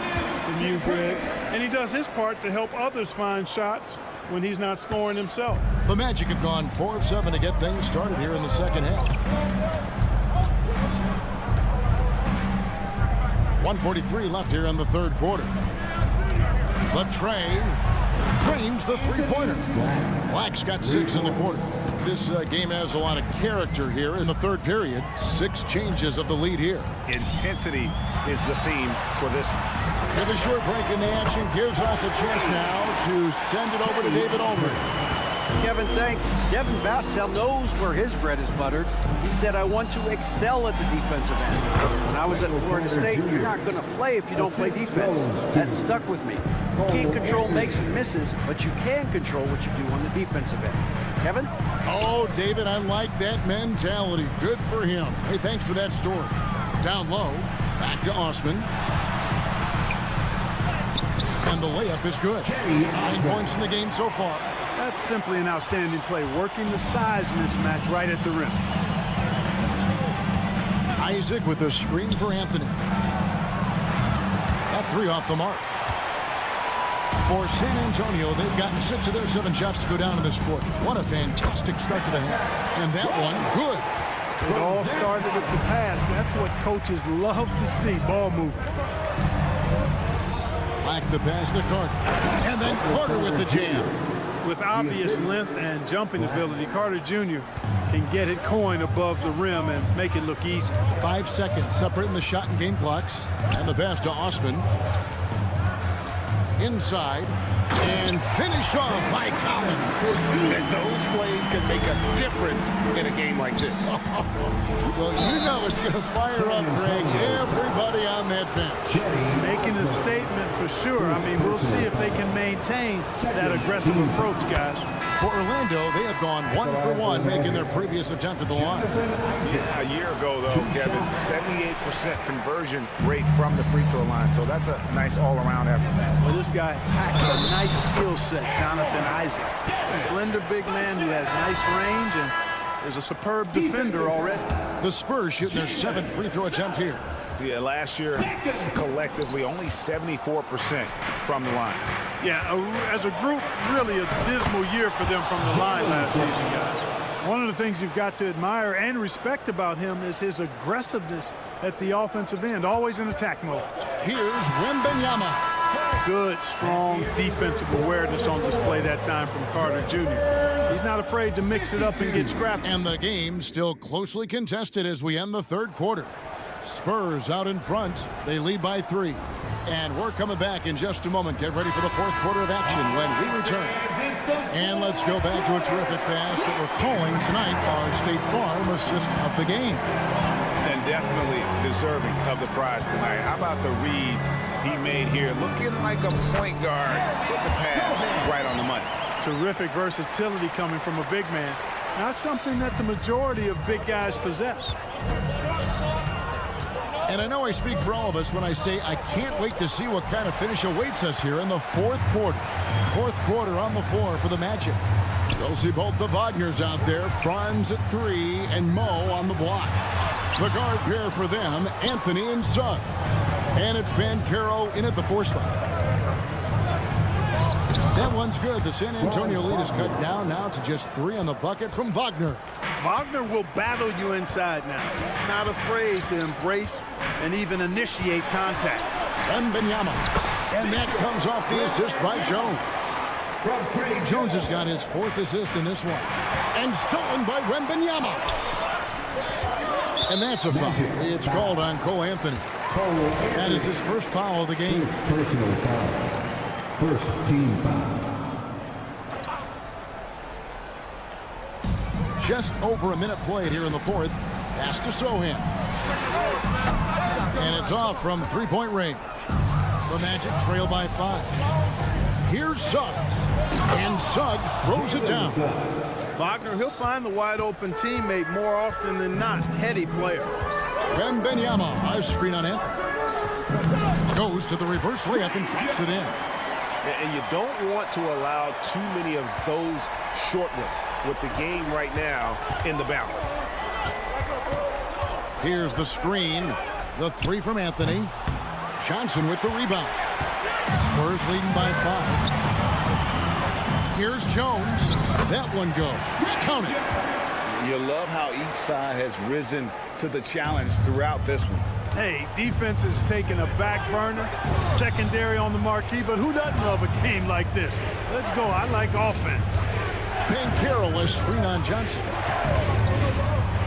from you, Greg. And he does his part to help others find shots when he's not scoring himself. The Magic have gone 4 of 7 to get things started here in the second half. 1:43 left here in the third quarter. The Trey drains the three-pointer. Black's got 6 in the quarter. This game has a lot of character here in the third period. 6 changes of the lead here. Intensity is the theme for this one. With a short break in the action gives us a chance now to send it over to David Ulmer. Kevin, thanks. Devin Vassell knows where his bread is buttered. He said, I want to excel at the defensive end. When I was at Florida State, you're not going to play if you don't play defense. That stuck with me. You can't control makes and misses, but you can control what you do on the defensive end. Kevin? Oh, David, I like that mentality. Good for him. Hey, thanks for that story. Down low, Back to Osman. And the layup is good. 9 points in the game so far. That's simply an outstanding play, working the size mismatch right at the rim. Isaac with a screen for Anthony. That 3 off the mark. For San Antonio, they've gotten 6 of their 7 shots to go down in this quarter. What a fantastic start to the half. And that one, good. It all started with the pass. That's what coaches love to see, ball movement. Back the pass to Carter. And then Carter with the jam. With obvious length and jumping ability, Carter Jr. can get it coin above the rim and make it look easy. 5 seconds separating the shot and game clocks. And the pass to Osman. Inside. And finished off by Collins. And those plays can make a difference in a game like this. Well, you know it's going to fire up, Greg. Everybody on that bench. Making a statement for sure. I mean, we'll see if they can maintain that aggressive approach, guys. For Orlando, they have gone 1 for 1, making their previous attempt at the line. Yeah, a year ago, though, Kevin, 78% conversion rate from the free throw line. So that's a nice all-around effort. Well, this guy packs a nice skill set, Jonathan Isaac. A slender big man who has nice range and is a superb defender already. The Spurs shooting their 7th free throw attempt here. Yeah, last year, collectively, only 74% from the line. Yeah, as a group, really a dismal year for them from the line last season, guys. One of the things you've got to admire and respect about him is his aggressiveness at the offensive end, always in attack mode. Here's Wembanyama. Good, strong defensive awareness on display that time from Carter Jr. He's not afraid to mix it up and get scrappy. And the game still closely contested as we end the 3rd quarter. Spurs out in front. They lead by 3. And we're coming back in just a moment. Get ready for the 4th quarter of action when we return. And let's go back to a terrific pass that we're calling tonight our State Farm assist of the game. And definitely deserving of the prize tonight. How about the read he made here? Looking like a point guard with the pass right on the money. Terrific versatility coming from a big man. Not something that the majority of big guys possess. And I know I speak for all of us when I say I can't wait to see what kind of finish awaits us here in the 4th quarter. 4th quarter on the floor for the Magic. You'll see both the Wagners out there, Franz at 3 and Mo on the block. The guard pair for them, Anthony and Suggs. And it's Banchero in at the 4 spot. That one's good. The San Antonio lead is cut down now to just 3 on the bucket from Wagner. Wagner will battle you inside now. He's not afraid to embrace and even initiate contact. Wembanyama. And that comes off the assist by Jones. Jones has got his 4th assist in this one. And stolen by Wembanyama. And that's a foul. It's called on Cole Anthony. That is his first foul of the game. Personal foul. First team foul. Just over a minute played here in the 4th. Pass to Sohan. And it's off from 3-point range. The Magic trail by 5. Here's Suggs. And Suggs throws it down. Wagner, he'll find the wide open teammate more often than not. Heady player. Wembanyama, a screen on Anthony. Goes to the reverse layup and drops it in. And you don't want to allow too many of those short ones with the game right now in the balance. Here's the screen. The 3 from Anthony. Johnson with the rebound. Spurs leading by 5. Here's Jones. That one goes. Count it. You love how each side has risen to the challenge throughout this one. Hey, defense is taking a back burner, secondary on the marquee, but who doesn't love a game like this? Let's go. I like offense. Banchero, a screen on Johnson.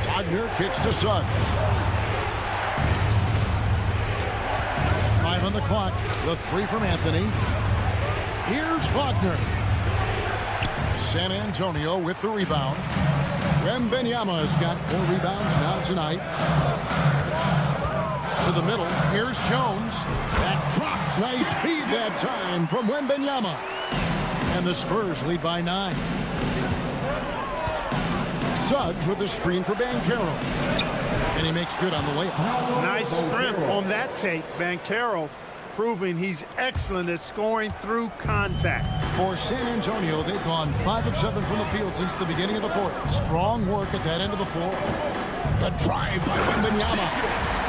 Wagner kicks to Suggs. 5 on the clock. The 3 from Anthony. Here's Wagner. San Antonio with the rebound. Wembanyama has got 4 rebounds now tonight. To the middle. Here's Jones. That drops. Nice feed that time from Wembanyama. And the Spurs lead by 9. Suggs with a screen for Banchero. And he makes good on the layup. Nice strength on that tape. Banchero proving he's excellent at scoring through contact. For San Antonio, they've gone 5 of 7 from the field since the beginning of the fourth. Strong work at that end of the floor. The drive by Wembanyama.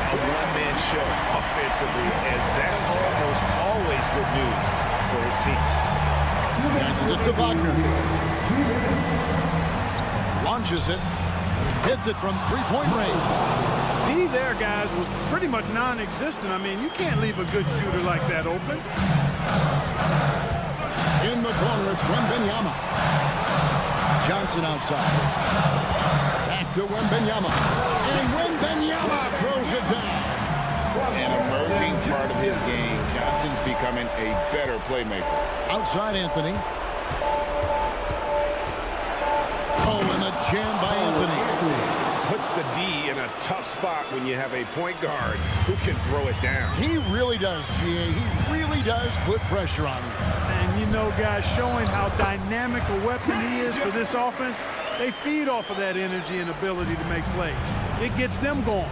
A one-man show offensively, and that's almost always good news for his team. Passes it to Wagner. Launches it. Hits it from three-point range. D there, guys, was pretty much non-existent. I mean, you can't leave a good shooter like that open. In the corner, it's Wembanyama. Johnson outside. Back to Wembanyama. And Wembanyama throws it down. An emerging part of his game. Johnson's becoming a better playmaker. Outside Anthony. Oh, and the jam by Anthony. Puts the D in a tough spot when you have a point guard who can throw it down. He really does, GA. He really does put pressure on him. And you know, guys, showing how dynamic a weapon he is for this offense, they feed off of that energy and ability to make plays. It gets them going.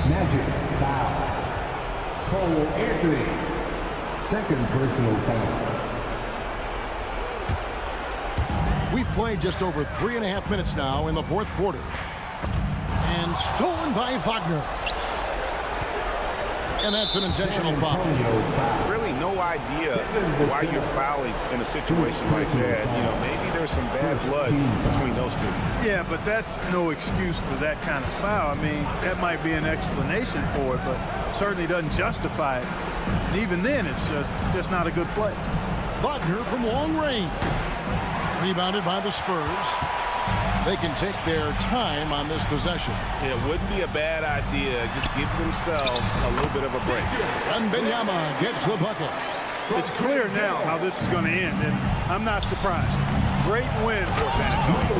Magic foul. Cole Anthony. Second personal foul. We've played just over 3.5 minutes now in the fourth quarter. And stolen by Wagner. And that's an intentional foul. Really no idea why you're fouling in a situation like that. You know, maybe there's some bad blood between those two. Yeah, but that's no excuse for that kind of foul. I mean, that might be an explanation for it, but certainly doesn't justify it. And even then, it's just not a good play. Wagner from long range. Rebounded by the Spurs. They can take their time on this possession. It wouldn't be a bad idea. Just give themselves a little bit of a break. Wembanyama gets the bucket. It's clear now how this is going to end, and I'm not surprised. Great win for San Antonio.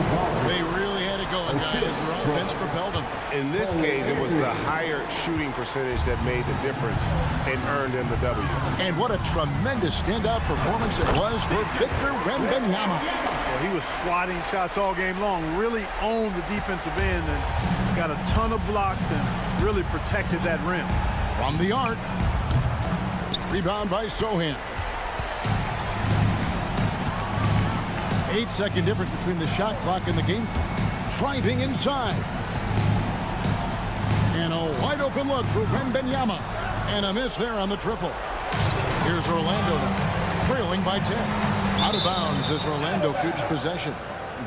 They really had it going, guys. Their offense propelled them. In this case, it was the higher shooting percentage that made the difference and earned them the W. And what a tremendous standout performance it was for Victor Wembanyama. Well, he was swatting shots all game long, really owned the defensive end and got a ton of blocks and really protected that rim. From the arc. Rebound by Sohan. 8-second difference between the shot clock and the game clock. Driving inside. And a wide open look for Wembanyama. And a miss there on the triple. Here's Orlando now, trailing by 10. Out of bounds as Orlando keeps possession.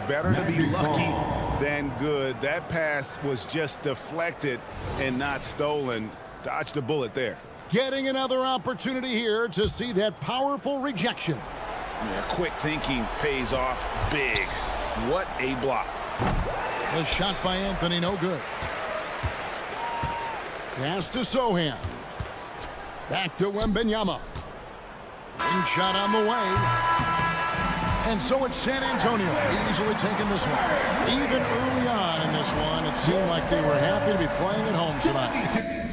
Better to be lucky than good. That pass was just deflected and not stolen. Dodged a bullet there. Getting another opportunity here to see that powerful rejection. Yeah, quick thinking pays off big. What a block. The shot by Anthony, no good. Pass to Sohan. Back to Wembanyama. Wing shot on the way. And so it's San Antonio easily taking this one. Even early on in this one, it seemed like they were happy to be playing at home tonight.